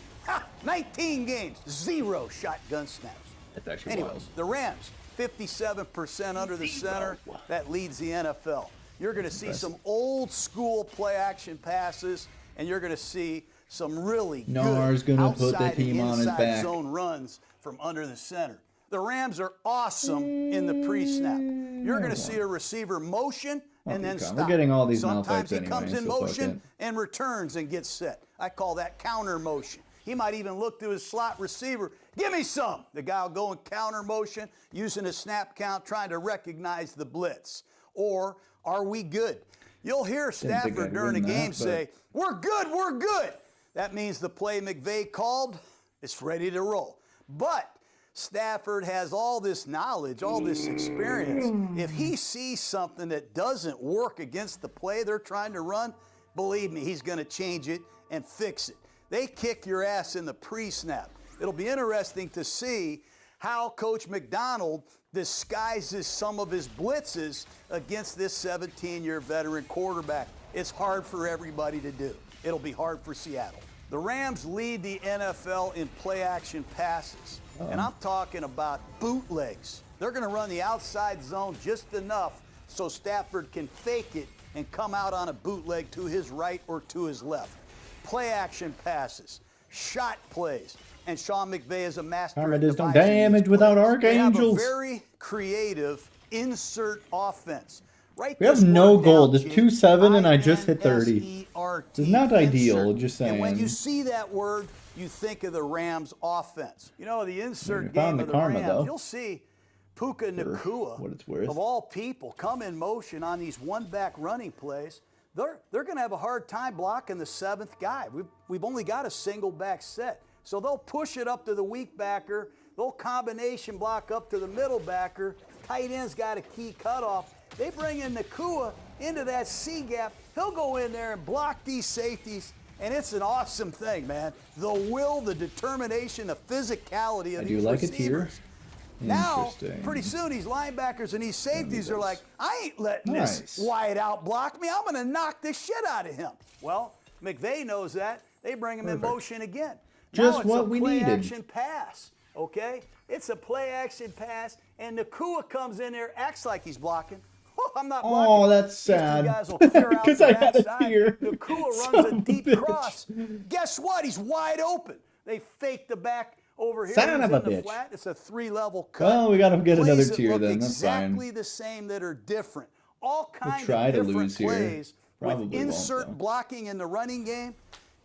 19 games, 0 shotgun snaps. That's actually Anyways, wild. the Rams, 57% under the center. That leads the NFL. You're going to see some old school play action passes, and you're going to see some really good outside and inside zone runs from under the center. The Rams are awesome in the pre-snap. You're going to see a receiver motion and then stop. We're getting all these Sometimes he anyway, comes in motion and returns and gets set. I call that counter motion. He might even look to his slot receiver. Give me some. The guy will go in counter motion using a snap count, trying to recognize the blitz. Or are we good? You'll hear Stafford during the game say, we're good, we're good. That means the play McVay called, it's ready to roll. But Stafford has all this knowledge, all this experience. If he sees something that doesn't work against the play they're trying to run, believe me, he's going to change it and fix it. They kick your ass in the pre-snap. It'll be interesting to see how Coach McDonald disguises some of his blitzes against this 17-year veteran quarterback. It's hard for everybody to do. It'll be hard for Seattle. The Rams lead the NFL in play-action passes, and I'm talking about bootlegs. They're going to run the outside zone just enough so Stafford can fake it and come out on a bootleg to his right or to his left. Play-action passes, shot plays, and Sean McVay is a master Karma at does no devising damage these without plays. archangels. They have a very creative insert offense. Right, We have no goal. Just 2-7, and I just hit 30. It's not ideal, just saying. And when you see that word, you think of the Rams offense. You know, the insert You game found of the the karma, Rams, though. you'll see Puka Nacua, what it's worth. of all people, come in motion on these one-back running plays. They're going to have a hard time blocking the seventh guy. We've only got a single back set. So they'll push it up to the weak backer. They'll combination block up to the middle backer. Tight end's got a key cutoff. They bring in Nacua into that C gap. He'll go in there and block these safeties, and it's an awesome thing, man. The will, the determination, the physicality of these receivers. Now, pretty soon, these linebackers and these safeties are like, I ain't letting this wide out block me. I'm going to knock the shit out of him. Well, McVay knows that. They bring him in motion again. Just now what we needed. It's a play-action pass, okay? It's a play-action pass, and Nacua comes in there, acts like he's blocking. Oh, I'm not blocking. Oh, that's sad. Because I had a tear. Nacua runs a deep cross. Guess what? He's wide open. They fake the back over here. Son of a bitch. Flat. It's a 3-level cut. Well, we got to get another Plays tier then. That's exactly fine. the same that are different. All kinds try of to different lose here. plays Probably with won't, insert though. blocking in the running game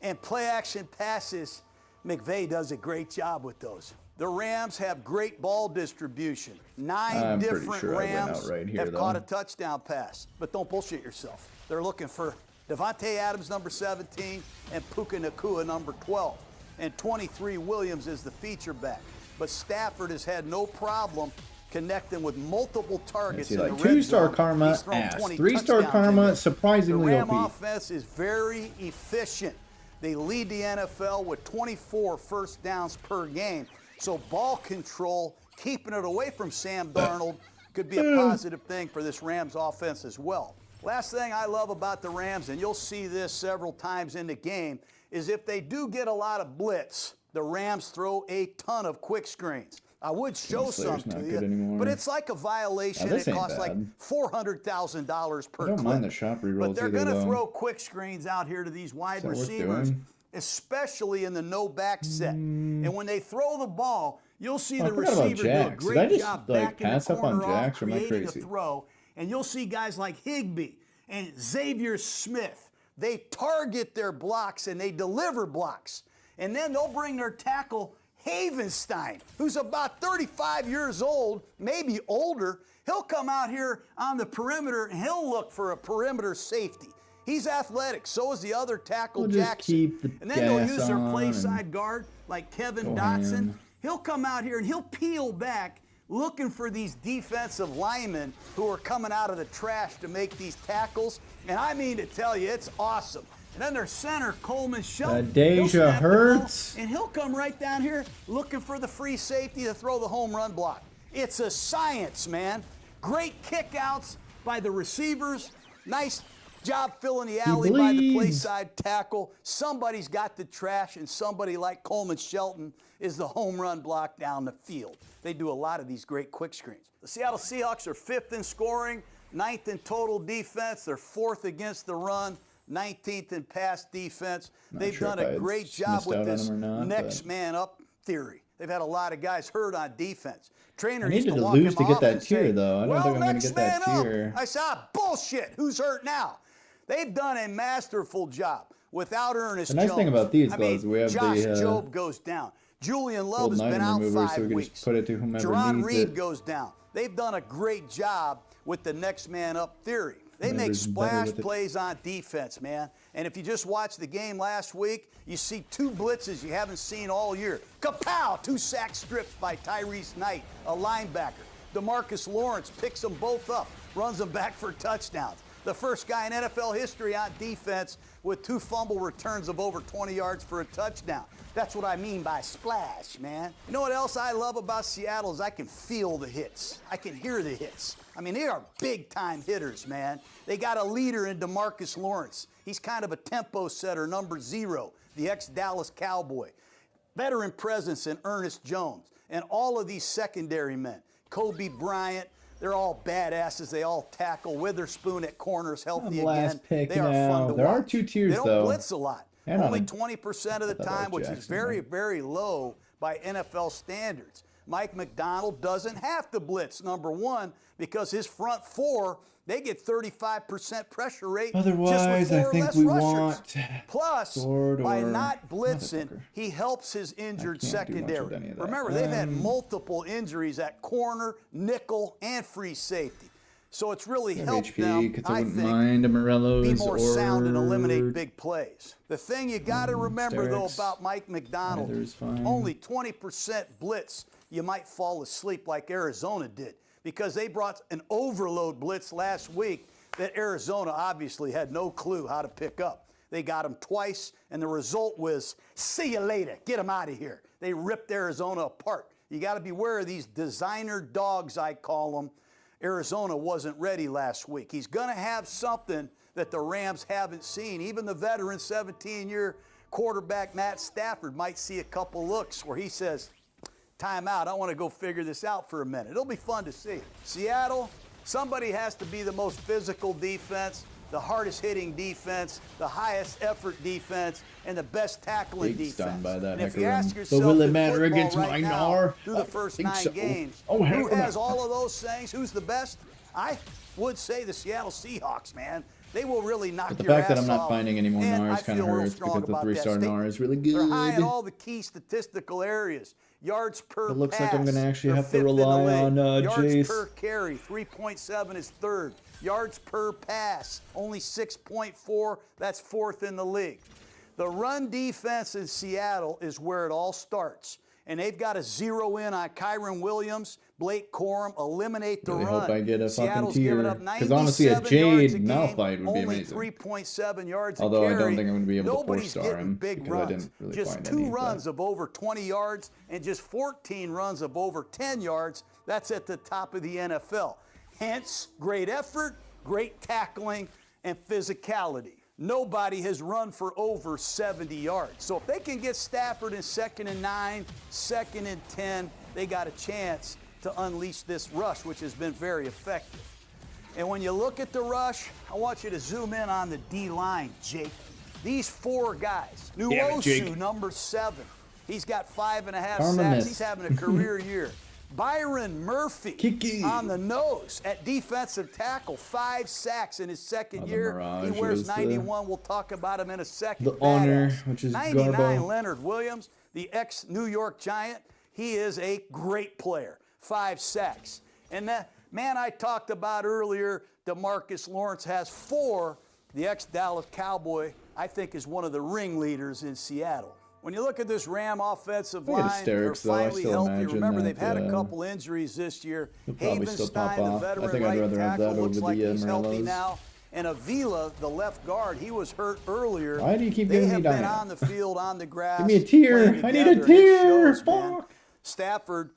and play-action passes. McVay does a great job with those. The Rams have great ball distribution. 9 different Rams have caught a touchdown pass. But don't bullshit yourself. They're looking for Devontae Adams, number 17, and Puka Nacua, number 12. And 23 Williams is the feature back. But Stafford has had no problem connecting with multiple targets in the red zone. 2-star karma, He's thrown ass. 20 3-star touchdowns karma, in there. surprisingly The Ram OP. offense is very efficient. They lead the NFL with 24 first downs per game. So ball control, keeping it away from Sam Darnold, could be a positive thing for this Rams offense as well. Last thing I love about the Rams, and you'll see this several times in the game, is if they do get a lot of blitz, the Rams throw a ton of quick screens. I would show some to you, but it's like a violation. It costs like $400,000 per clip. I don't mind the shot rerolls But they're either, going to though. throw quick screens out here to these wide receivers, especially in the no back set. And when they throw the ball, you'll see the receiver do a great job back in the corner off creating a throw. And you'll see guys like Higbee and Xavier Smith. They target their blocks and they deliver blocks. And then they'll bring their tackle Havenstein, who's about 35 years old, maybe older. He'll come out here on the perimeter and he'll look for a perimeter safety. He's athletic. So is the other tackle, Jackson. And then they'll use their play side guard like Kevin Dotson. He'll come out here and he'll peel back looking for these defensive linemen who are coming out of the trash to make these tackles. And I mean to tell you, it's awesome. And then their center, Coleman Shelton. Deja hurts. And he'll come right down here looking for the free safety to throw the home run block. It's a science, man. Great kickouts by the receivers. Nice job filling the alley by the play side tackle. Somebody's got the trash, and somebody like Coleman Shelton is the home run block down the field. They do a lot of these great quick screens. The Seattle Seahawks are 5th in scoring, 9th in total defense. They're 4th against the run, 19th in pass defense. They've done a great job with this next man up theory. They've had a lot of guys hurt on defense. Trainer used to walk lose him to get off that and tier, say, though. I don't think I'm going to get that tier. I said, bullshit. Who's hurt now? They've done a masterful job without Ernest Jones. The nice thing about these guys, we have Josh the Jobe goes down. Julian Love has been out 5 weeks. Put it to whomever Jerron needs Reed it. goes down. They've done a great job with the next man up theory. They make splash plays on defense, man. And if you just watched the game last week, you see 2 blitzes you haven't seen all year. Kapow! 2 sack strips by Tyrese Knight, a linebacker. DeMarcus Lawrence picks them both up, runs them back for touchdowns. The first guy in NFL history on defense with 2 fumble returns of over 20 yards for a touchdown. That's what I mean by splash, man. You know what else I love about Seattle is I can feel the hits. I can hear the hits. I mean, they are big-time hitters, man. They got a leader in DeMarcus Lawrence. He's kind of a tempo setter, number 0, the ex-Dallas Cowboy. Veteran presence in Ernest Jones. And all of these secondary men, Kobe Bryant, they're all badasses. They all tackle. Witherspoon at corners, healthy again. They are fun to watch. There are 2 tiers, though. They don't blitz a lot. Only 20% of the time, which is very, very low by NFL standards. Mike McDonald doesn't have to blitz, number 1, because his front 4, they get 35% pressure rate. Otherwise, just with 4 I think less we rushers. want Plus, by not blitzing, he helps his injured secondary. Remember, they've had multiple injuries at corner, nickel, and free safety. So it's really helped them, I think, be more sound and eliminate big plays. The thing you got to remember, though, about Mike McDonald, only 20% blitz, you might fall asleep like Arizona did, because they brought an overload blitz last week that Arizona obviously had no clue how to pick up. They got him twice, and the result was, see you later, get him out of here. They ripped Arizona apart. You got to beware of these designer dogs, I call them. Arizona wasn't ready last week. He's going to have something that the Rams haven't seen. Even the veteran 17-year quarterback Matt Stafford might see a couple looks where he says, time out, I want to go figure this out for a minute. It'll be fun to see. Seattle, somebody has to be the most physical defense, the hardest hitting defense, the highest effort defense, and the best tackling defense. And if you ask yourself, will it matter against right now, through the first 9 games, who has all of those things? Who's the best? I would say the Seattle Seahawks, man. They will really knock your ass off. The fact that I'm not finding any more NARs kind of hurts, because the 3-star NAR is really good. They're high in all the key statistical areas. Yards per pass. It looks like I'm going to actually have to rely on Jace. Yards per carry, 3.7 is 3rd. Yards per pass, only 6.4. That's 4th in the league. The run defense in Seattle is where it all starts. And they've got to zero in on Kyron Williams, Blake Corum, eliminate the run. I hope I get a Seattle's fucking tier. Because honestly, a Jade Malphite would be amazing. Only 3.7 yards a Although carry. I don't think I'm going to be able to Nobody's 4-star getting him, big because I runs. didn't really Just find 2 any of runs that. of over 20 yards and just 14 runs of over 10 yards. That's at the top of the NFL. Hence, great effort, great tackling, and physicality. Nobody has run for over 70 yards. So if they can get Stafford in 2nd and 9, 2nd and 10, they got a chance to unleash this rush, which has been very effective. And when you look at the rush, I want you to zoom in on the D-line, Jake. These 4 guys. Nuosu, number 7. He's got 5.5 sacks. He's having a career year. Byron Murphy on the nose at defensive tackle, 5 sacks in his 2nd year. He wears 91. We'll talk about him in a second. The honor, which is 99, Garbo. Leonard Williams, the ex-New York Giant. He is a great player. 5 sacks. And that man I talked about earlier, DeMarcus Lawrence, has 4. The ex-Dallas Cowboy, I think, is one of the ringleaders in Seattle. When you look at this Ram offensive line, they're finally healthy. Remember, they've had a couple injuries this year. Havenstein, the veteran right tackle, looks like he's healthy now. And Avila, the left guard, he was hurt earlier. Why do you keep they giving have me been on the field, on the grass. Give me a tier. I need a tier. Stafford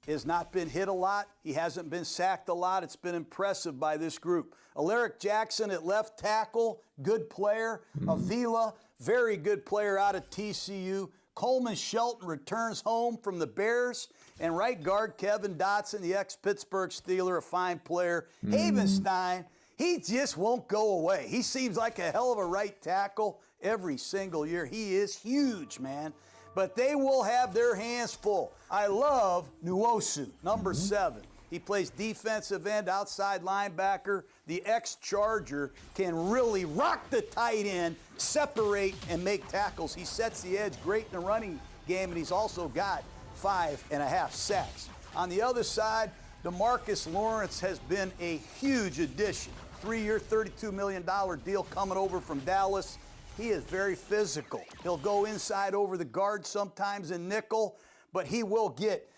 has not been hit a lot. He hasn't been sacked a lot. It's been impressive by this group. Alaric Jackson at left tackle, good player. Avila, very good player out of TCU. Coleman Shelton returns home from the Bears. And right guard Kevin Dotson, the ex-Pittsburgh Steeler, a fine player. Havenstein, he just won't go away. He seems like a hell of a right tackle every single year. He is huge, man. But they will have their hands full. I love Nuosu, number 7. He plays defensive end, outside linebacker. The ex-Charger can really rock the tight end, separate, and make tackles. He sets the edge great in the running game, and he's also got 5.5 sacks. On the other side, DeMarcus Lawrence has been a huge addition. 3-year, $32 million deal coming over from Dallas. He is very physical. He'll go inside over the guard sometimes in nickel, but he will get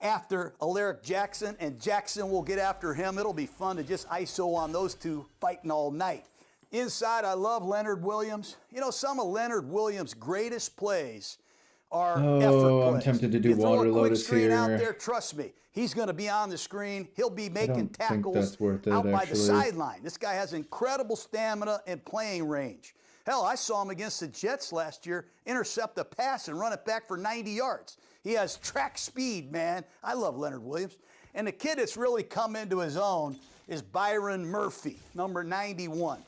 after Alaric Jackson, and Jackson will get after him. It'll be fun to just ISO on those two fighting all night. Inside, I love Leonard Williams. You know, some of Leonard Williams' greatest plays are effort plays. I'm tempted to do you throw Water a quick Lotus screen here. out there, trust me, he's going to be on the screen. He'll be making tackles that's worth it, out by the actually. sideline. This guy has incredible stamina and playing range. Hell, I saw him against the Jets last year intercept a pass and run it back for 90 yards. He has track speed, man. I love Leonard Williams. And the kid that's really come into his own is Byron Murphy, number 91.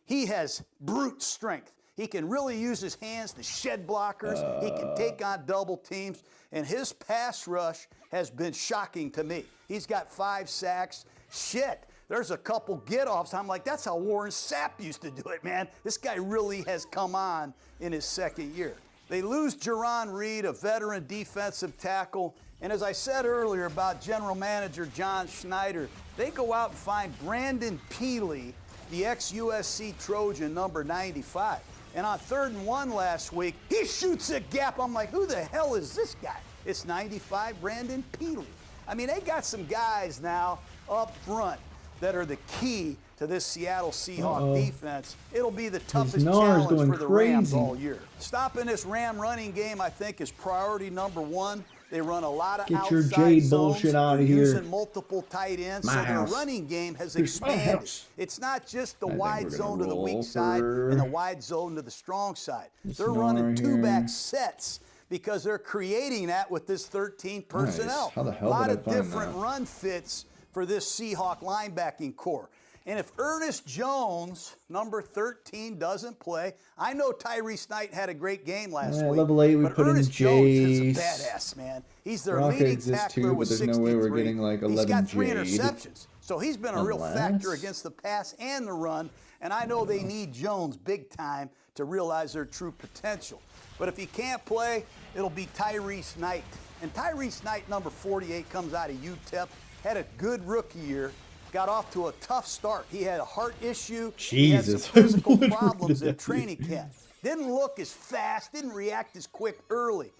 He has brute strength. He can really use his hands to shed blockers. He can take on double teams. And his pass rush has been shocking to me. He's got 5 sacks. Shit, there's a couple get-offs. I'm like, that's how Warren Sapp used to do it, man. This guy really has come on in his second year. They lose Jerron Reed, a veteran defensive tackle. And as I said earlier about general manager John Schneider, they go out and find Brandon Peely, the ex-USC Trojan, number 95. And on 3rd and 1 last week, he shoots a gap. I'm like, who the hell is this guy? It's 95 Brandon Peely. I mean, they got some guys now up front that are the key to this Seattle Seahawks defense. It'll be the toughest challenge for the Rams all year. Stopping this Ram running game, I think, is priority number 1. They run a lot of outside your Jade zones. bullshit out of They're here. using multiple tight ends, so their house. running game has Here's my expanded. house. It's not just the I think wide we're gonna zone to the roll weak side for and the wide zone to the strong side. They're Snore running here. 2-back sets because they're creating that with this 13 personnel. Nice. How the hell a lot did I of find different that? run fits for this Seahawk linebacking core. And if Ernest Jones, number 13, doesn't play, I know Tyrese Knight had a great game last week. Level 8, we but put in Ernest Jones is a Jace. badass, man. He's their Rock leading exists tackler too, with but there's 63. no way we're getting like 11 He's got 3 Jade. interceptions. So he's been a real factor Unless- against the pass and the run. And I know they need Jones big time to realize their true potential. But if he can't play, it'll be Tyrese Knight. And Tyrese Knight, number 48, comes out of UTEP, had a good rookie year, got off to a tough start. He had a heart issue. He had some Jesus. physical problems in training camp. Didn't look as fast, didn't react as quick early.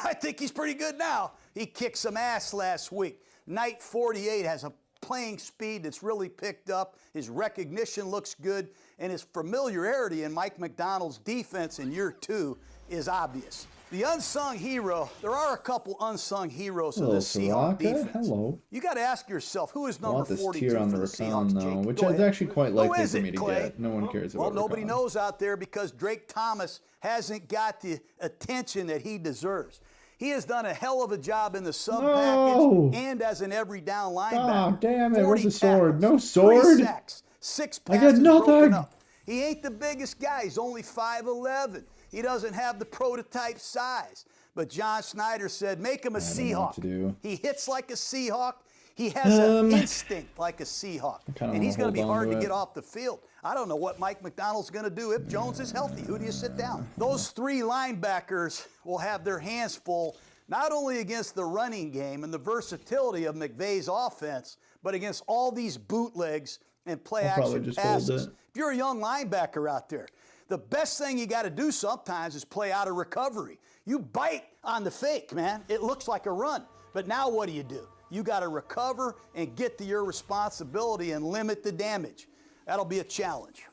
I think he's pretty good now. He kicked some ass last week. Knight 48 has a playing speed that's really picked up. His recognition looks good, and his familiarity in Mike McDonald's defense in year 2 is obvious. The unsung hero, there are a couple unsung heroes of this Seahawks defense. Hello. You got to ask yourself, who is I number want this 42 tier on for the the Rakan Seahawks, though, Jake? which Go is ahead. actually quite Who likely is for it, me to Clay? get. No one cares about Well, nobody Rakan. knows out there because Drake Thomas hasn't got the attention that he deserves. He has done a hell of a job in the sub No. package and as an every down linebacker. God damn it, 40 where's the sword? No tackles, sword? 3 sacks, 6 I got passes broken nothing. up. He ain't the biggest guy. He's only 5'11". He doesn't have the prototype size. But John Schneider said, make him a I don't know Seahawk. what to do. He hits like a Seahawk. He has an instinct like a Seahawk. kinda And he's going wanna to be hold on hard to to it. get off the field. I don't know what Mike McDonald's going to do if Jones is healthy. Who do you sit down? Those 3 linebackers will have their hands full, not only against the running game and the versatility of McVay's offense, but against all these bootlegs and play I'll probably action just hold passes. it. If you're a young linebacker out there, the best thing you got to do sometimes is play out of recovery. You bite on the fake, man. It looks like a run. But now what do? You got to recover and get to your responsibility and limit the damage. That'll be a challenge.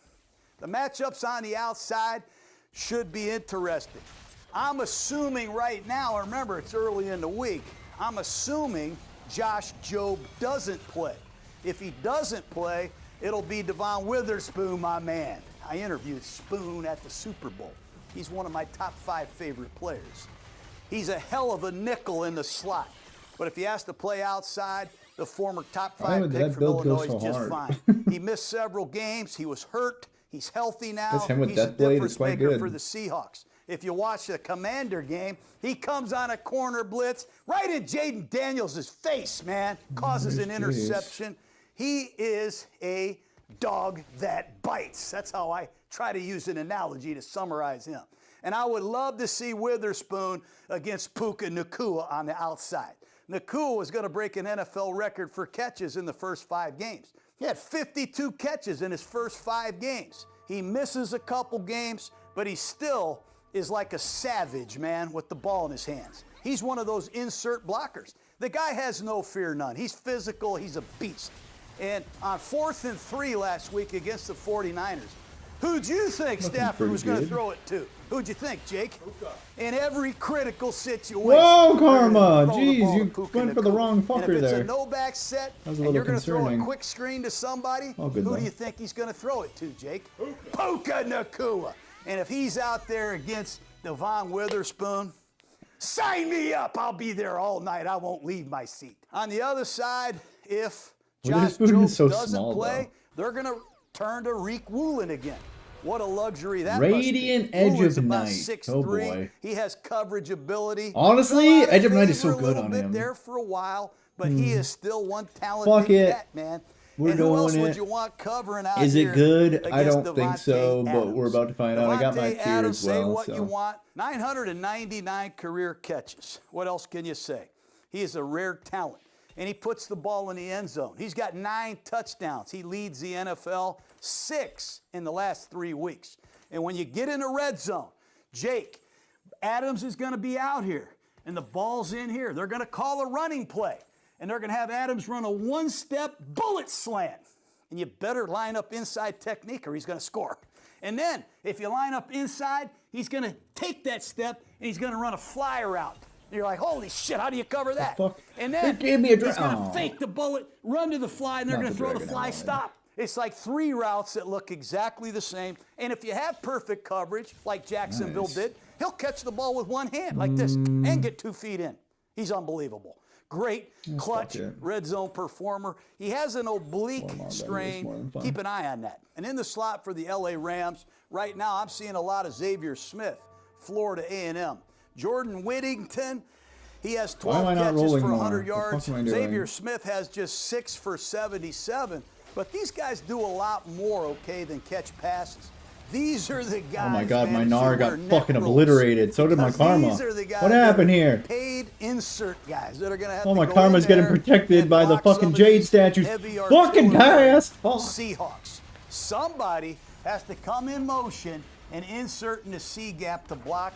The matchups on the outside should be interesting. I'm assuming right now, remember it's early in the week, I'm assuming Josh Jobe doesn't play. If he doesn't play, it'll be Devon Witherspoon, my man. I interviewed Spoon at the Super Bowl. He's one of my top 5 favorite players. He's a hell of a nickel in the slot. But if he has to play outside, the former top 5 did pick that from build go Illinois so is just hard? fine. He missed several games. He was hurt. He's healthy now. That's him with He's a Death Blade. difference It's quite maker good. for the Seahawks. If you watch the Commander game, he comes on a corner blitz right in Jaden Daniels' face, man. Causes an interception. He is a dog that bites. That's how I try to use an analogy to summarize him. And I would love to see Witherspoon against Puka Nacua on the outside. Nacua was going to break an NFL record for catches in the first 5 games. He had 52 catches in his first 5 games. He misses a couple games, but he still is like a savage, man, with the ball in his hands. He's one of those insert blockers. The guy has no fear none. He's physical. He's a beast. And on 4th and 3 last week against the 49ers, who'd you think Stafford was going to throw it to? Who'd you think, Jake? In every critical situation. Whoa, Karma! Jeez, you went for the wrong fucker there. And if it's a no-back set, and you're going to throw a quick screen to somebody, who do you think he's going to throw it to, Jake? Puka Nacua. And if he's out there against Devon Witherspoon, sign me up. I'll be there all night. I won't leave my seat. On the other side, if Josh Jacobs doesn't play, they're going to turn to Reek Woolen again. What a luxury that Radiant must be. Edge of Night. 6'3". Oh boy. He has coverage ability. Honestly, Edge of Night is so good on him. There for a while, but he is still one talented cat, man. We're who else doing would it. you want covering out Is here it good? I don't against think so, Devontae but we're about to find out. I got my Devontae tier Adams, as well. say what So. you want. 999 career catches. What else can you say? He is a rare talent, and he puts the ball in the end zone. He's got 9 touchdowns. He leads the NFL, 6 in the last 3 weeks. And when you get in the red zone, Jake, Adams is going to be out here, and the ball's in here. They're going to call a running play, and they're going to have Adams run a one-step bullet slant. And you better line up inside technique or he's going to score. And then, if you line up inside, he's going to take that step, and he's going to run a fly route. And you're like, holy shit, how do you cover that? And then he's going to fake the bullet, run to the fly, and they're going to throw the fly stop. It's like 3 routes that look exactly the same. And if you have perfect coverage, like Jacksonville did, he'll catch the ball with one hand like this and get 2 feet in. He's unbelievable. Great, clutch, red zone performer. He has an oblique strain. Keep an eye on that. And in the slot for the LA Rams, right now I'm seeing a lot of Xavier Smith, Florida A&M. Jordan Whittington, he has 12 catches for 100 yards. Xavier Smith has just 6 for 77. But these guys do a lot more, okay, than catch passes. These are the guys. Oh my God, man, my Nar got fucking oblitterated. So did my Karma. What happened here? Paid insert guys that are gonna have oh, my Karma's getting protected by the fucking Jade statues. Fucking pass! Seahawks. Somebody has to come in motion and insert in the C gap to block.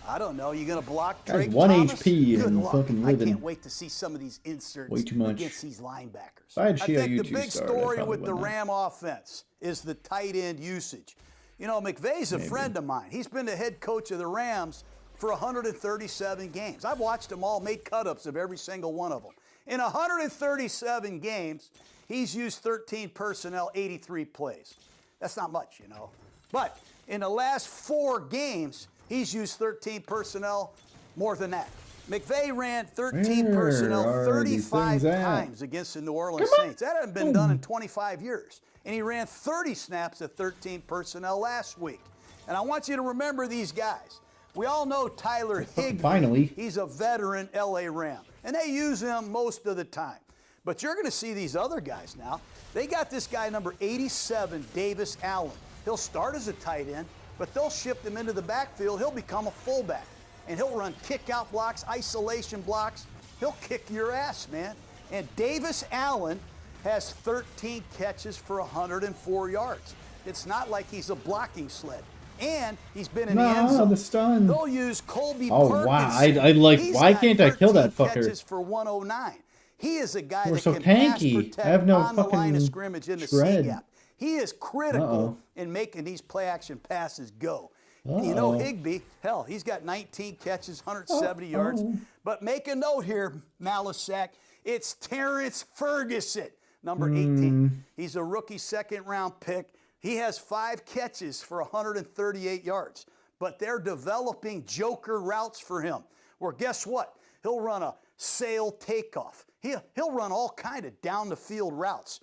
I don't know. You gonna block Drake That's 1 Thomas? HP Good and luck. fucking living. I can't wait to see some of these inserts Way too much. against these linebackers. I think the big story with the Ram offense is the tight end usage. You know, McVay's a friend of mine. He's been the head coach of the Rams for 137 games. I've watched them all, made cut-ups of every single one of them. In 137 games, he's used 13 personnel, 83 plays. That's not much, you know. But in the last 4 games, he's used 13 personnel, more than that. McVay ran 13 personnel 35 times against the New Orleans Saints. That hasn't been done in 25 years. And he ran 30 snaps at 13 personnel last week. And I want you to remember these guys. We all know Tyler Higbee. Finally. He's a veteran LA Ram. And they use him most of the time. But you're going to see these other guys now. They got this guy, number 87, Davis Allen. He'll start as a tight end, but they'll shift him into the backfield. He'll become a fullback. And he'll run kick-out blocks, isolation blocks. He'll kick your ass, man. And Davis Allen has 13 catches for 104 yards. It's not like he's a blocking sled. And he's been in the end zone. The stun. They'll use Colby Perkins. Wow. I like, He's why can't I kill that fucker? Catches for 109. He is a guy that so can tanky. pass protect I have no on the line of fucking scrimmage in the shred. C-gap. He is critical in making these play-action passes go. And you know Higbee, hell, he's got 19 catches, 170 yards. But make a note here, Malisack, it's Terrence Ferguson, number 18. He's a rookie second-round pick. He has 5 catches for 138 yards. But they're developing joker routes for him. Where guess what? He'll run a sail takeoff. He'll run all kind of down-the-field routes.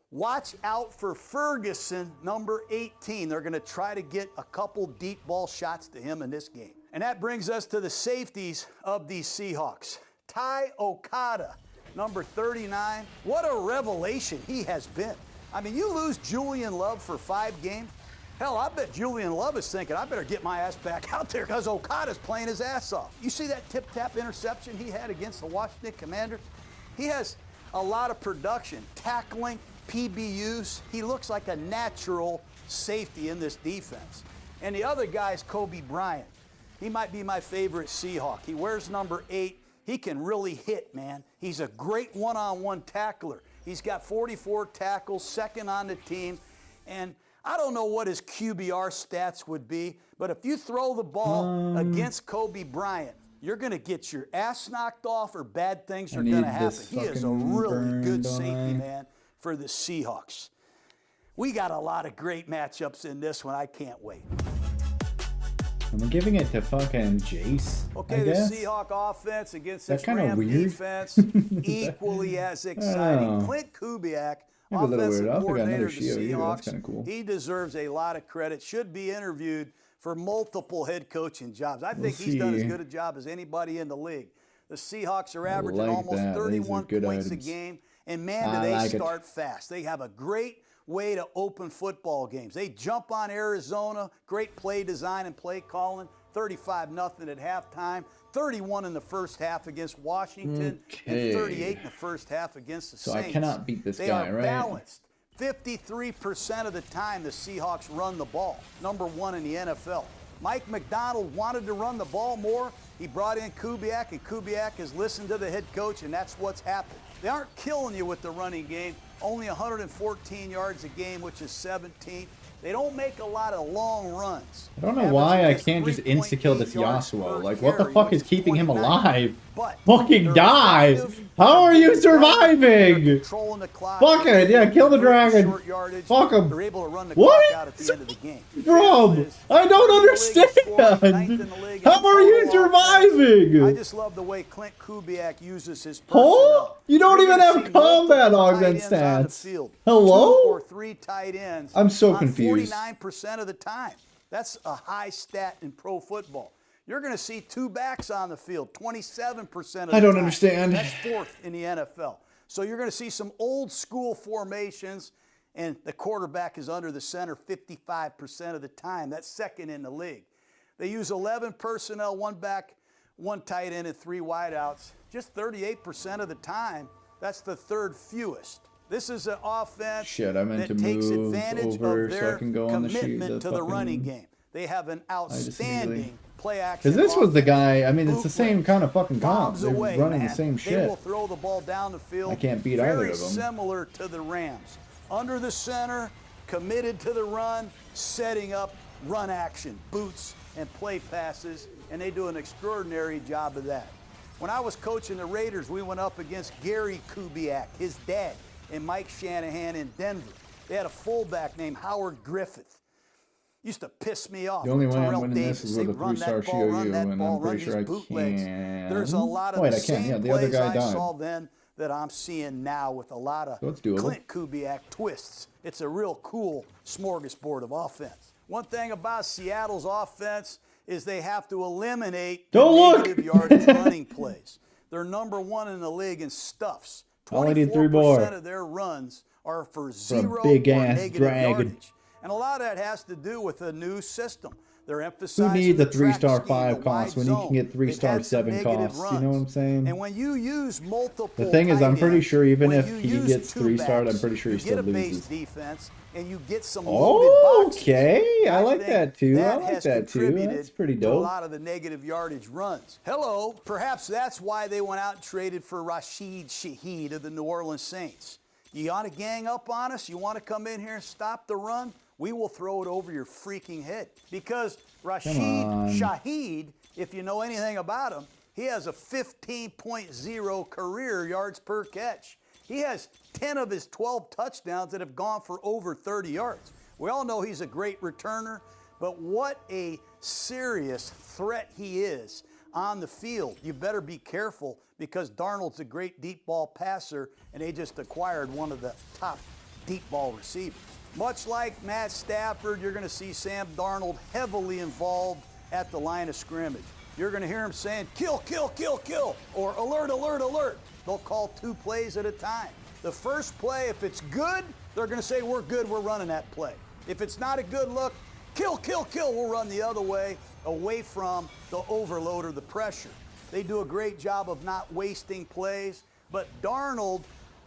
Watch out for Ferguson, number 18. They're going to try to get a couple deep ball shots to him in this game. And that brings us to the safeties of these Seahawks. Ty Okada, number 39. What a revelation he has been. I mean, you lose Julian Love for 5 games. Hell, I bet Julian Love is thinking, I better get my ass back out there because Okada's playing his ass off. You see that tip-tap interception he had against the Washington Commanders? He has a lot of production, tackling, PBUs. He looks like a natural safety in this defense. And the other guy is Kobe Bryant. He might be my favorite Seahawk. He wears number 8. He can really hit, man. He's a great one-on-one tackler. He's got 44 tackles, second on the team. And I don't know what his QBR stats would be, but if you throw the ball against Kobe Bryant, you're going to get your ass knocked off or bad things are going to happen. He is a really good safety, man, for the Seahawks. We got a lot of great matchups in this one. I can't wait. I'm giving it to fucking Jace. Okay, the Seahawk offense against this Ram defense, equally as exciting. Clint Kubiak, offensive coordinator of the Seahawks, cool. He deserves a lot of credit. Should be interviewed for multiple head coaching jobs. I think he's done as good a job as anybody in the league. The Seahawks are averaging almost 31 points a game, and man, do they start fast. They have a great way to open football games. They jump on Arizona, great play design and play calling, 35-0 at halftime, 31 in the first half against Washington, and 38 in the first half against the Saints. So I cannot beat this guy, right? They are balanced. 53% of the time the Seahawks run the ball, number 1 in the NFL. Mike McDonald wanted to run the ball more. He brought in Kubiak, and Kubiak has listened to the head coach, and that's what's happened. They aren't killing you with the running game. Only 114 yards a game, which is 17th. They don't make a lot of long runs. I don't know why I can't just insta-kill this Yasuo. Like, what the fuck is keeping him alive? Fucking die! How are you surviving? Fuck it, yeah, kill the dragon. Fuck him. What? Bro, I don't understand. How are you surviving? I just love the way Clint Kubiak uses his personnel. You don't even have combat augment stats. Hello? 2 or 3 tight ends. I'm so confused. 49% of the time. That's a high stat in pro football. You're going to see 2 backs on the field, 27% of the time. I don't understand. That's 4th in the NFL. So you're going to see some old school formations, and the quarterback is under the center 55% of the time. That's 2nd in the league. They use 11 personnel, 1 back, 1 tight end, and 3 wideouts. Just 38% of the time. That's the 3rd fewest. This is an offense that takes advantage of their commitment to the running game. They have an outstanding play action. Because this was the guy, I mean, it's the same kind of fucking comp. They're running the same shit. They will throw the ball down the field. I can't beat either of them. Very similar to the Rams. Under the center, committed to the run, setting up run action, boots and play passes, and they do an extraordinary job of that. When I was coaching the Raiders, we went up against Gary Kubiak, his dad, and Mike Shanahan in Denver. They had a fullback named Howard Griffith. Used to piss me off. The only one I'm winning this is with a 3-star COU, and I'm pretty sure I can. There's a lot of the same plays I saw then that I'm seeing now with a lot of Clint Kubiak twists. It's a real cool smorgasbord of offense. One thing about Seattle's offense is they have to eliminate negative yardage running plays. They're number 1 in the league in stuffs. 24% of their runs are for 0 or negative yardage. And a lot of that has to do with a new system. They're emphasizing who needs a 3-star 5 cost when you can get 3-star 7 costs? You know what I'm saying? And when you use multiple, the thing is, I'm pretty sure even if he gets 3-starred, I'm pretty sure he still loses. You get a base defense, and you get some loaded boxes. Okay, I like that too. I like that too. That's pretty dope. To a lot of the negative yardage runs. Hello, perhaps that's why they went out and traded for Rashid Shaheed of the New Orleans Saints. You want to gang up on us? You want to come in here and stop the run? We will throw it over your freaking head. Because Rashid Shaheed, if you know anything about him, he has a 15.0 career yards per catch. He has 10 of his 12 touchdowns that have gone for over 30 yards. We all know he's a great returner, but what a serious threat he is on the field. You better be careful because Darnold's a great deep ball passer, and they just acquired one of the top deep ball receivers. Much like Matt Stafford, you're going to see Sam Darnold heavily involved at the line of scrimmage. You're going to hear him saying, kill, kill, kill, kill, or alert, alert, alert. They'll call 2 plays at a time. The first play, if it's good, they're going to say, we're good, we're running that play. If it's not a good look, kill, kill, kill, we'll run the other way, away from the overload or the pressure. They do a great job of not wasting plays, but Darnold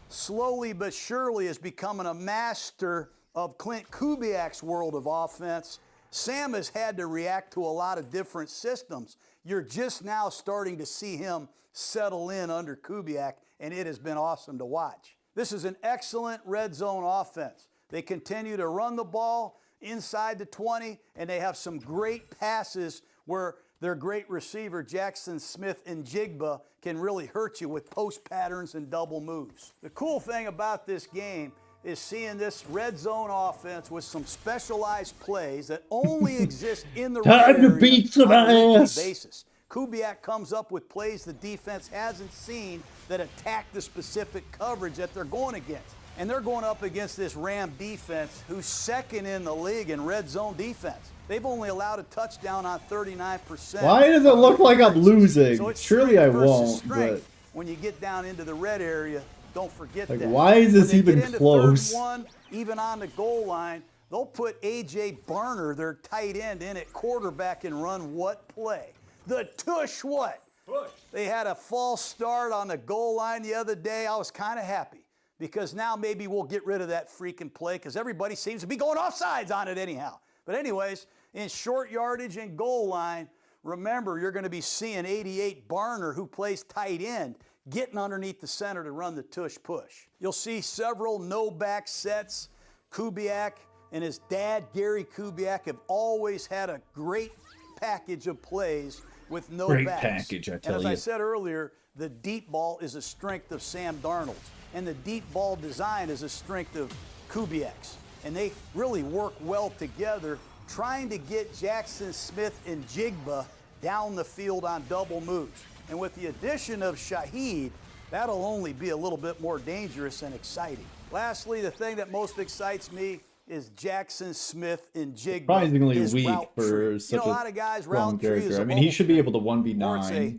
slowly but surely is becoming a master of Clint Kubiak's world of offense. Sam has had to react to a lot of different systems. You're just now starting to see him settle in under Kubiak, and it has been awesome to watch. This is an excellent red zone offense. They continue to run the ball inside the 20, and they have some great passes where their great receiver, Jackson Smith and Jigba, can really hurt you with post patterns and double moves. The cool thing about this game is seeing this red zone offense with some specialized plays that only exist in the red Time to area beat some on a weekly ass. basis. Kubiak comes up with plays the defense hasn't seen that attack the specific coverage that they're going against. And they're going up against this Ram defense who's second in the league in red zone defense. They've only allowed a touchdown on 39%. Why does it look like I'm losing? So it's Surely I strength versus won't, strength. but When you get down into the red area, don't forget like, that. why is this When they even get into close? third and 1, even on the goal line, they'll put A.J. Barner, their tight end, in at quarterback and run what play? The tush what? Push. They had a false start on the goal line the other day. I was kind of happy because now maybe we'll get rid of that freaking play because everybody seems to be going offsides on it anyhow. But anyways, in short yardage and goal line, remember you're going to be seeing 88 Barner, who plays tight end, getting underneath the center to run the tush push. You'll see several no-back sets. Kubiak and his dad, Gary Kubiak, have always had a great package of plays with no Great backs. package, I tell and as you. I said earlier, the deep ball is a strength of Sam Darnold's, and the deep ball design is a strength of Kubiak's. And they really work well together, trying to get Jackson Smith and Jigba down the field on double moves. And with the addition of Shaheed, that'll only be a little bit more dangerous and exciting. Lastly, the thing that most excites me is Jackson Smith and Jigba. Surprisingly his weak route for tree. such a lot of guys strong route tree is character. a I mean, he bubble should be screen, able to or it's a 1v9,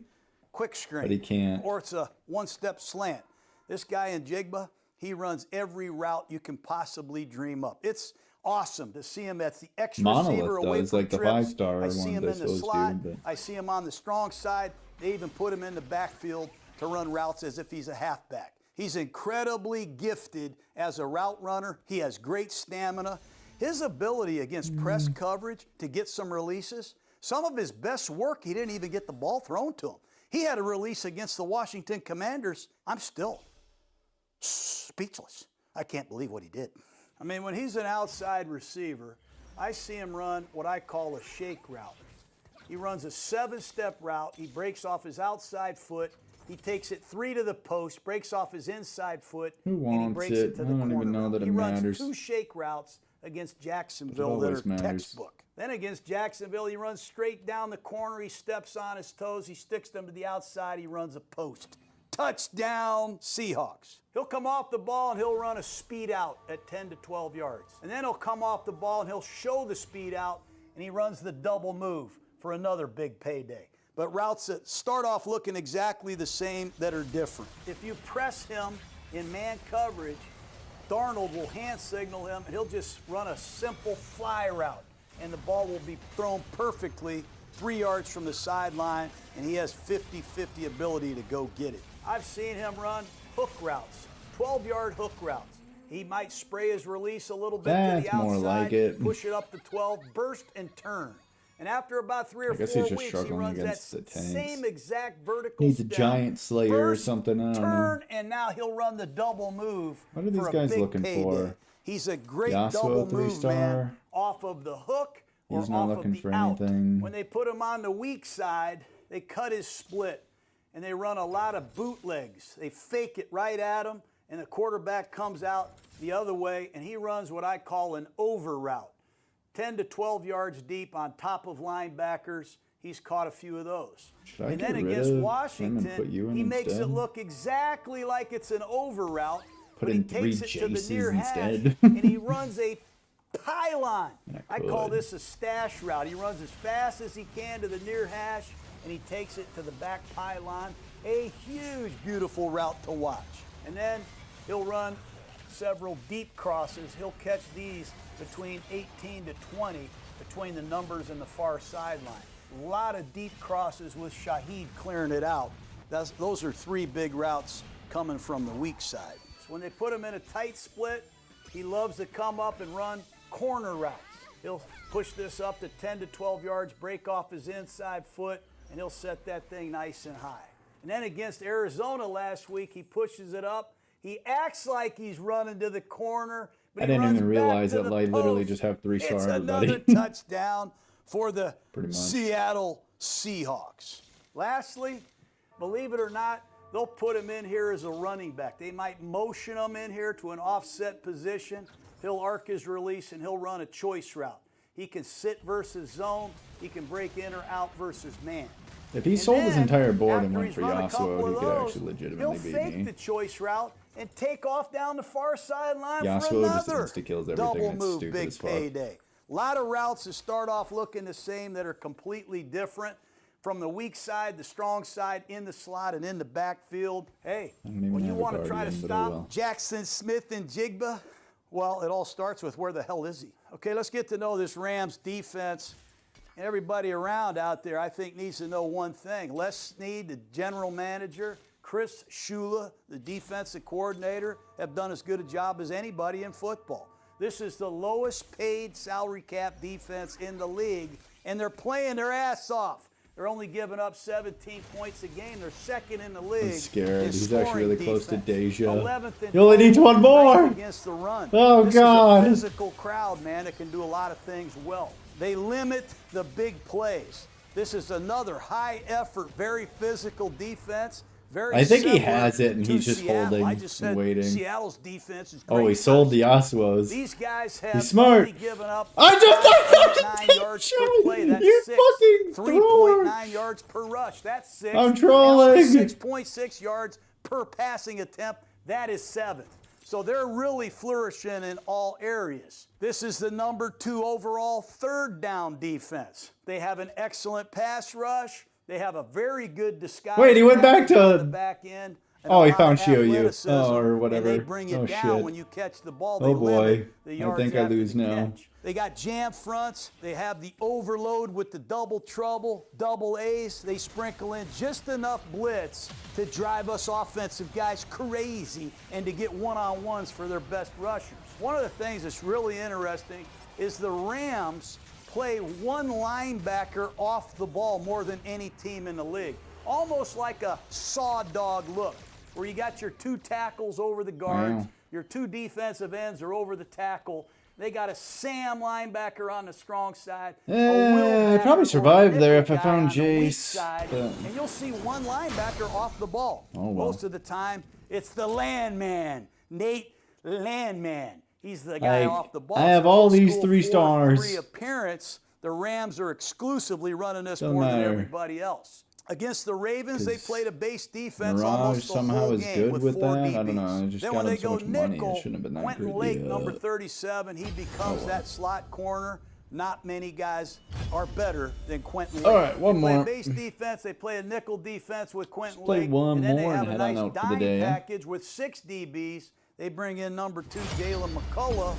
quick screen, but he can't. or it's a one-step slant. This guy in Jigba, he runs every route you can possibly dream up. It's awesome to see him at the extra receiver Monolith away does, from like the trips. 5-star I see one him they're in the supposed slot. to, but I see him on the strong side. They even put him in the backfield to run routes as if he's a halfback. He's incredibly gifted as a route runner. He has great stamina. His ability against press coverage to get some releases, some of his best work, he didn't even get the ball thrown to him. He had a release against the Washington Commanders. I'm still speechless. I can't believe what he did. I mean, when he's an outside receiver, I see him run what I call a shake route. He runs a 7-step route. He breaks off his outside foot. He takes it 3 to the post, breaks off his inside foot, Who and he wants breaks it? it to I the don't corner even know route. that it He runs matters. 2 shake routes against Jacksonville It that always are matters. textbook. Then against Jacksonville, he runs straight down the corner. He steps on his toes. He sticks them to the outside. He runs a post. Touchdown, Seahawks. He'll come off the ball and he'll run a speed out at 10 to 12 yards. And then he'll come off the ball and he'll show the speed out, and he runs the double move for another big payday. But routes that start off looking exactly the same that are different. If you press him in man coverage, Darnold will hand signal him, and he'll just run a simple fly route, and the ball will be thrown perfectly 3 yards from the sideline, and he has 50-50 ability to go get it. I've seen him run hook routes, 12-yard hook routes. He might spray his release a little bit to That's the outside, more like it. push it up to 12, burst and turn. And after about 3 or I guess 4 he's just weeks, he struggling runs that against the tanks. same exact vertical He's a step, giant slayer or burst, something, I don't know. turn, and now he'll run the double move. What are these for a guys big looking payday. for? He's a great Yasuo, double 3 move star. man off of the hook or He's not off looking of the for out. anything. When they put him on the weak side, they cut his split, and they run a lot of bootlegs. They fake it right at him, and the quarterback comes out the other way, and he runs what I call an over route. 10 to 12 yards deep on top of linebackers. He's caught a few of those. Should I And get then rid against of him and Washington, put you in he makes instead? it look exactly like it's an over route, Put but he in takes 3 it to the Jaces near hash, instead. and he runs a pylon. I I call could. this a stash route. He runs as fast as he can to the near hash, and he takes it to the back pylon. A huge, beautiful route to watch. And then he'll run several deep crosses. He'll catch these between 18 to 20 between the numbers and the far sideline. A lot of deep crosses with Shaheed clearing it out. Those are 3 big routes coming from the weak side. So when they put him in a tight split, he loves to come up and run corner routes. He'll push this up to 10 to 12 yards, break off his inside foot, and he'll set that thing nice and high. And then against Arizona last week, he pushes it up. He acts like he's running to the corner, but I didn't even realize that I literally just have 3-star It's everybody. another touchdown for the Pretty much. Seattle Seahawks. Lastly, believe it or not, they'll put him in here as a running back. They might motion him in here to an offset position. He'll arc his release, and he'll run a choice route. He can sit versus zone. He can break in or out versus man. If he And sold his then, entire board and after went he's for run a couple Yasuo, he of could those, actually legitimately he'll beat fake me. the choice route and take off down the far sideline for Yasuo just another insta-kills everything. double It's move, stupid big as fuck. payday. A lot of routes that start off looking the same that are completely different. From the weak side, the strong side, in the slot, and in the backfield. Hey, even when you have a want to try to guardian, but oh stop well. Jackson Smith and Jigba, well, it all starts with where the hell is he? Okay, let's get to know this Rams defense. And everybody around out there, I think, needs to know one thing. Les Snead, the general manager, Chris Shula, the defensive coordinator, have done as good a job as anybody in football. This is the lowest paid salary cap defense in the league, and they're playing their ass off. They're only giving up 17 points a game. They're second in the league. I'm scared. in He's actually really close to defense. Deja. 11th in He only needs one more. against the run. Oh, This God. is a physical crowd, man, that can do a lot of things well. They limit the big plays. This is another high-effort, very physical defense. Very I think he similar has it, and to he's just Seattle. holding I just said and waiting. Seattle's defense is Oh, great. he sold the Yasuos. These guys have He's smart. only given up I just 9 yards per play. That's You 6. fucking troll. 3.9 yards per rush. That's 6. I'm And trolling. only 6.6 yards per passing attempt. That is 7. So they're really flourishing in all areas. This is the number 2 overall third down defense. They have an excellent pass rush. They have a very good disguise. Wait, he went back package on to- the back end. and Oh, a he lot found of Shio Yu. athleticism, Oh, or and whatever. they bring it Oh, down shit. when you catch the ball. Oh, They boy. limit the I yards think I after lose the now. catch. They got jam fronts. They have the overload with the double trouble, double A's. They sprinkle in just enough blitz to drive us offensive guys crazy and to get one-on-ones for their best rushers. One of the things that's really interesting is the Rams play one linebacker off the ball more than any team in the league. Almost like a saw dog look, where you got your 2 tackles over the guards, Wow. your 2 defensive ends are over the tackle. They got a Sam linebacker on the strong side. a Will I'd Banner probably or a survive there nickel if I guy found on the weak Jace, side, but- and you'll see one linebacker off the ball. Oh, well. Most of the time, it's the landman, Nate Landman. He's the guy off the ball. I have So all old these school 3 stars. 4-3 appearance. The Rams are exclusively running this Doesn't more than matter. everybody else. Against the Ravens, they 'Cause played a base defense Mirage almost the somehow whole is game good with with 4 that? I DBs. don't know. I just Then got when him they so go much money, it nickel, shouldn't have been that Quentin good Lake, yet. number 37, he becomes that slot corner. Not many guys are better than Quentin Lake. All right, one they play more. a base defense. They play a nickel defense with Quentin play Lake. one and then more they have and a head on nice out for the dime day. package with 6 DBs. They bring in number 2, Jalen McCullough,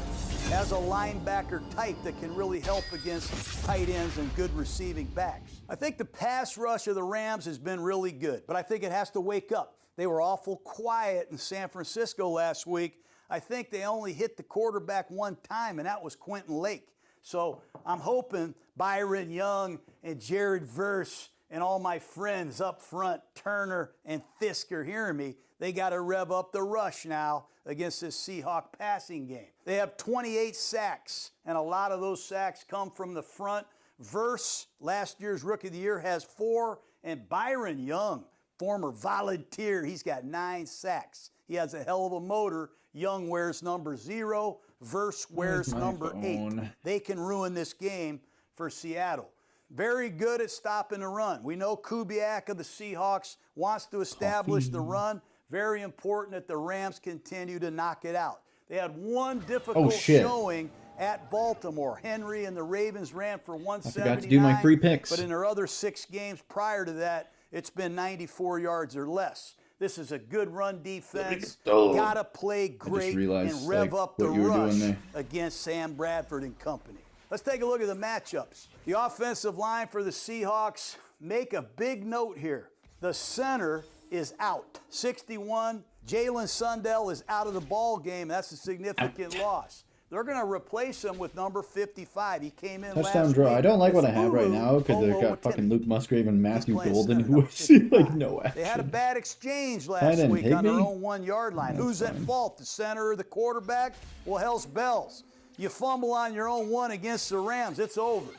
as a linebacker type that can really help against tight ends and good receiving backs. I think the pass rush of the Rams has been really good, but I think it has to wake up. They were awful quiet in San Francisco last week. I think they only hit the quarterback one time, and that was Quentin Lake. So I'm hoping Byron Young and Jared Verse and all my friends up front, Turner and Fisk, are hearing me. They got to rev up the rush now against this Seahawk passing game. They have 28 sacks, and a lot of those sacks come from the front. Verse, last year's Rookie of the Year, has 4, and Byron Young, former Volunteer, he's got 9 sacks. He has a hell of a motor. Young wears number 0. Verse wears number 8. They can ruin this game for Seattle. Very good at stopping the run. We know Kubiak of the Seahawks wants to establish the run. Very important that the Rams continue to knock it out. They had one difficult showing at Baltimore. Henry and the Ravens ran for 179. I forgot to do my free picks. But in their other 6 games prior to that, it's been 94 yards or less. This is a good run defense. Gotta play great and rev up the rush against Sam Bradford and company. Let's take a look at the matchups. The offensive line for the Seahawks, make a big note here. The center is out. 61. Jalen Sundell is out of the ball game. That's a significant loss. They're going to replace him with number 55. He came in Touchdown last draw. week. I don't like what I It's have right Uru now because they've Olo got fucking Watimi. Luke Musgrave and Matthew He's playing Golden, center, who number I see 55. like no action. They had a bad exchange last Tight end week on their Higbee? own 1 yard line. That's Who's at fine. fault? The center or the quarterback? Well, hell's bells. You fumble on your own 1 against the Rams, it's over.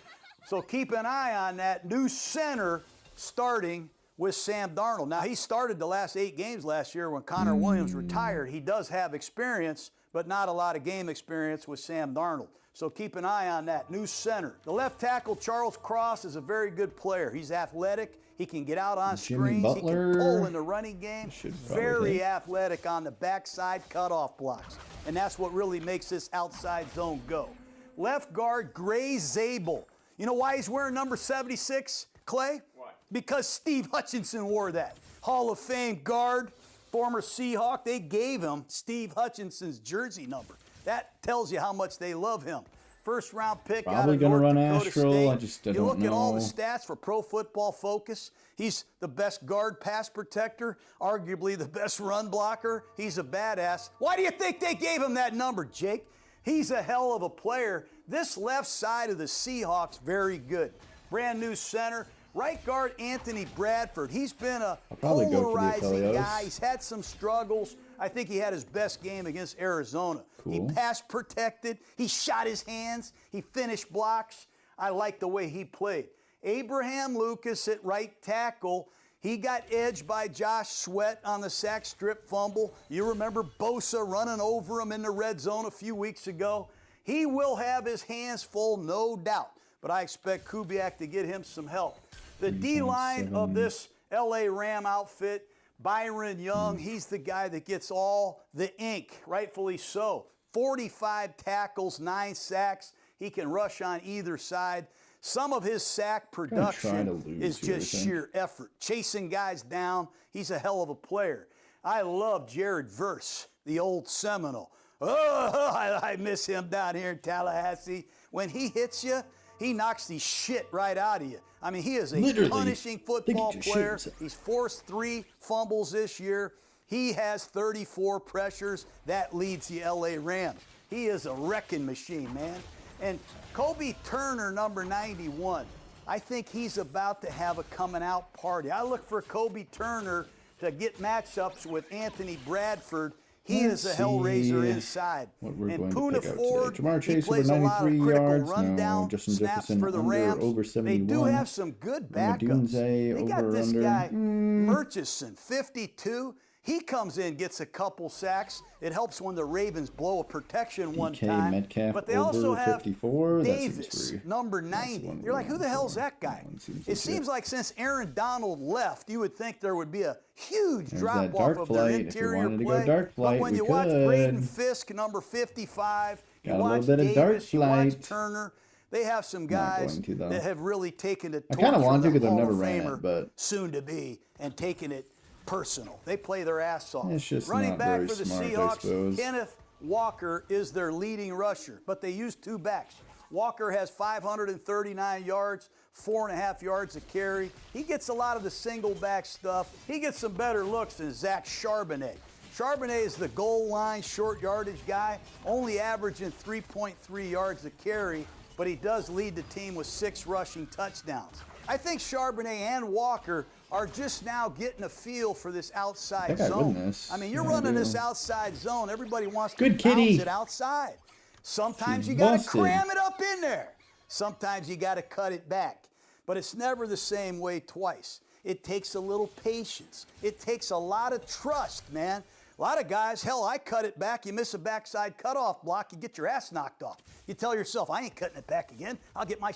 So keep an eye on that new center starting with Sam Darnold. Now, he started the last 8 games last year when Connor Williams retired. He does have experience, but not a lot of game experience with Sam Darnold. So keep an eye on that. New center. The left tackle, Charles Cross, is a very good player. He's athletic. He can get out on Jimmy screens. He can Butler pull in the running game. should probably Very hit. athletic on the backside cutoff blocks. And that's what really makes this outside zone go. Left guard, Gray Zabel. You know why he's wearing number 76, Clay? Why? Because Steve Hutchinson wore that. Hall of Fame guard, former Seahawk. They gave him Steve Hutchinson's jersey number. That tells you how much they love him. First round pick Probably out of gonna North run Dakota Astral. State. I just you don't look at all the know. stats for Pro Football Focus. He's the best guard pass protector, arguably the best run blocker. He's a badass. Why do you think they gave him that number, Jake? He's a hell of a player. This left side of the Seahawks, very good. Brand new center. Right guard, Anthony Bradford. He's been a probably go for the polarizing Affiliates. guy. He's had some struggles. I think he had his best game against Arizona. Cool. He pass protected. He shot his hands. He finished blocks. I like the way he played. Abraham Lucas at right tackle. He got edged by Josh Sweat on the sack strip fumble. You remember Bosa running over him in the red zone a few weeks ago. He will have his hands full, no doubt. But I expect Kubiak to get him some help. The D-line of this LA Ram outfit, Byron Young, he's the guy that gets all the ink, rightfully so. 45 tackles, 9 sacks. He can rush on either side. Some of his sack production is just sheer effort. Chasing guys down. He's a hell of a player. I love Jared Verse, the old Seminole. Oh, I miss him down here in Tallahassee. When he hits you, he knocks the shit right out of you. I mean, he is a Literally. punishing football player. He's forced 3 fumbles this year. He has 34 pressures. That leads the LA Rams. He is a wrecking machine, man. And Kobe Turner, number 91, I think he's about to have a coming out party. I look for Kobe Turner to get matchups with Anthony Bradford. He is a hellraiser inside. What we're And going Puna to pick out Ford, today. Jamar he Chase over plays a lot of 93 critical yards. rundown No, Justin snaps Jefferson for the under Rams. over They 71. do have some good backups. Madunze They got over this under. guy, Murchison, 52. He comes in, gets a couple sacks. It helps when the Ravens blow a protection one DK time. Metcalf But they also over have 54. That seems Davis, free. number That's the 90. one You're like, who the hell's that guy? That one seems It legit. seems like since Aaron Donald left, you would think there would be a huge There's drop that off dark of flight. their If you interior wanted to go play. dark flight, but when we you watch could. Braden Fisk, number 55, you Got a little watch bit of dark Davis, you watch flight. Turner, they have some Not guys going to, though. that have really taken the torch I kinda from want to the 'cause I've Hall never of ran it, Famer, but- soon to be, and taken it personal. They play their ass off. It's just Running not back very for the smart, I Seahawks, suppose. Kenneth Walker is their leading rusher, but they use 2 backs. Walker has 539 yards, 4.5 yards a carry. He gets a lot of the single back stuff. He gets some better looks than Zach Charbonnet. Charbonnet is the goal line short yardage guy, only averaging 3.3 yards a carry, but he does lead the team with 6 rushing touchdowns. I think Charbonnet and Walker are just now getting a feel for this outside I think I zone. win this. I mean, you're Yeah, I running do. this outside zone. Everybody wants to Good bounce kitty. it outside. Sometimes She's you got to busted. cram it up in there. Sometimes you got to cut it back. But it's never the same way twice. It takes a little patience. It takes a lot of trust, man. A lot of guys, hell, I cut it back. You miss a backside cutoff block, you get your ass knocked off. You tell yourself, I ain't cutting it back again. I'll get my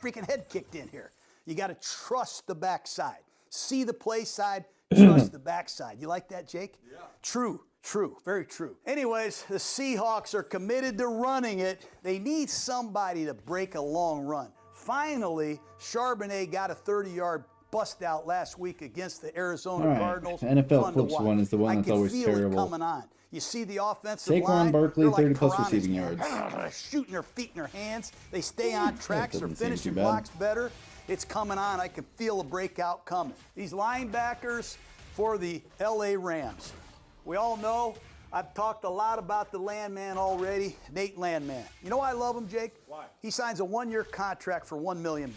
freaking head kicked in here. You got to trust the backside. See the play side, trust the backside. You like that, Jake? Yeah. True, very true. Anyways, the Seahawks are committed to running it. They need somebody to break a long run. Finally, Charbonnet got a 30-yard bust out last week against the Arizona All right. Cardinals. NFL Fun to Flips watch. one is the one that's always I can feel terrible. it coming on. You see the offensive Saquon line. Barkley, they're like 30-plus piranhas, receiving man. yards. Shooting their feet in their hands. They stay on tracks. They're doesn't seem finishing too bad. blocks better. It's coming on. I can feel a breakout coming. These linebackers for the LA Rams. We all know I've talked a lot about the Landman already, Nate Landman. You know why I love him, Jake? Why? He signs a 1-year contract for $1 million.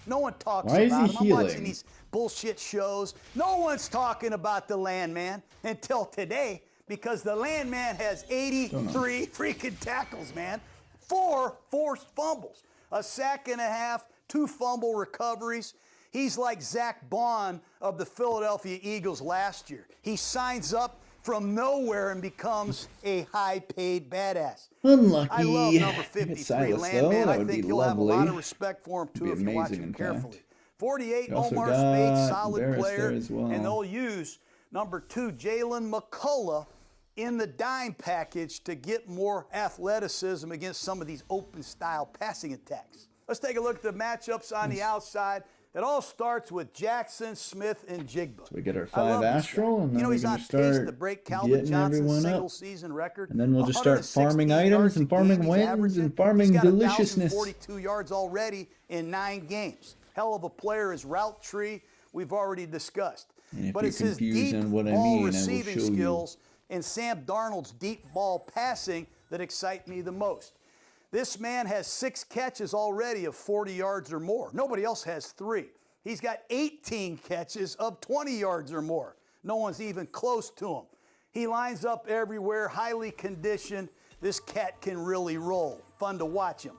No one talks Why is about he him. I'm watching healing? these bullshit shows. No one's talking about the Landman until today because the Landman has 83 freaking tackles, man. 4 forced fumbles, a sack and a half, 2 fumble recoveries. He's like Zach Bond of the Philadelphia Eagles last year. He signs up from nowhere and becomes a high-paid badass. Unlucky. I love number Get 53, Silas, Landman. though. I That would think be you'll have a lot lovely. of respect for him, too, Be if you watch amazing, him in carefully. fact. 48, You also Omar got Speights, solid Barris player. there as well. And they'll use number 2, Jalen McCullough, in the dime package to get more athleticism against some of these open-style passing attacks. Let's take a look at the matchups on the outside. It all starts with Jackson, Smith, and Jigba. So we get our I love 5 this Astral, guy. and then You know, we're he's going on to pace start to break Calvin getting Johnson's everyone single up. season record. And then we'll just start 116 farming items yards and a farming game he's wins averaging. and farming He's got deliciousness. 1,042 yards already in 9 games. Hell of a player is route tree. We've already discussed. And if But you're it's his confused deep on what I ball mean, I will receiving show you. skills and Sam Darnold's deep ball passing that excite me the most. This man has 6 catches already of 40 yards or more. Nobody else has 3. He's got 18 catches of 20 yards or more. No one's even close to him. He lines up everywhere, highly conditioned. This cat can really roll. Fun to watch him.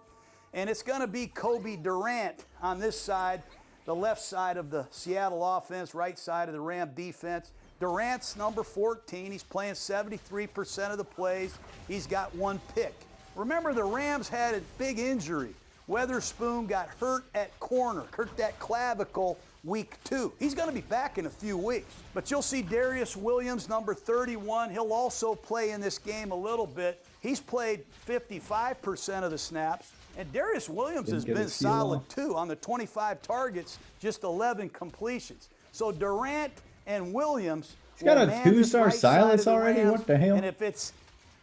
And it's going to be Kobe Durant on this side, the left side of the Seattle offense, right side of the Ram defense. Durant's number 14. He's playing 73% of the plays. He's got 1 pick. Remember, the Rams had a big injury. Weatherspoon got hurt at corner, hurt that clavicle week 2. He's going to be back in a few weeks. But you'll see Darius Williams, number 31. He'll also play in this game a little bit. He's played 55% of the snaps. And Darius Williams has been solid, too. On the 25 targets, just 11 completions. So Durant and Williams. He's got a 2-star silence already? What the hell? And if it's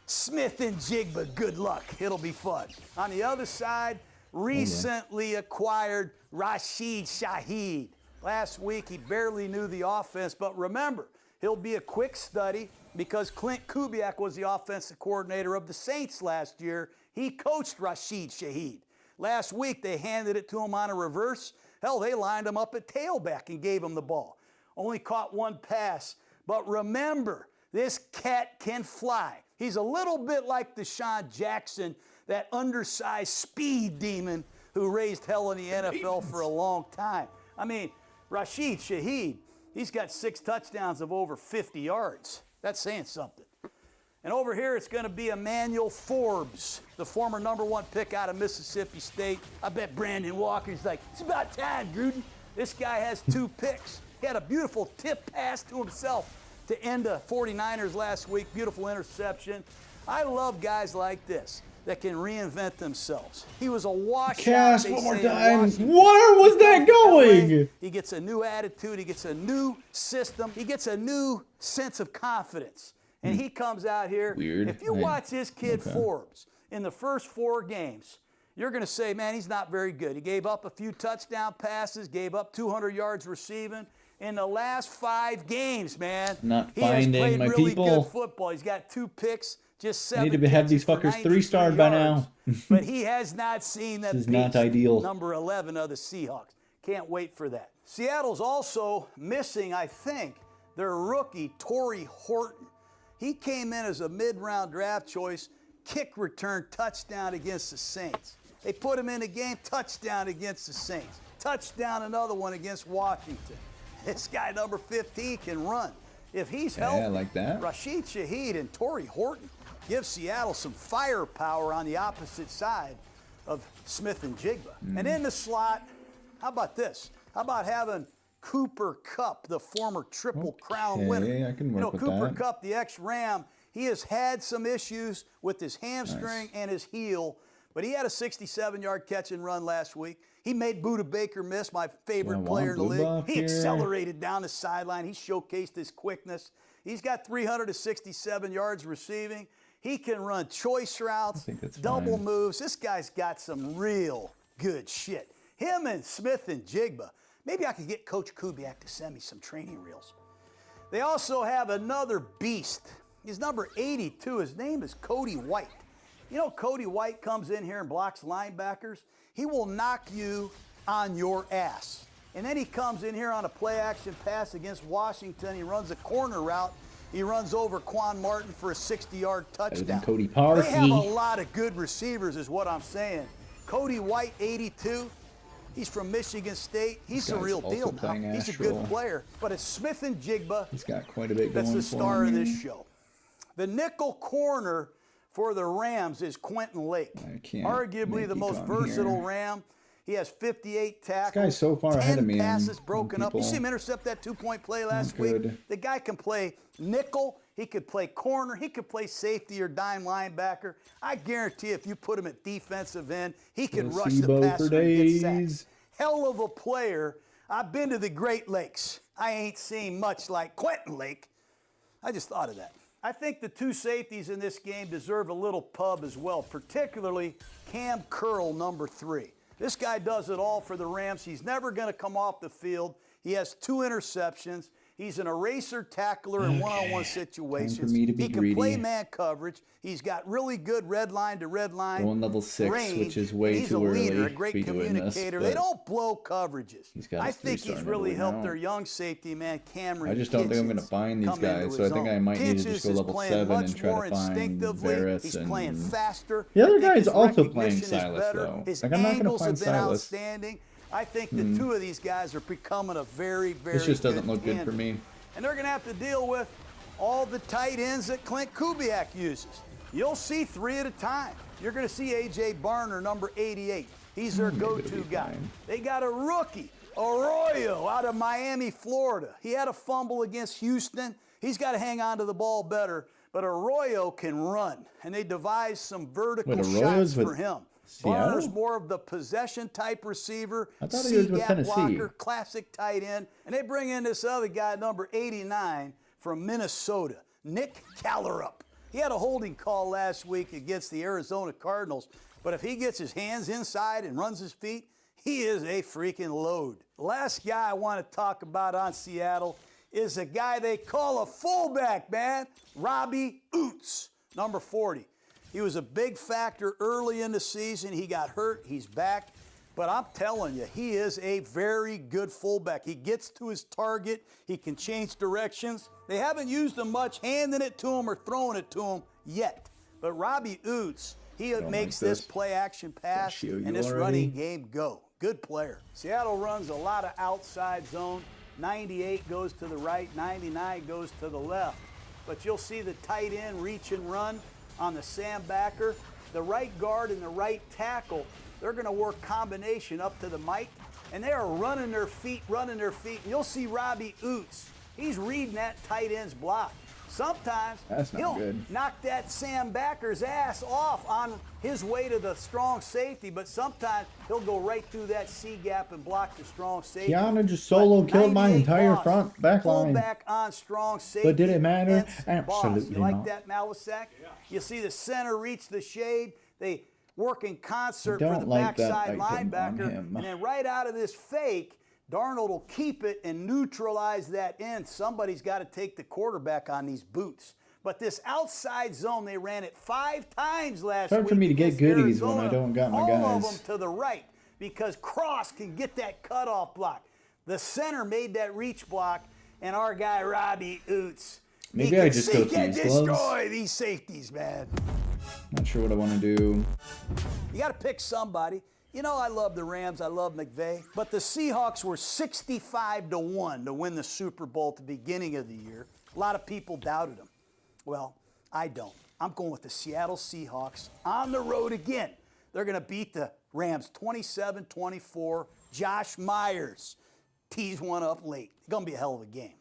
Smith and Jigba, good luck. It'll be fun. On the other side, recently acquired Rashid Shaheed. Last week, he barely knew the offense, but remember, he'll be a quick study because Clint Kubiak was the offensive coordinator of the Saints last year. He coached Rashid Shaheed. Last week, they handed it to him on a reverse. Hell, they lined him up at tailback and gave him the ball. Only caught 1 pass. But remember, this cat can fly. He's a little bit like Deshaun Jackson, that undersized speed demon who raised hell in the NFL for a long time. I mean, Rashid Shaheed, he's got 6 touchdowns of over 50 yards. That's saying something. And over here, it's going to be Emmanuel Forbes, the former number 1 pick out of Mississippi State. I bet Brandon Walker's like, it's about time, Gruden. This guy has 2 picks. He had a beautiful tip pass to himself to end the 49ers last week. Beautiful interception. I love guys like this that can reinvent themselves. He was a washout. Cast one more time. Where was that going? He gets a new attitude. He gets a new system. He gets a new sense of confidence. And he comes out here. Weird. If you watch this kid Forbes in the first 4 games, you're going to say, man, he's not very good. He gave up a few touchdown passes, gave up 200 yards receiving. In the last 5 games, man, he has played really good football. He's got 2 picks, just 7 I need to have these fuckers 3-starred by now. But he has not seen that This is not ideal. number 11 of the Seahawks. Can't wait for that. Seattle's also missing, I think, their rookie, Torrey Horton. He came in as a mid-round draft choice, kick return touchdown against the Saints. They put him in the game, touchdown against the Saints. Touchdown, another one against Washington. This guy, number 15, can run. If he's healthy, I like that. Rashid Shaheed and Torrey Horton give Seattle some firepower on the opposite side of Smith and Jigba. And in the slot, how about this? How about having Cooper Kupp, the former Triple Crown winner? I can work with Cooper that. Kupp, the ex-Ram, he has had some issues with his hamstring and his heel, but he had a 67-yard catch and run last week. He made Budda Baker miss, my favorite player in the league. He accelerated down the sideline. He showcased his quickness. He's got 367 yards receiving. He can run choice routes, double moves. This guy's got some real good shit. Him and Smith and Jigba. Maybe I could get Coach Kubiak to send me some training reels. They also have another beast He's number 82. His name is Cody White. You know, Cody White comes in here and blocks linebackers. He will knock you on your ass. And then he comes in here on a play-action pass against Washington. He runs a corner route. He runs over Quan Martin for a 60-yard touchdown. Cody Parkey. They have a lot of good receivers is what I'm saying. Cody White, 82. He's from Michigan State. He's the real deal now. He's a good player. But it's Smith and Jigba. He's got quite a bit going That's the star for him. of this show. The nickel corner for the Rams is Quentin Lake. Arguably the most versatile Ram. He has 58 tackles. This guy's so far ahead of me. 10 passes broken up. You see him intercept that 2-point play last week? The guy can play nickel. He could play corner. He could play safety or dime linebacker. I guarantee if you put him at defensive end, he could rush the passer and get sacks. Hell of a player. I've been to the Great Lakes. I ain't seen much like Quentin Lake. I just thought of that. I think the two safeties in this game deserve a little pub as well, particularly Cam Curl, number 3. This guy does it all for the Rams. He's never going to come off the field. He has 2 interceptions. He's an eraser tackler in one-on-one situations. He can play man coverage. He's got really good red line to red line going level 6, range. which is way too early. He's a leader, a great communicator. They don't blow coverages. I think he's really helped their young safety man, Cameron. I just don't think I'm going to find these guys, so I think I might need to just go level 7 and try to find Varys. He's playing faster. The other guy is also playing Silas, though. His like, I'm not going to angles find have been Silas. outstanding. I think the two of these guys are becoming a very, very This just doesn't look good tandem. for me. And they're going to have to deal with all the tight ends that Clint Kubiak uses. You'll see 3 at a time. You're going to see A.J. Barner, number 88. He's their go-to guy. They got a rookie, Arroyo, out of Miami, Florida. He had a fumble against Houston. He's got to hang on to the ball better. But Arroyo can run, and they devised some vertical shots for him. Barner's more of the possession-type receiver, C-gap blocker, classic tight end. And they bring in this other guy, number 89, from Minnesota, Nick Callerup. He had a holding call last week against the Arizona Cardinals, but if he gets his hands inside and runs his feet, he is a freaking load. The last guy I want to talk about on Seattle is a guy they call a fullback, man, Robbie Oots, number 40. He was a big factor early in the season. He got hurt. He's back. But I'm telling you, he is a very good fullback. He gets to his target. He can change directions. They haven't used him much, handing it to him or throwing it to him yet. But Robbie Oots, he makes this play-action pass and this running game go. Good player. Seattle runs a lot of outside zone. 98 goes to the right, 99 goes to the left. But you'll see the tight end reach and run on the Sam backer. The right guard and the right tackle, they're going to work combination up to the mic, and they are running their feet. And you'll see Robbie Oots. He's reading that tight end's block. Sometimes he'll knock that Sam backer's ass off on his way to the strong safety, but sometimes he'll go right through that C gap and block the strong safety. Keanu just solo killed my entire back line. Fullback on strong safety. But did it matter? Absolutely You like not. that, Malisak? Yeah. You see the center reach the shade. They work in concert for the backside linebacker. And then right out of this fake, Darnold will keep it and neutralize that end. Somebody's got to take the quarterback on these boots. But this outside zone, they ran it 5 times last week. It's hard for me to get goodies when I don't got my guys. All of them to the right because Cross can get that cutoff block. The center made that reach block, and our guy Robbie Oots, maybe I just go through these gloves. Destroy these safeties, man. Not sure what I want to do. You got to pick somebody. You know, I love the Rams. I love McVay. But the Seahawks were 65-1 to win the Super Bowl at the beginning of the year. A lot of people doubted them. Well, I don't. I'm going with the Seattle Seahawks on the road again. They're going to beat the Rams 27-24. Josh Myers tees one up late. It's going to be a hell of a game.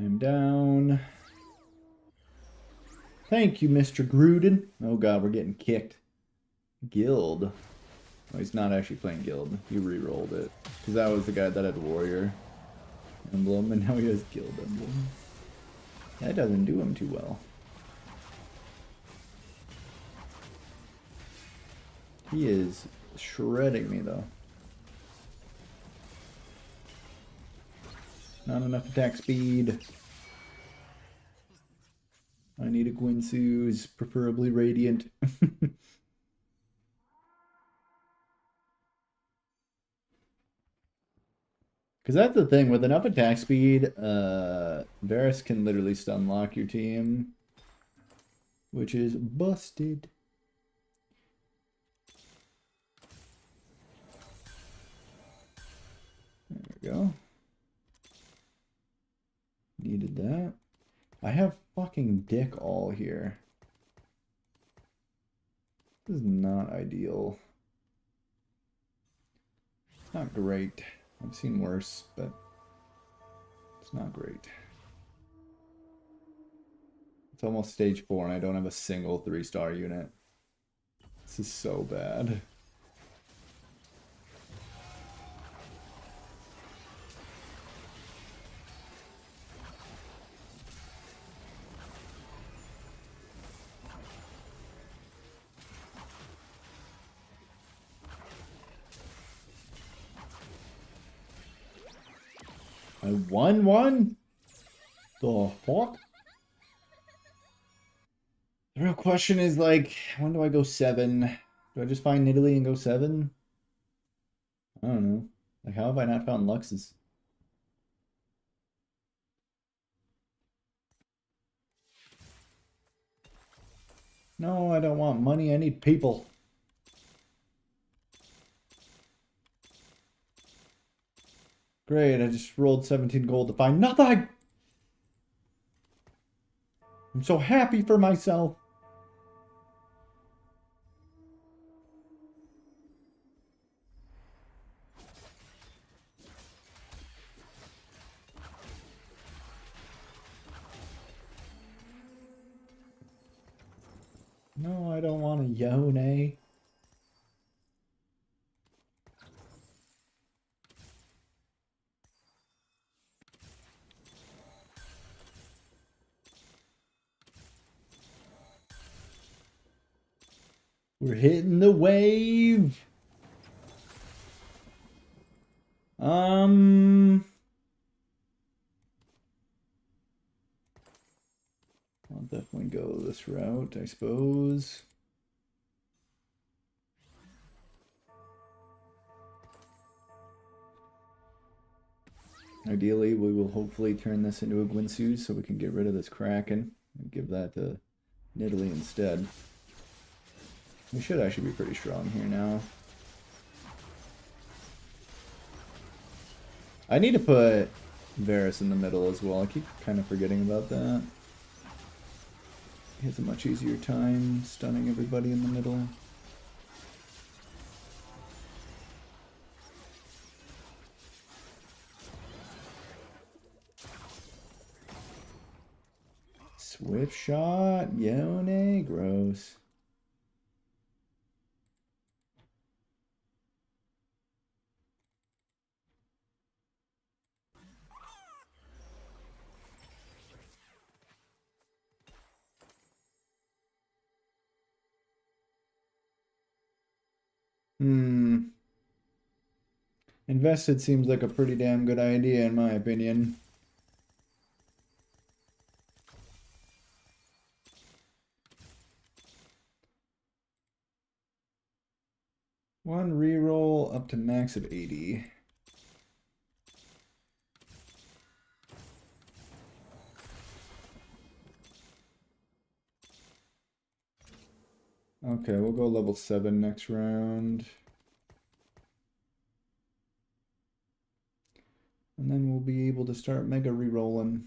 I'm down. Thank you, Mr. Gruden. Oh god, we're getting kicked. Guild. Oh, he's not actually playing Guild. He re-rolled it. Because that was the guy that had Warrior emblem, and now he has Guild emblem. That doesn't do him too well. He is shredding me though. Not enough attack speed. I need a Guinsoo's, preferably Radiant. Because that's the thing, with enough attack speed, Varus can literally stun lock your team. Which is busted. There we go. Needed that. I have fucking dick all here. This is not ideal. It's not great. I've seen worse, but it's not great. It's almost stage 4 and I don't have a single 3-star unit. This is so bad. I won one? The fuck? The real question is, like, when do I go 7? Do I just find Nidalee and go 7? I don't know. Like, how have I not found Luxes? No, I don't want money. I need people. Great, I just rolled 17 gold to find nothing! I'm so happy for myself. No, I don't want a Yone. We're hitting the wave. I'll definitely go this route, I suppose. Ideally, we will hopefully turn this into a Guinsoo's so we can get rid of this Kraken and give that to Nidalee instead. We should actually be pretty strong here now. I need to put Varus in the middle as well. I keep kind of forgetting about that. He has a much easier time stunning everybody in the middle. Swift shot, Yone, gross. Invested seems like a pretty damn good idea in my opinion. One reroll up to max of 80. Okay, we'll go level 7 next round. And then we'll be able to start mega rerolling.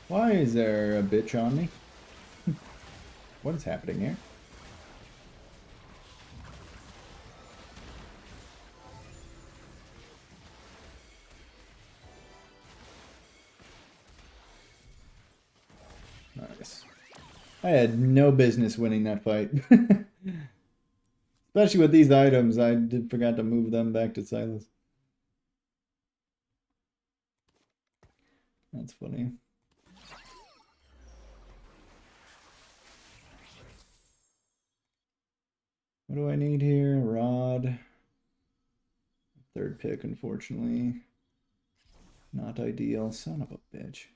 Why is there a bitch on me? What is happening here? Nice. I had no business winning that fight. Especially with these items, I forgot to move them back to Silas. That's funny. What do I need here? Rod. Third pick, unfortunately. Not ideal. Son of a bitch.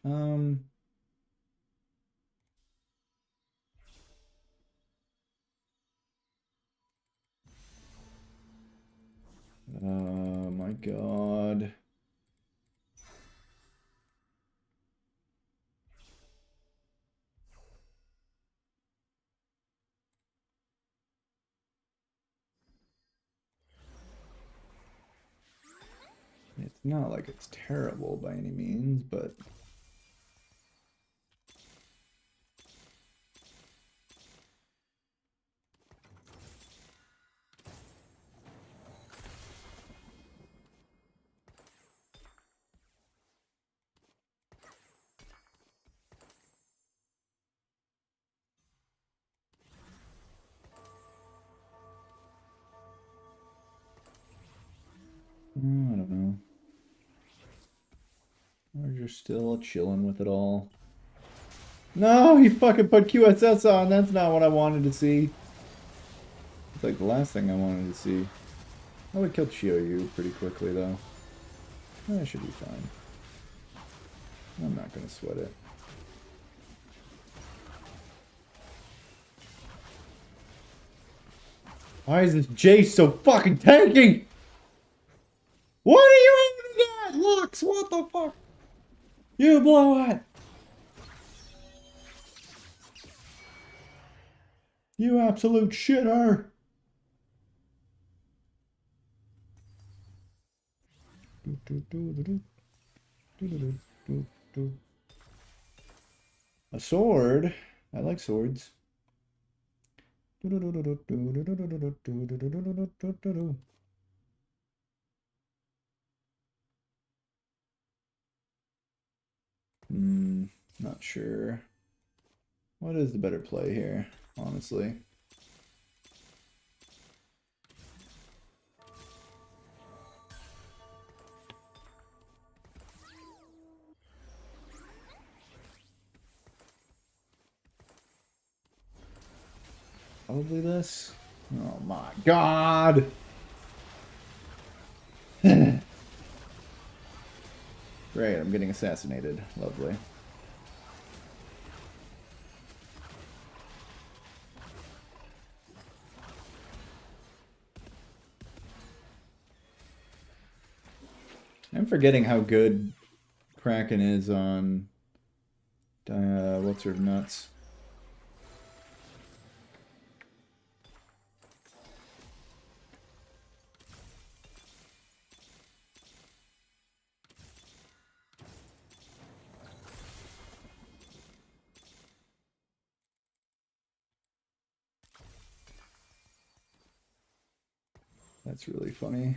Oh my god. It's not like it's terrible by any means, but I don't know. We're just still chilling with it all. No, he fucking put QSS on. That's not what I wanted to see. It's like the last thing I wanted to see. Oh, we killed Shioyu pretty quickly, though. That should be fine. I'm not gonna sweat it. Why is this Jace so fucking tanky? What are you aiming at? Lux, what the fuck? You blow it! You absolute shitter! A sword? I like swords. Not sure. What is the better play here, honestly? Probably this. Oh my god! Great, I'm getting assassinated. Lovely. I'm forgetting how good Kraken is on what's her nuts. That's really funny.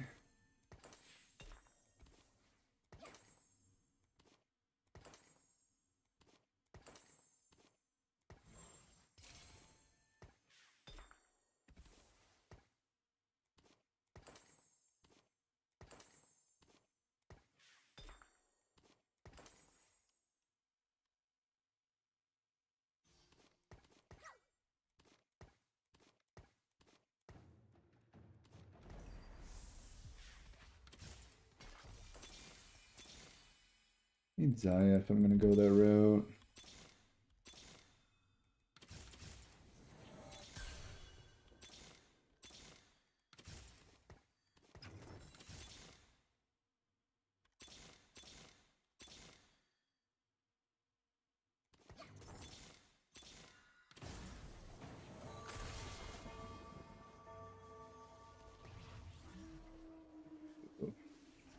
Need Zaya if I'm gonna go that route.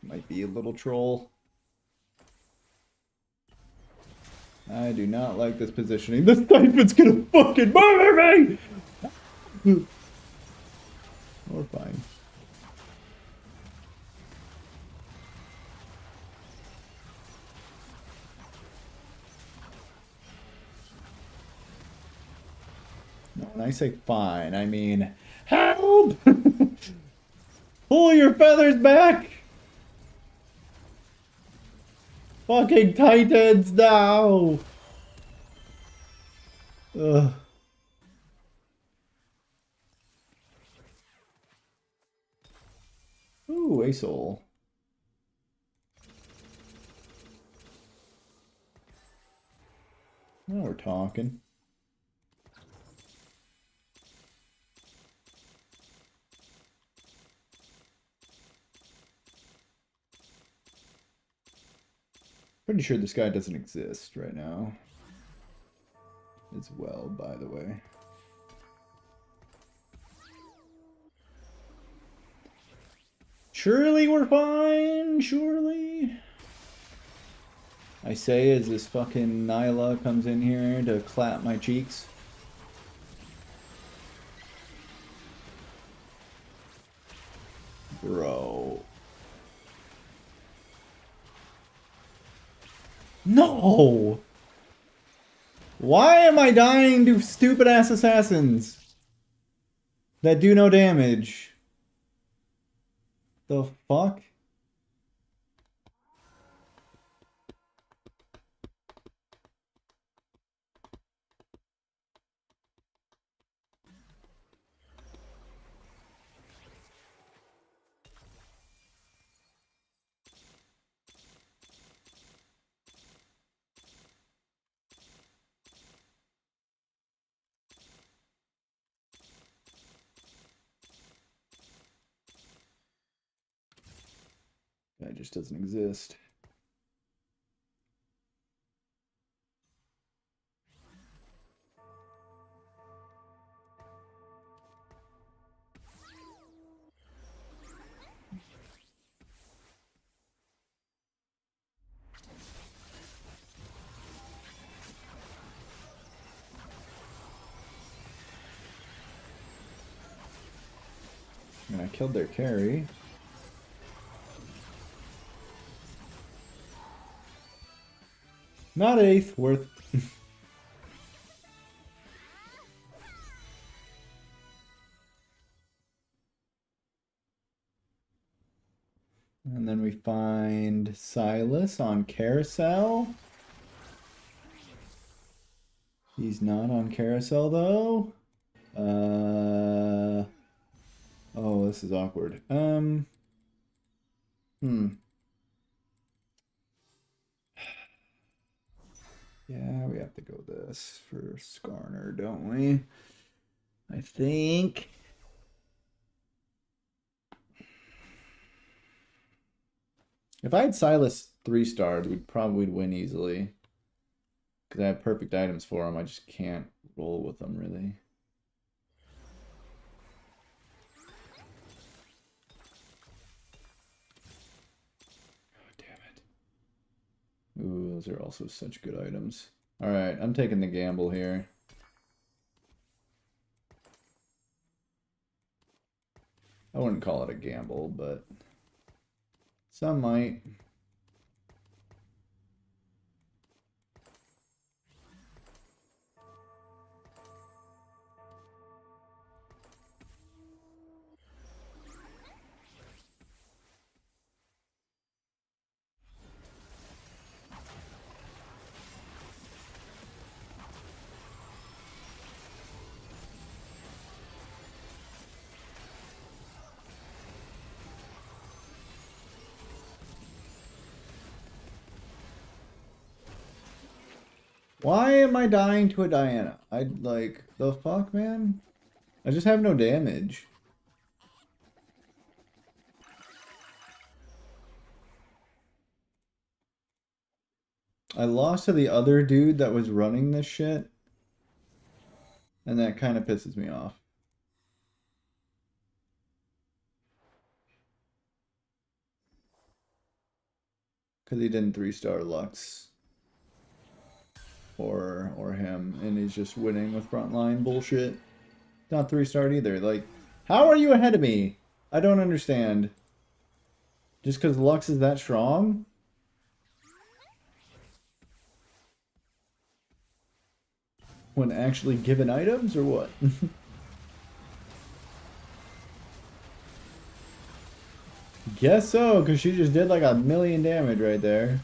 Might be a little troll. I do not like this positioning. This siphon's gonna fucking murder me! We're fine. No, when I say fine, I mean help! Pull your feathers back! Fucking titans now! Ugh. Ooh, a soul. Now we're talking. Pretty sure this guy doesn't exist right now. As well, by the way. Surely we're fine, surely. I say as this fucking Nyla comes in here to clap my cheeks. Bro. No! Why am I dying to stupid ass assassins that do no damage? The fuck? That just doesn't exist. And I killed their carry. Not eighth, worth. And then we find Silas on Carousel. He's not on Carousel though. Oh, this is awkward. Yeah, we have to go this for Skarner, don't we? I think. If I had Silas 3-starred, we'd probably win easily. Because I have perfect items for him. I just can't roll with them, really. Oh, damn it. Ooh, those are also such good items. Alright, I'm taking the gamble here. I wouldn't call it a gamble, but some might. Why am I dying to a Diana? Like, the fuck, man? I just have no damage. I lost to the other dude that was running this shit. And that kind of pisses me off. Because he didn't 3-star Lux. or him, and he's just winning with frontline bullshit. Not 3-starred either. Like, how are you ahead of me? I don't understand. Just because Lux is that strong? When actually given items, or what? Guess so, because she just did like 1,000,000 damage right there.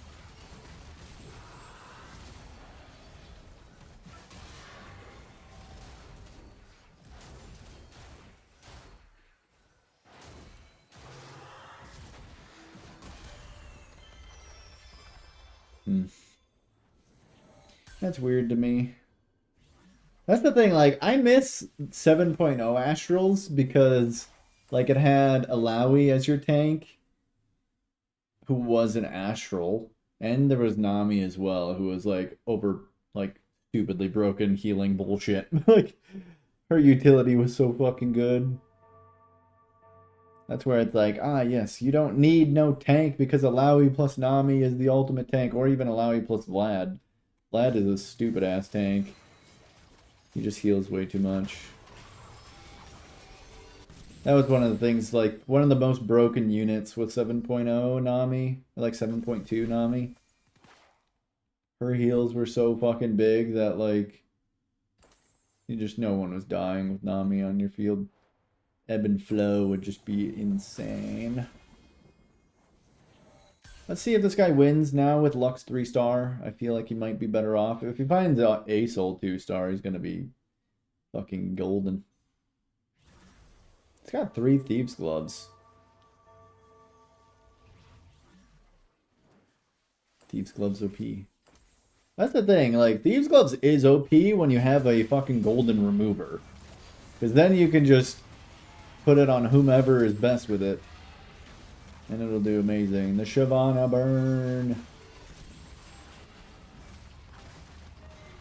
That's weird to me. That's the thing, like, I miss 7.0 Astrals because, like, it had Alawi as your tank, who was an Astral, and there was Nami as well, who was, like, stupidly broken healing bullshit. Like, her utility was so fucking good. That's where it's like, ah, yes, you don't need no tank because Alawi plus Nami is the ultimate tank, or even Alawi plus Vlad. Vlad is a stupid-ass tank. He just heals way too much. That was one of the things, like, one of the most broken units with 7.0 Nami, like 7.2 Nami. Her heals were so fucking big that, like, no one was dying with Nami on your field. Ebb and flow would just be insane. Let's see if this guy wins now with Lux 3-star. I feel like he might be better off. If he finds a Soul 2-star, he's going to be fucking golden. It's got 3 Thieves' Gloves. Thieves' Gloves OP. That's the thing, like, Thieves' Gloves is OP when you have a fucking golden remover. Because then you can just put it on whomever is best with it. And it'll do amazing. The Shyvana burn.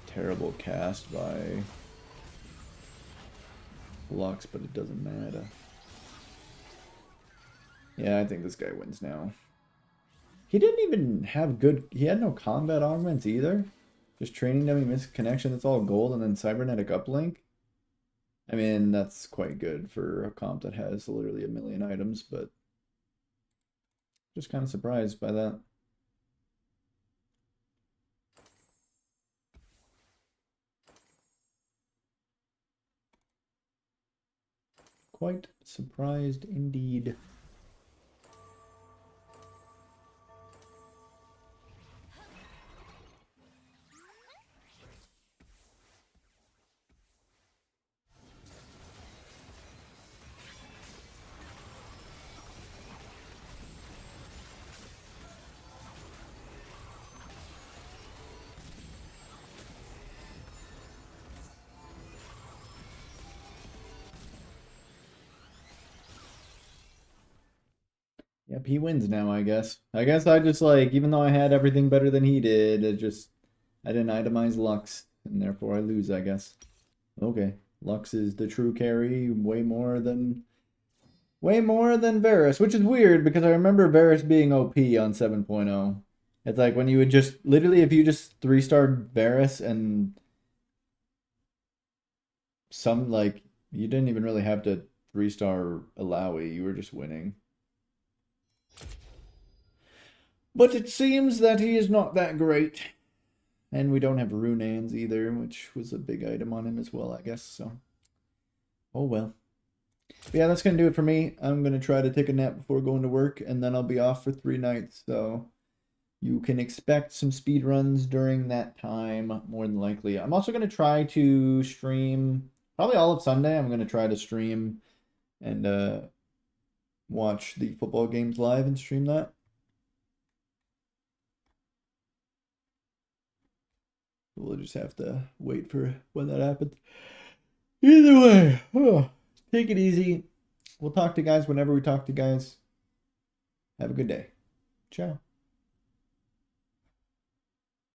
Terrible cast by Lux, but it doesn't matter. Yeah, I think this guy wins now. He didn't even have good... He had no combat augments either. Just training dummy, missed connection, that's all gold, and then cybernetic uplink. I mean, that's quite good for a comp that has literally 1,000,000 items, but... Just kind of surprised by that. Quite surprised indeed. Yep, he wins now, I guess. I guess I just, like, even though I had everything better than he did, I didn't itemize Lux, and therefore I lose, I guess. Okay, Lux is the true carry, way more than Varus, which is weird, because I remember Varus being OP on 7.0. It's like when you would just, literally, if you just 3-starred Varus and some, like, you didn't even really have to 3-star Alawi, you were just winning. But it seems that he is not that great. And we don't have Runaans either, which was a big item on him as well, I guess, so. Oh well. But yeah, that's going to do it for me. I'm going to try to take a nap before going to work, and then I'll be off for 3 nights, so you can expect some speed runs during that time, more than likely. I'm also going to try to stream, probably all of Sunday, I'm going to try to stream and watch the football games live and stream that. We'll just have to wait for when that happens. Either way, take it easy. We'll talk to guys whenever we talk to guys. Have a good day. Ciao.